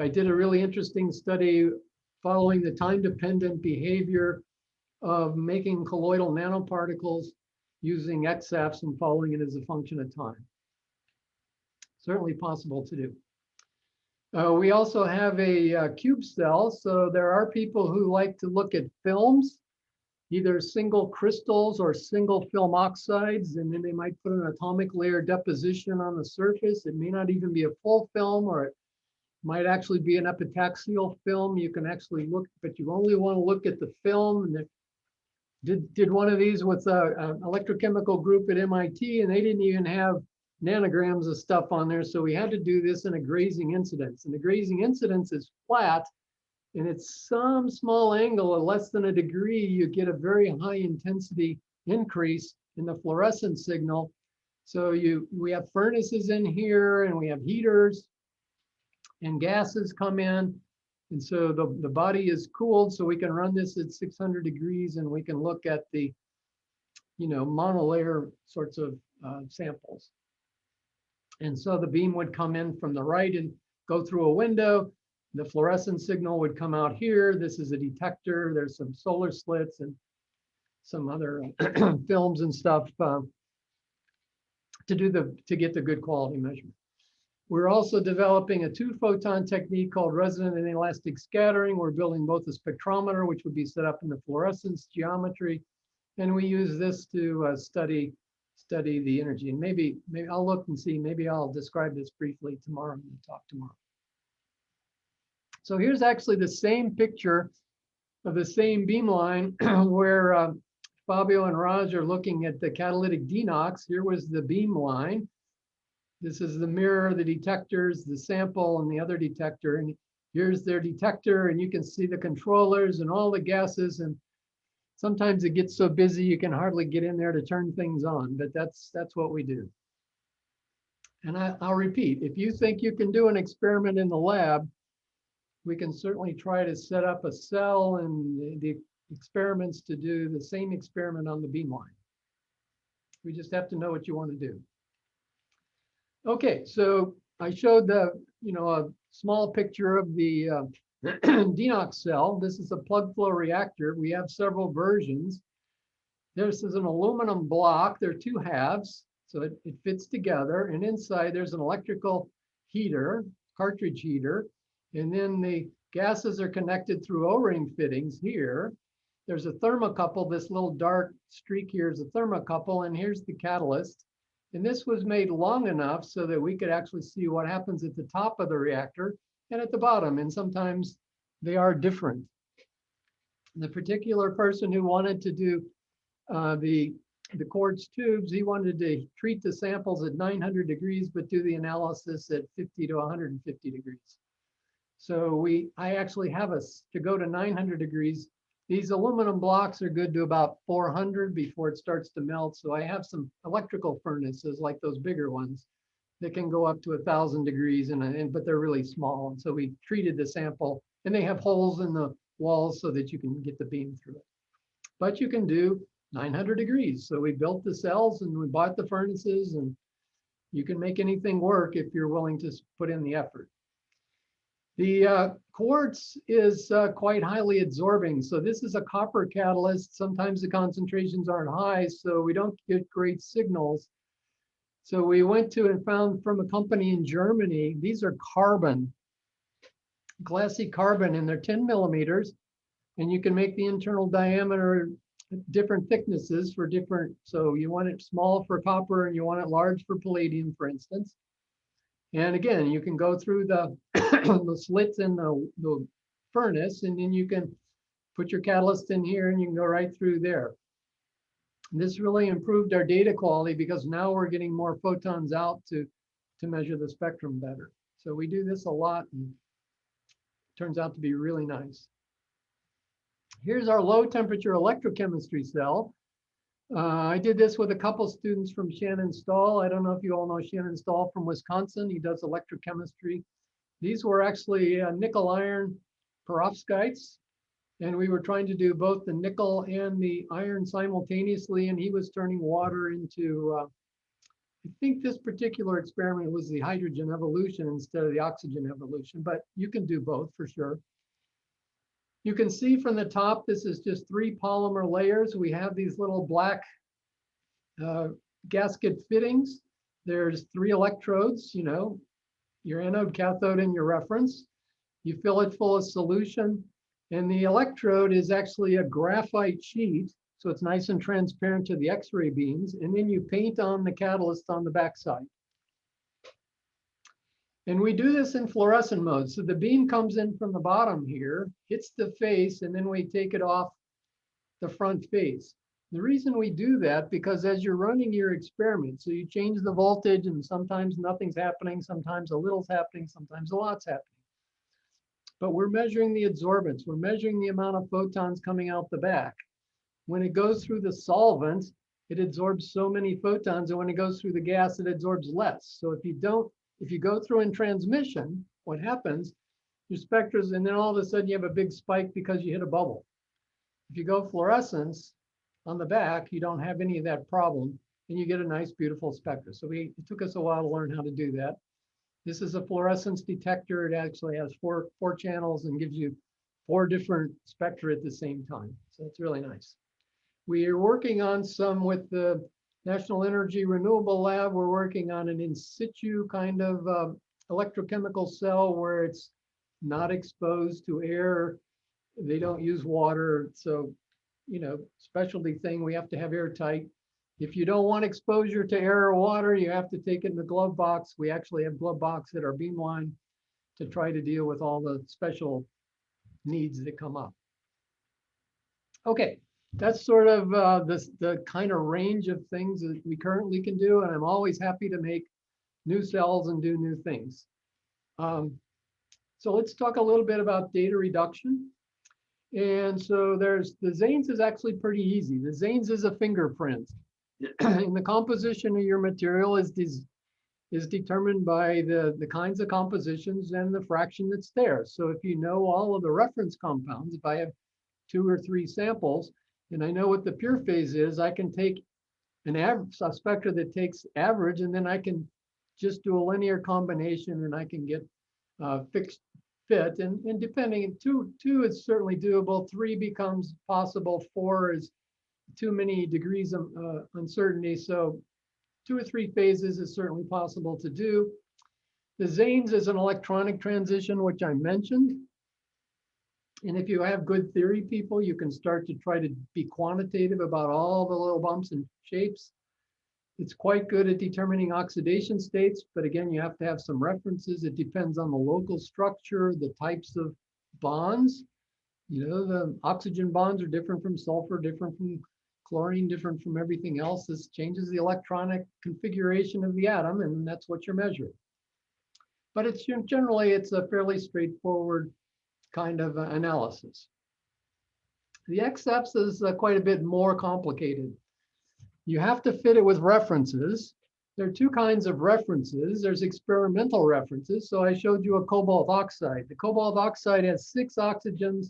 I did a really interesting study following the time-dependent behavior of making colloidal nanoparticles using XFs and following it as a function of time. Certainly possible to do. We also have a cube cell. So there are people who like to look at films, either single crystals or single film oxides, and then they might put an atomic layer deposition on the surface. It may not even be a full film, or it might actually be an epitaxial film. You can actually look, but you only want to look at the film. And did one of these with an electrochemical group at MIT, and they didn't even have nanograms of stuff on there. So we had to do this in a grazing incidence. And the grazing incidence is flat, and it's some small angle of less than a degree, you get a very high intensity increase in the fluorescence signal. So we have furnaces in here, and we have heaters, and gases come in. And so the body is cooled, so we can run this at 600 degrees, and we can look at the, monolayer sorts of samples. And so the beam would come in from the right and go through a window. The fluorescence signal would come out here. This is a detector. There's some solar slits and some other films and stuff to get the good quality measurement. We're also developing a 2-photon technique called resonant and elastic scattering. We're building both a spectrometer, which would be set up in the fluorescence geometry, and we use this to study the energy. And maybe I'll look and see. Maybe I'll describe this briefly tomorrow in the talk tomorrow. So here's actually the same picture of the same beamline where Fabio and Raj are looking at the catalytic denox. Here was the beam line. This is the mirror, the detectors, the sample, and the other detector. And here's their detector, and you can see the controllers and all the gases. And sometimes it gets so busy you can hardly get in there to turn things on, but that's what we do. And I'll repeat, if you think you can do an experiment in the lab, we can certainly try to set up a cell and the experiments to do the same experiment on the beamline. We just have to know what you want to do. Okay, so I showed a small picture of the DeNOx cell. This is a plug flow reactor. We have several versions. This is an aluminum block. There are two halves, so it fits together. And inside there's an electrical heater, cartridge heater. And then the gases are connected through O-ring fittings here. There's a thermocouple. This little dark streak here is a thermocouple, and here's the catalyst. And this was made long enough so that we could actually see what happens at the top of the reactor and at the bottom. And sometimes they are different. The particular person who wanted to do the quartz tubes, he wanted to treat the samples at 900 degrees, but do the analysis at 50 to 150 degrees. So I actually have us to go to 900 degrees. These aluminum blocks are good to about 400 before it starts to melt. So I have some electrical furnaces like those bigger ones that can go up to 1,000 degrees, but they're really small. And so we treated the sample, and they have holes in the walls so that you can get the beam through it. But you can do 900 degrees. So we built the cells and we bought the furnaces, and you can make anything work if you're willing to put in the effort. The quartz is quite highly adsorbing. So this is a copper catalyst. Sometimes the concentrations aren't high, so we don't get great signals. So we went to and found from a company in Germany, these are carbon, glassy carbon, and they're 10 millimeters. And you can make the internal diameter different thicknesses for different, so you want it small for copper and you want it large for palladium, for instance. And again, you can go through the, the slits in the furnace, and then you can put your catalyst in here and you can go right through there. This really improved our data quality because now we're getting more photons out to measure the spectrum better. So we do this a lot, and it turns out to be really nice. Here's our low temperature electrochemistry cell. I did this with a couple students from Shannon Stahl. I don't know if you all know Shannon Stahl from Wisconsin. He does electrochemistry. These were actually nickel iron perovskites. And we were trying to do both the nickel and the iron simultaneously. And he was turning water into, I think this particular experiment was the hydrogen evolution instead of the oxygen evolution, but you can do both for sure. You can see from the top, this is just 3 polymer layers. We have these little black gasket fittings. There's 3 electrodes, your anode, cathode, and your reference. You fill it full of solution. And the electrode is actually a graphite sheet. So it's nice and transparent to the X-ray beams. And then you paint on the catalyst on the backside. And we do this in fluorescent mode. So the beam comes in from the bottom here, hits the face, and then we take it off the front face. The reason we do that, because as you're running your experiment, so you change the voltage and sometimes nothing's happening, sometimes a little's happening, sometimes a lot's happening. But we're measuring the adsorbance. We're measuring the amount of photons coming out the back. When it goes through the solvent, it absorbs so many photons, and when it goes through the gas, it absorbs less. So if you go through in transmission, what happens, your spectras, and then all of a sudden you have a big spike because you hit a bubble. If you go fluorescence on the back, you don't have any of that problem, and you get a nice, beautiful spectra. So it took us a while to learn how to do that. This is a fluorescence detector. It actually has four channels and gives you 4 different spectra at the same time. So it's really nice. We are working on some with the National Energy Renewable Lab. We're working on an in situ kind of electrochemical cell where it's not exposed to air. They don't use water. So, specialty thing, we have to have airtight. If you don't want exposure to air or water, you have to take it in the glove box. We actually have glove box at our beamline to try to deal with all the special needs that come up. Okay, that's sort of the kind of range of things that we currently can do. And I'm always happy to make new cells and do new things. So let's talk a little bit about data reduction. And so there's the ZANES is actually pretty easy. The ZANES is a fingerprint. And the composition of your material is determined by the kinds of compositions and the fraction that's there. So if you know all of the reference compounds, if I have 2 or 3 samples, and I know what the pure phase is, I can take an average, a spectra that takes average, and then I can just do a linear combination and I can get fixed fit. And depending, two is certainly doable, 3 becomes possible, 4 is too many degrees of uncertainty. So 2 or 3 phases is certainly possible to do. The ZANES is an electronic transition, which I mentioned. And if you have good theory people, you can start to try to be quantitative about all the little bumps and shapes. It's quite good at determining oxidation states, but again, you have to have some references. It depends on the local structure, the types of bonds. You know, the oxygen bonds are different from sulfur, different from chlorine, different from everything else. This changes the electronic configuration of the atom, and that's what you're measuring. But it's generally, it's a fairly straightforward kind of analysis. The XFs is quite a bit more complicated. You have to fit it with references. There are 2 kinds of references. There's experimental references. So I showed you a cobalt oxide. The cobalt oxide has 6 oxygens.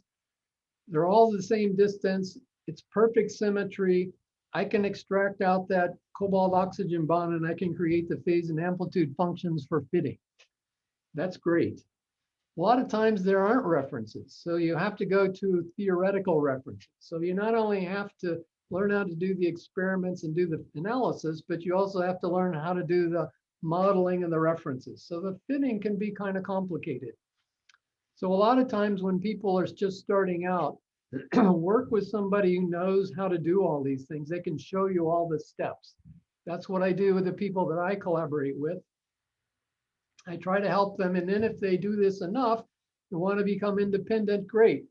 They're all the same distance. It's perfect symmetry. I can extract out that cobalt oxygen bond and I can create the phase and amplitude functions for fitting. That's great. A lot of times there aren't references. So you have to go to theoretical references. So you not only have to learn how to do the experiments and do the analysis, but you also have to learn how to do the modeling and the references. So the fitting can be kind of complicated. So a lot of times when people are just starting out, work with somebody who knows how to do all these things. They can show you all the steps. That's what I do with the people that I collaborate with. I try to help them. And then if they do this enough, they want to become independent, great.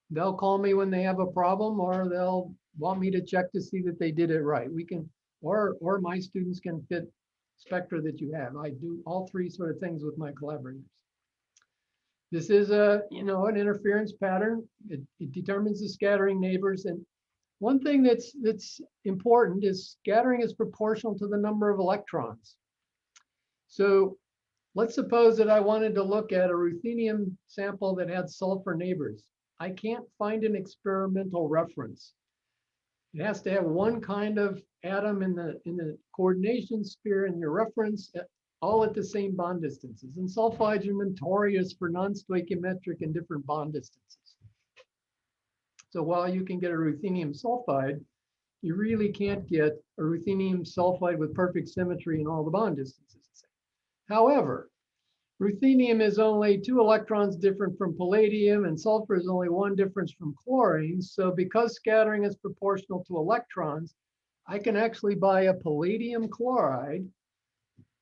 They'll call me when they have a problem, or they'll want me to check to see that they did it right. We can, or my students can fit spectra that you have. I do all 3 sort of things with my collaborators. This is an interference pattern. It determines the scattering neighbors. And one thing that's important is scattering is proportional to the number of electrons. So let's suppose that I wanted to look at a ruthenium sample that had sulfur neighbors. I can't find an experimental reference. It has to have one kind of atom in the coordination sphere in your reference, all at the same bond distances. And sulfides are notorious for non-stoichiometric and different bond distances. So while you can get a ruthenium sulfide, you really can't get a ruthenium sulfide with perfect symmetry in all the bond distances. However, ruthenium is only 2 electrons different from palladium, and sulfur is only 1 difference from chlorine. So because scattering is proportional to electrons, I can actually buy a palladium chloride.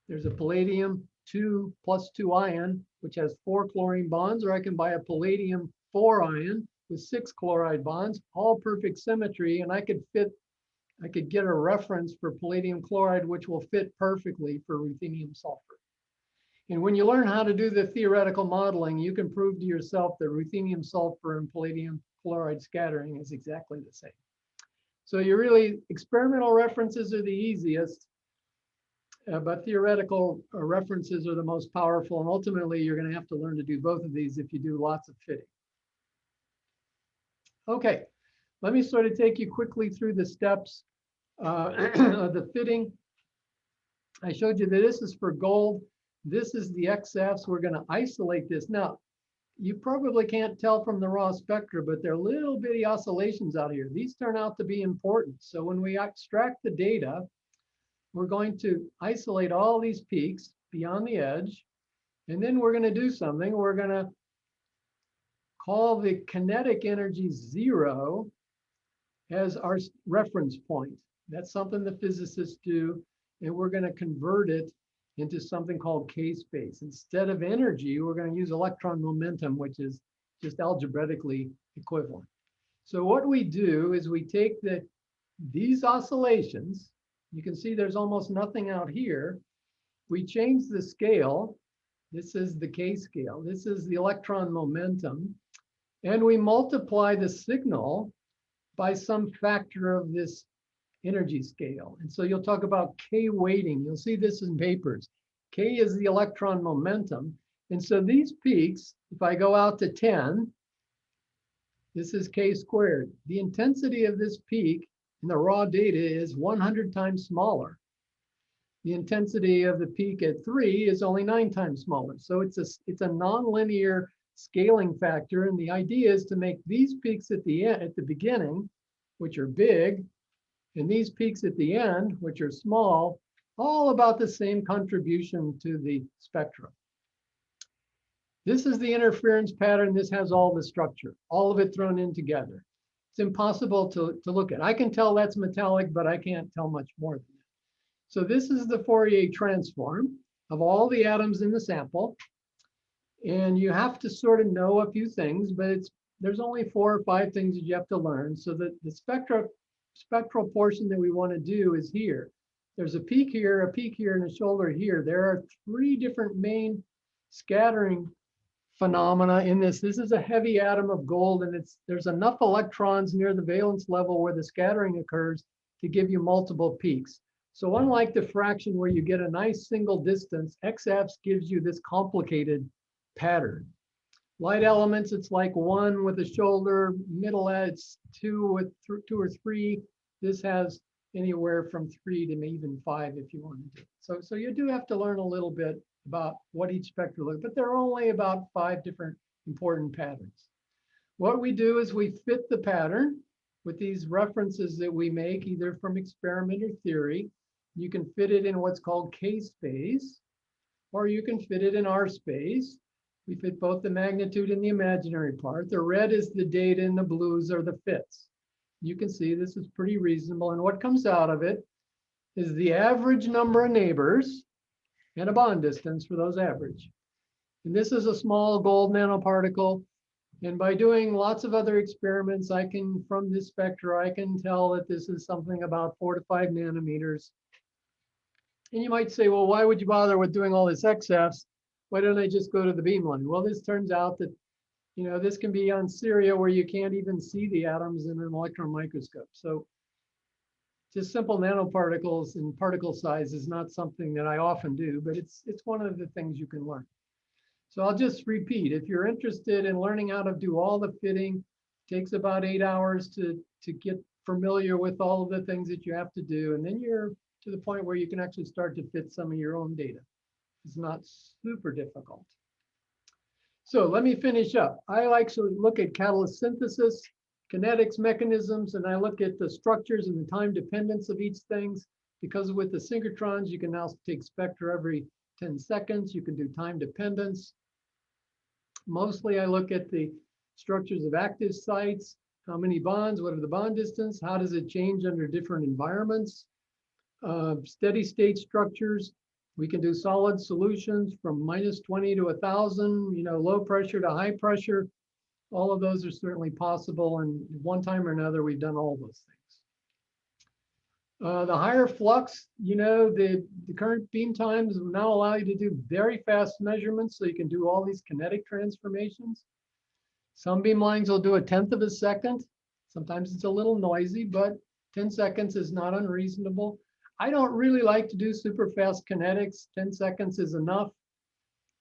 There's a palladium 2 + 2 ion, which has 4 chlorine bonds, or I can buy a palladium 4 ion with 6 chloride bonds, all perfect symmetry, and I could get a reference for palladium chloride, which will fit perfectly for ruthenium sulfur. And when you learn how to do the theoretical modeling, you can prove to yourself that ruthenium sulfur and palladium chloride scattering is exactly the same. So experimental references are the easiest, but theoretical references are the most powerful. And ultimately, you're going to have to learn to do both of these if you do lots of fitting. Okay, let me sort of take you quickly through the steps of the fitting. I showed you that this is for gold. This is the XFs. We're going to isolate this. Now, you probably can't tell from the raw spectra, but there are little bitty oscillations out here. These turn out to be important. So when we extract the data, we're going to isolate all these peaks beyond the edge. And then we're going to do something. We're going to call the kinetic energy 0 as our reference point. That's something the physicists do. And we're going to convert it into something called K-space. Instead of energy, we're going to use electron momentum, which is just algebraically equivalent. So what we do is we take these oscillations, you can see there's almost nothing out here, we change the scale. This is the K scale. This is the electron momentum. And we multiply the signal by some factor of this energy scale. And so you'll talk about K weighting. You'll see this in papers. K is the electron momentum. And so these peaks, if I go out to 10, this is K squared. The intensity of this peak in the raw data is 100 times smaller. The intensity of the peak at 3 is only 9 times smaller. So it's a nonlinear scaling factor. And the idea is to make these peaks at the end, at the beginning, which are big, and these peaks at the end, which are small, all about the same contribution to the spectrum. This is the interference pattern. This has all the structure, all of it thrown in together. It's impossible to look at. I can tell that's metallic, but I can't tell much more than that. So this is the Fourier transform of all the atoms in the sample. And you have to sort of know a few things, but there's only 4 or 5 things that you have to learn. So that the spectral portion that we want to do is here. There's a peak here, and a shoulder here. There are 3 different main scattering phenomena in this. This is a heavy atom of gold, and there's enough electrons near the valence level where the scattering occurs to give you multiple peaks. So unlike diffraction where you get a nice single distance, XFs gives you this complicated pattern. Light elements, it's like 1 with a shoulder, middle it's 2 with 2 or 3. This has anywhere from 3 to even 5 if you want to do it. So you do have to learn a little bit about what each spectrum looks, but there are only about 5 different important patterns. What we do is we fit the pattern with these references that we make either from experiment or theory. You can fit it in what's called K space, or you can fit it in R space. We fit both the magnitude and the imaginary part. The red is the data and the blues are the fits. You can see this is pretty reasonable. And what comes out of it is the average number of neighbors and a bond distance for those average. And this is a small gold nanoparticle. And by doing lots of other experiments, from this spectra, I can tell that this is something about 4 to 5 nanometers. And you might say, well, why would you bother with doing all this XFs? Why don't I just go to the beamline? Well, this turns out that, this can be on Syria where you can't even see the atoms in an electron microscope. So just simple nanoparticles and particle size is not something that I often do, but it's one of the things you can learn. So I'll just repeat, if you're interested in learning how to do all the fitting, it takes about 8 hours to get familiar with all of the things that you have to do. And then you're to the point where you can actually start to fit some of your own data. It's not super difficult. So let me finish up. I like to look at catalyst synthesis, kinetics mechanisms, and I look at the structures and the time dependence of each thing. Because with the synchrotrons, you can now take spectra every 10 seconds. You can do time dependence. Mostly I look at the structures of active sites, how many bonds, what are the bond distance, how does it change under different environments, steady state structures. We can do solid solutions from -20 to 1,000, low pressure to high pressure. All of those are certainly possible. And one time or another, we've done all those things. The higher flux, the current beam times now allow you to do very fast measurements. So you can do all these kinetic transformations. Some beam lines will do 1/10 of a second. Sometimes it's a little noisy, but 10 seconds is not unreasonable. I don't really like to do super fast kinetics. 10 seconds is enough.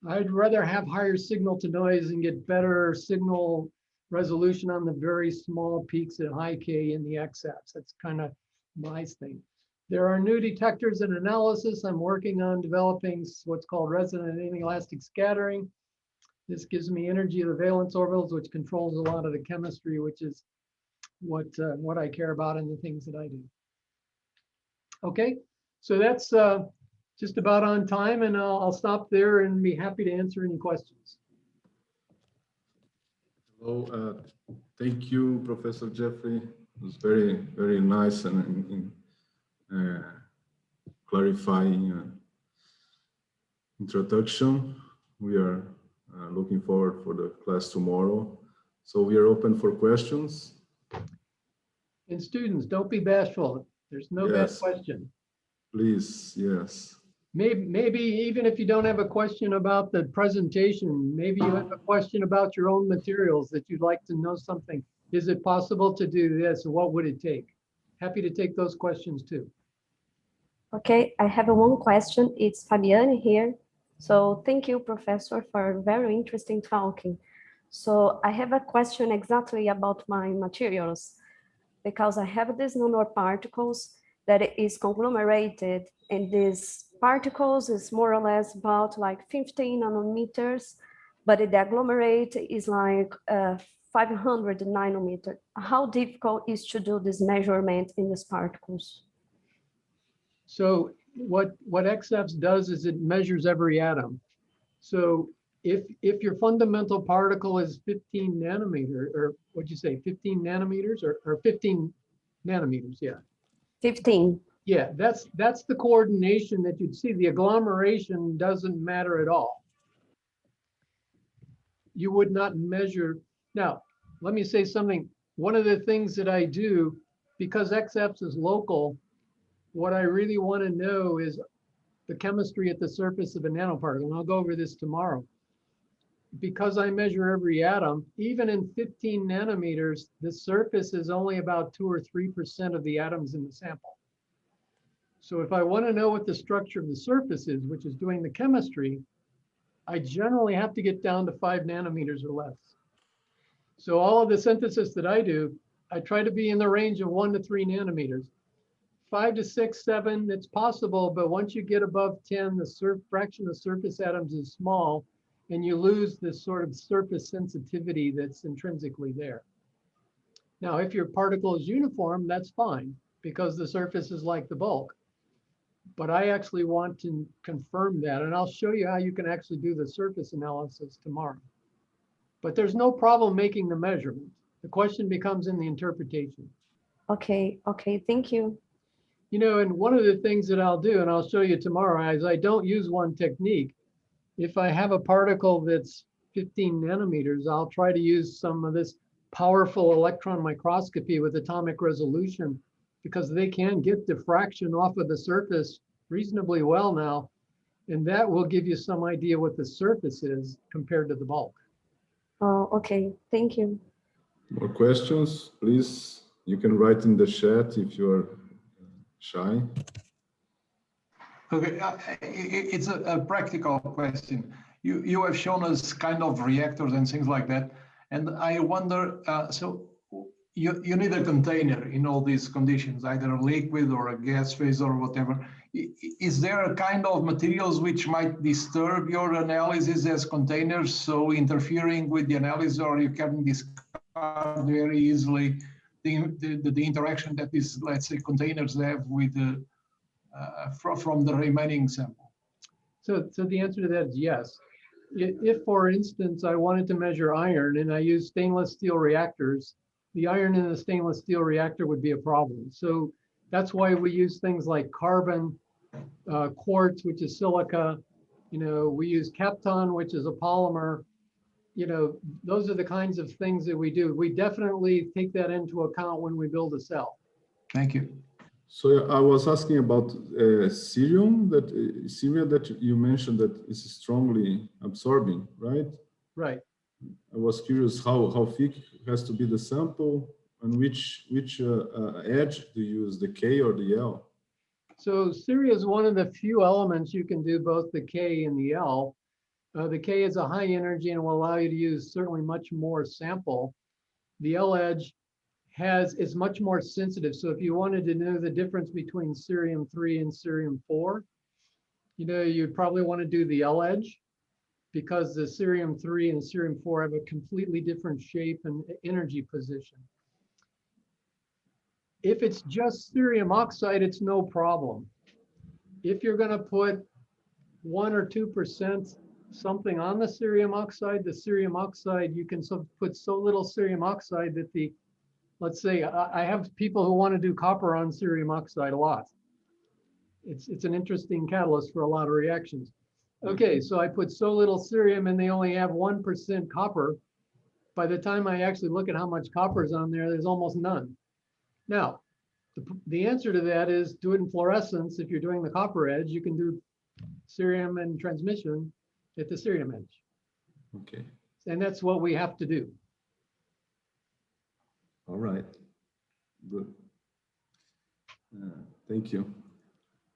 I'd rather have higher signal to noise and get better signal resolution on the very small peaks at high K in the XFs. That's kind of my thing. There are new detectors and analysis. I'm working on developing what's called resonant inelastic scattering. This gives me energy of the valence orbitals, which controls a lot of the chemistry, which is what I care about and the things that I do. Okay, so that's just about on time, and I'll stop there and be happy to answer any questions. Hello, thank you, Professor Jeffrey. It was very, very nice and clarifying introduction. We are looking forward for the class tomorrow. So we are open for questions. And students, don't be bashful. There's no bad question. Please, yes. Maybe even if you don't have a question about the presentation, maybe you have a question about your own materials that you'd like to know something. Is it possible to do this? What would it take? Happy to take those questions too. Okay, I have one question. It's Fabiane here. So thank you, Professor, for very interesting talking. So I have a question exactly about my materials, because I have these nanoparticles that is conglomerated, and these particles is more or less about like 15 nanometers, but the agglomerate is like 500 nanometer. How difficult is to do this measurement in these particles? So what XFS does is it measures every atom. So if your fundamental particle is 15 nanometer, or what'd you say, 15 nanometers or 15 nanometers, yeah. 15. Yeah, that's the coordination that you'd see. The agglomeration doesn't matter at all. You would not measure. Now, let me say something. One of the things that I do, because XFS is local, what I really want to know is the chemistry at the surface of a nanoparticle. And I'll go over this tomorrow. Because I measure every atom, even in 15 nanometers, the surface is only about 2 or 3% of the atoms in the sample. So if I want to know what the structure of the surface is, which is doing the chemistry, I generally have to get down to 5 nanometers or less. So all of the synthesis that I do, I try to be in the range of 1 to 3 nanometers. 5 to 6, 7, it's possible, but once you get above 10, the fraction of surface atoms is small, and you lose this sort of surface sensitivity that's intrinsically there. Now, if your particle is uniform, that's fine, because the surface is like the bulk. But I actually want to confirm that, and I'll show you how you can actually do the surface analysis tomorrow. But there's no problem making the measurement. The question becomes in the interpretation. Okay, thank you. You know, and one of the things that I'll do, and I'll show you tomorrow, is I don't use one technique. If I have a particle that's 15 nanometers, I'll try to use some of this powerful electron microscopy with atomic resolution, because they can get diffraction off of the surface reasonably well now. And that will give you some idea what the surface is compared to the bulk. Oh, okay, thank you. More questions, please. You can write in the chat if you're shy. Okay, it's a practical question. You have shown us kind of reactors and things like that. And I wonder, so you need a container in all these conditions, either a liquid or a gas phase or whatever. Is there a kind of materials which might disturb your analysis as containers, so interfering with the analysis, or you can discard very easily the interaction that these, let's say, containers have with the from the remaining sample? So the answer to that is yes. If, for instance, I wanted to measure iron and I use stainless steel reactors, the iron in the stainless steel reactor would be a problem. So that's why we use things like carbon, quartz, which is silica. You know, we use kapton, which is a polymer. You know, those are the kinds of things that we do. We definitely take that into account when we build a cell. Thank you. So I was asking about cerium that you mentioned that is strongly absorbing, right? Right. I was curious how thick has to be the sample, and which edge do you use, the K or the L? So Syria is one of the few elements you can do both the K and the L. The K is a high energy and will allow you to use certainly much more sample. The L edge is much more sensitive. So if you wanted to know the difference between cerium-3 and cerium-4, you know, you'd probably want to do the L edge, because the cerium-3 and cerium-4 have a completely different shape and energy position. If it's just cerium oxide, it's no problem. If you're going to put 1 or 2% something on the cerium oxide, you can put so little cerium oxide that let's say I have people who want to do copper on cerium oxide a lot. It's an interesting catalyst for a lot of reactions. Okay, so I put so little cerium and they only have 1% copper. By the time I actually look at how much copper is on there, there's almost none. Now, the answer to that is do it in fluorescence. If you're doing the copper edge, you can do cerium and transmission at the cerium edge. Okay. And that's what we have to do. All right. Good. Thank you.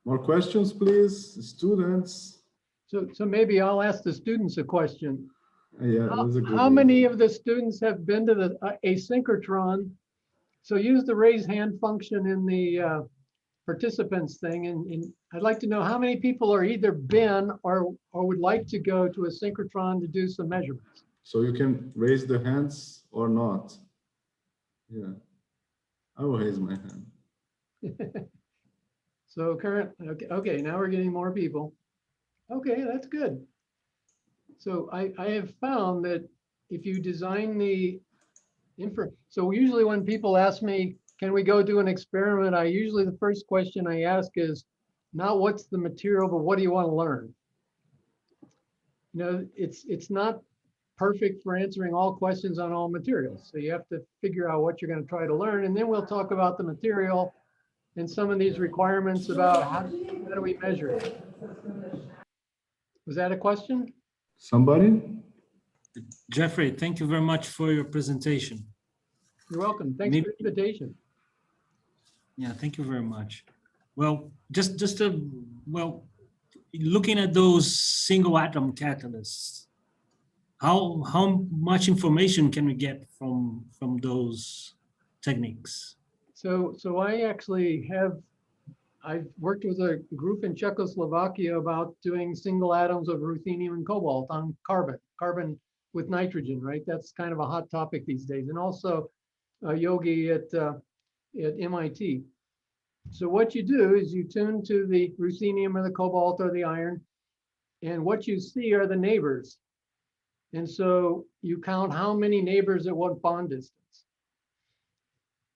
More questions, please, students? So maybe I'll ask the students a question. Yeah, that's a good How one. many of the students have been to the a synchrotron? So use the raise hand function in the participants thing, and I'd like to know how many people are either been or would like to go to a synchrotron to do some measurements. So you can raise the hands or not. Yeah, I will raise my hand. So current, okay, now we're getting more people. Okay, that's good. So I have found that if you design the so usually when people ask me, can we go do an experiment? Usually the first question I ask is not what's the material, but what do you want to learn? You know, it's not perfect for answering all questions on all materials. So you have to figure out what you're going to try to learn, and then we'll talk about the material and some of these requirements about how do we measure it. Was that a question? Somebody? Jeffrey, thank you very much for your presentation. You're welcome. Thanks for the invitation. Yeah, thank you very much. Well, well, looking at those single atom catalysts, how much information can we get from those techniques? So I actually I've worked with a group in Czechoslovakia about doing single atoms of ruthenium and cobalt on carbon with nitrogen, right? That's kind of a hot topic these days. And also Yogi at MIT. So what you do is you tune to the ruthenium or the cobalt or the iron, and what you see are the neighbors. And so you count how many neighbors at what bond distance.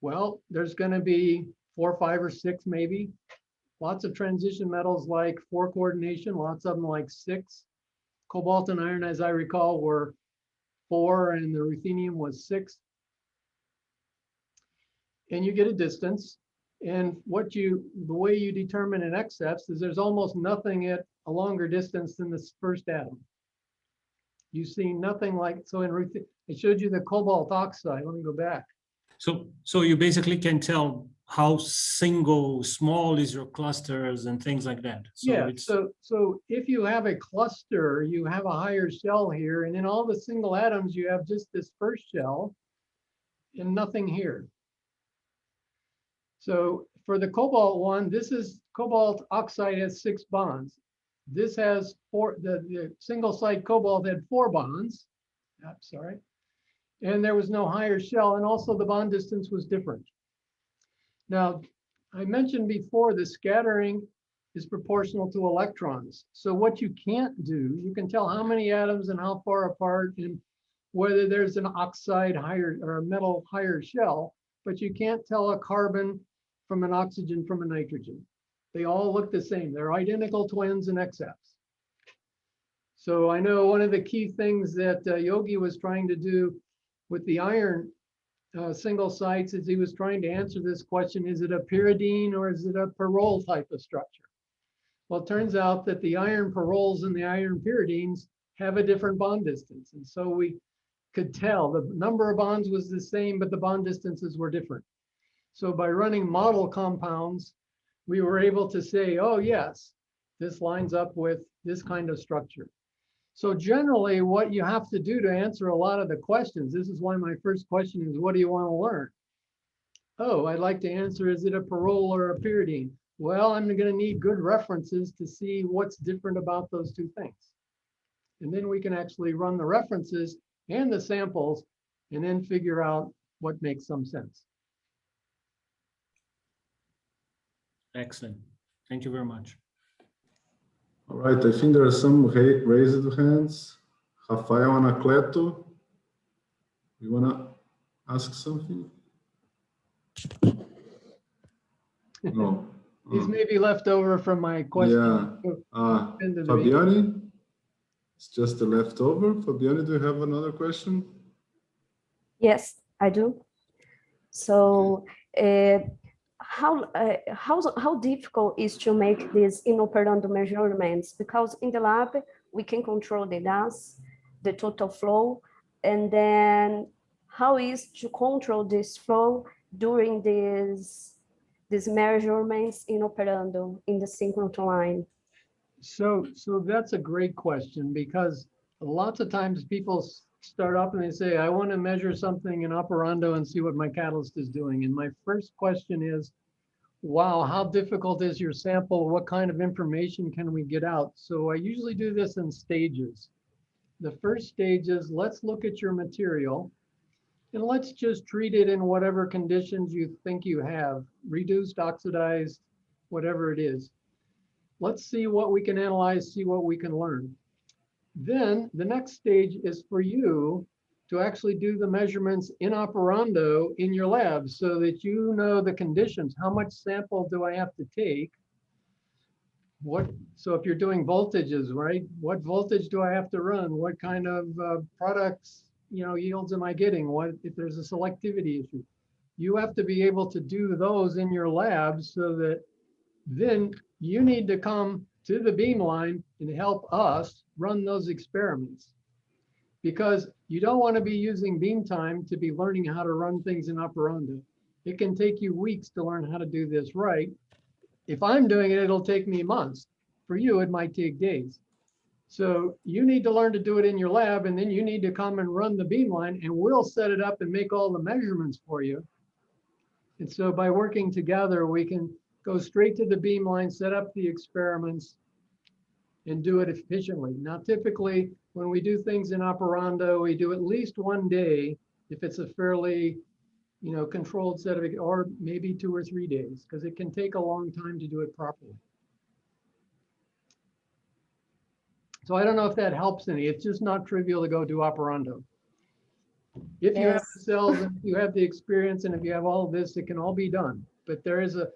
Well, there's going to be 4, 5, or 6 maybe. Lots of transition metals like 4 coordination, lots of them like 6. Cobalt and iron, as I recall, were 4 and the ruthenium was 6. And you get a distance. And the way you determine an XFs is there's almost nothing at a longer distance than this first atom. You see nothing like, so in ruthenium, I showed you the cobalt oxide. Let me go back. So you basically can tell how small is your clusters and things like that. So yeah, so if you have a cluster, you have a higher shell here, and in all the single atoms, you have just this first shell and nothing here. So for the cobalt one, this is cobalt oxide has 6 bonds. This has 4, the single site cobalt had 4 bonds. Sorry. And there was no higher shell, and also the bond distance was different. Now, I mentioned before the scattering is proportional to electrons. So what you can't do, you can tell how many atoms and how far apart and whether there's an oxide higher or a metal higher shell, but you can't tell a carbon from an oxygen from a nitrogen. They all look the same. They're identical twins and XFs. So I know one of the key things that Yogi was trying to do with the iron single sites is he was trying to answer this question, is it a pyridine or is it a pyrrole type of structure? Well, it turns out that the iron pyrroles and the iron pyridines have a different bond distance. And so we could tell the number of bonds was the same, but the bond distances were different. So by running model compounds, we were able to say, oh yes, this lines up with this kind of structure. So generally what you have to do to answer a lot of the questions, this is why my first question is, what do you want to learn? Oh, I'd like to answer, is it a pyrrole or a pyridine? Well, I'm going to need good references to see what's different about those two things. And then we can actually run the references and the samples and then figure out what makes some sense. Excellent. Thank you very much. All right, I think there are some raised hands. Rafael Anacleto, you want to ask something? No. These may be left over from my question. Yeah. Fabiane, it's just a leftover. Fabiane, do you have another question? Yes, I do. So how difficult is to make these inoperando measurements? Because in the lab, we can control the gas, the total flow, and then how is to control this flow during these measurements inoperando in the synchrotron line? So that's a great question, because lots of times people start up and they say, I want to measure something in operando and see what my catalyst is doing. And my first question is, wow, how difficult is your sample? What kind of information can we get out? So I usually do this in stages. The first stage is, let's look at your material and let's just treat it in whatever conditions you think you have, reduced, oxidized, whatever it is. Let's see what we can analyze, see what we can learn. Then the next stage is for you to actually do the measurements in operando in your lab so that you know the conditions. How much sample do I have to take? So if you're doing voltages, right? What voltage do I have to run? What kind of products, yields am I getting? What if there's a selectivity issue? You have to be able to do those in your lab so that then you need to come to the beamline and help us run those experiments. Because you don't want to be using beam time to be learning how to run things in operando. It can take you weeks to learn how to do this right. If I'm doing it, it'll take me months. For you, it might take days. So you need to learn to do it in your lab, and then you need to come and run the beamline, and we'll set it up and make all the measurements for you. And so by working together, we can go straight to the beamline, set up the experiments, and do it efficiently. Now, typically, when we do things in operando, we do at least one day if it's a fairly controlled set of, or maybe 2 or 3 days, because it can take a long time to do it properly. So I don't know if that helps any. It's just not trivial to go do operando. If you have the cells, and if you have the experience, and if you have all of this, it can all be done. But there is a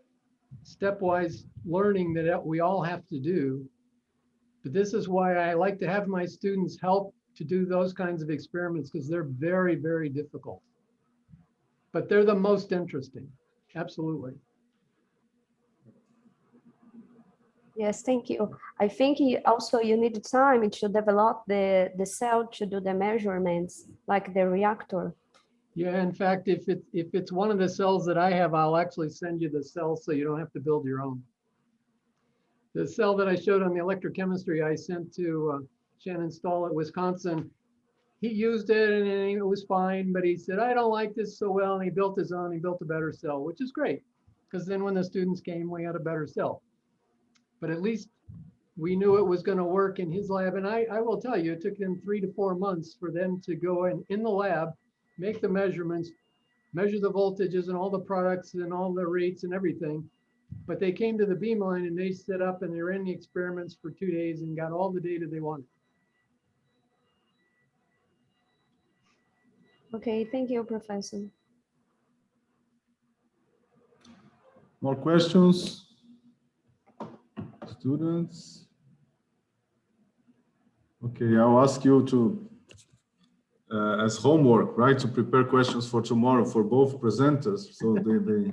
stepwise learning that we all have to do. But this is why I like to have my students help to do those kinds of experiments, because they're very, very difficult. But they're the most interesting. Absolutely. Yes, thank you. I think also you need time to develop the cell to do the measurements, like the reactor. Yeah, in fact, if it's one of the cells that I have, I'll actually send you the cell so you don't have to build your own. The cell that I showed on the electrochemistry, I sent to Shannon Stahl at Wisconsin. He used it and it was fine, but he said, I don't like this so well. And he built his own, he built a better cell, which is great. Because then when the students came, we had a better cell. But at least we knew it was going to work in his lab. And I will tell you, it took them 3 to 4 months for them to go in the lab, make the measurements, measure the voltages and all the products and all the rates and everything. But they came to the beamline and they set up and they ran the experiments for 2 days and got all the data they wanted. Okay, thank you, Professor. More questions? Students? Okay, I'll ask you to, as homework, right, to prepare questions for tomorrow for both presenters, so they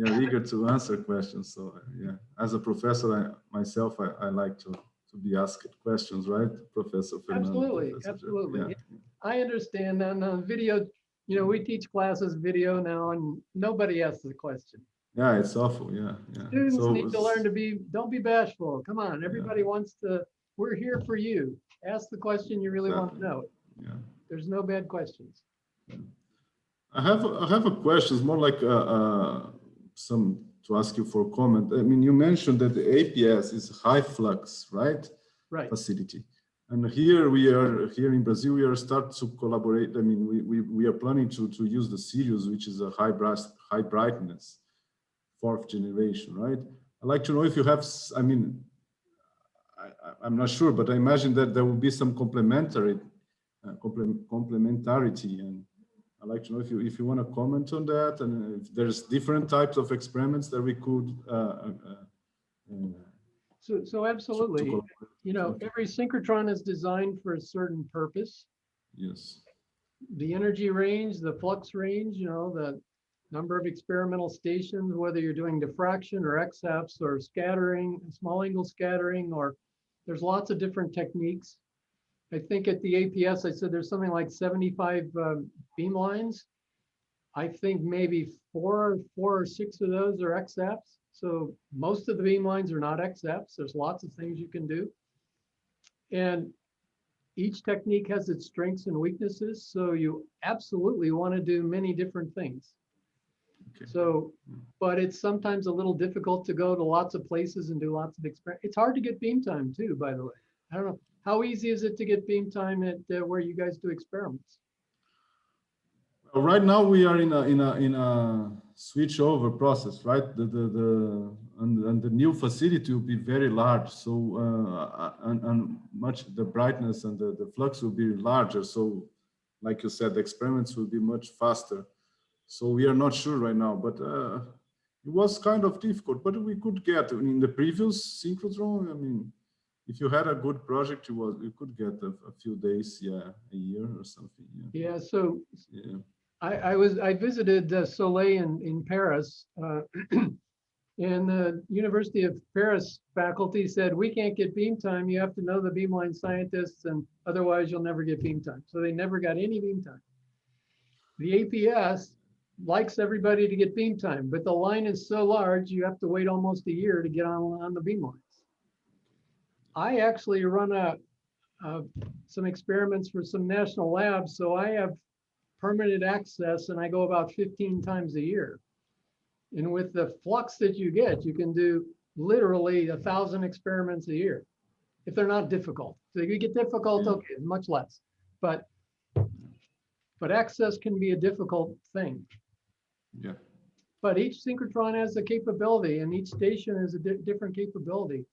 are eager to answer questions. So yeah, as a professor, myself, I like to be asked questions, right, Professor Fernando? Absolutely, Professor absolutely. Yeah. I understand. On video, we teach classes video now, and nobody asks the question. Yeah, it's awful. Yeah. Students need to learn to don't be bashful. Come on, everybody wants to. We're here for you. Ask the question you really want to know. Yeah. There's no bad questions. I have a question. It's more like some to ask you for comment. I mean, you mentioned that the APS is high flux, right? Right. Facility. And here in Brazil, we are start to collaborate. I mean, we are planning to use the Sirius, which is a high brightness, 4th generation, right? I'd like to know if you have, I mean, I'm not sure, but I imagine that there will be some complementarity, and I'd like to know if you want to comment on that, and if there's different types of experiments that we could. So absolutely, every synchrotron is designed for a certain purpose. Yes. The energy range, the flux range, number of experimental stations, whether you're doing diffraction or XFs or scattering, small angle scattering, or there's lots of different techniques. I think at the APS, I said there's something like 75 beam lines. I think maybe four or six of those are XFs. So most of the beam lines are not XFs. There's lots of things you can do. And each technique has its strengths and weaknesses. So you absolutely want to do many different things. Okay. So, but it's sometimes a little difficult to go to lots of places and do lots of experiments. It's hard to get beam time too, by the way. I don't know. How easy is it to get beam time at where you guys do experiments? Well, right now we are in a switch over process, right? And the new facility will be very large, so and much the brightness and the flux will be larger. So, like you said, the experiments will be much faster. So we are not sure right now, but it was kind of difficult. But we could get in the previous synchrotron. I mean, if you had a good project, you could get a few days, yeah, a year or something. Yeah. Yeah. So Yeah. I visited Soleil in Paris, and the University of Paris faculty said, we can't get beam time. You have to know the beamline scientists, and otherwise you'll never get beam time. So they never got any beam time. The APS likes everybody to get beam time, but the line is so large, you have to wait almost a year to get on the beam lines. I actually run some experiments for some national labs, so I have permanent access, and I go about 15 times a year. And with the flux that you get, you can do literally 1,000 experiments a year, if they're not difficult. So if you get difficult, okay, much less. But access can be a difficult thing. Yeah. But each synchrotron has a capability, and each station has a different capability.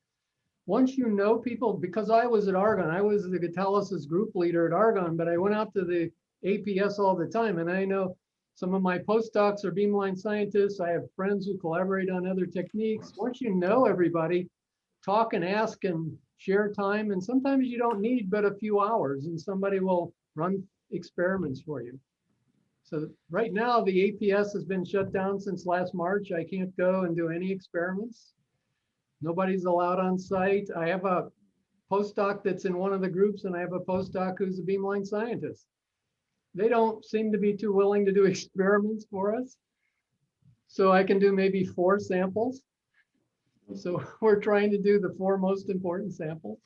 Once you know people, because I was at Argonne, I was the catalysis group leader at Argonne, but I went out to the APS all the time, and I know some of my postdocs are beamline scientists. I have friends who collaborate on other techniques. Once you know everybody, talk and ask and share time, and sometimes you don't need but a few hours, and somebody will run experiments for you. So right now, the APS has been shut down since last March. I can't go and do any experiments. Nobody's allowed on site. I have a postdoc that's in one of the groups, and I have a postdoc who's a beamline scientist. They don't seem to be too willing to do experiments for us. So I can do maybe 4 samples. So we're trying to do the 4 most important samples.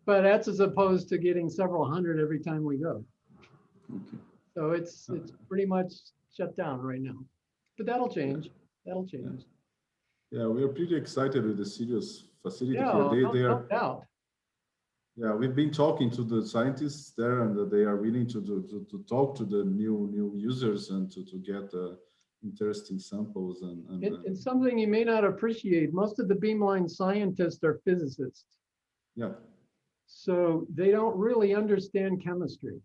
But that's as opposed to getting several hundred every time we go. Okay. So it's pretty much shut down right now. But that'll change. That'll change. Yeah, we are pretty excited with the Sirius facility Yeah, here. They no are. doubt. Yeah, we've been talking to the scientists there, and they are willing to talk to the new users and to get interesting samples. And It's something you may not appreciate. Most of the beamline scientists are physicists. yeah. So they don't really understand chemistry.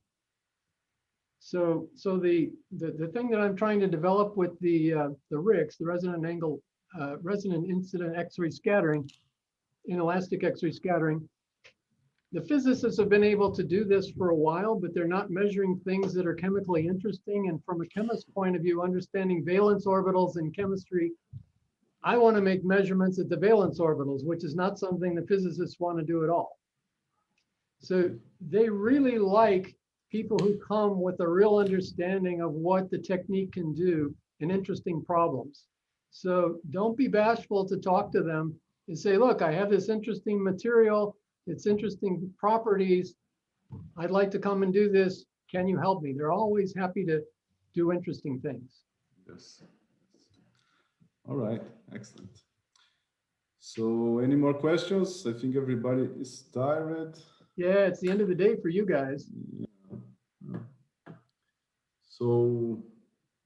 So the thing that I'm trying to develop with the RICS, the resonant incident X-ray scattering, inelastic X-ray scattering, the physicists have been able to do this for a while, but they're not measuring things that are chemically interesting. And from a chemist's point of view, understanding valence orbitals in chemistry, I want to make measurements at the valence orbitals, which is not something the physicists want to do at all. So they really like people who come with a real understanding of what the technique can do in interesting problems. So don't be bashful to talk to them and say, look, I have this interesting material. It's interesting properties. I'd like to come and do this. Can you help me? They're always happy to do interesting things. Yes. All right. Excellent. So any more questions? I think everybody is tired. Yeah, it's the end of the day for you guys. Yeah. So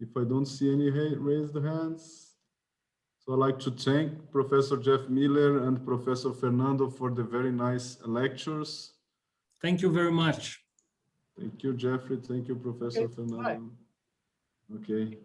if I don't see any raised hands, so I'd like to thank Professor Jeff Miller and Professor Fernando for the very nice lectures. Thank you very much. Thank you, Jeffrey. Thank you, Professor Okay, Fernando. bye. Okay.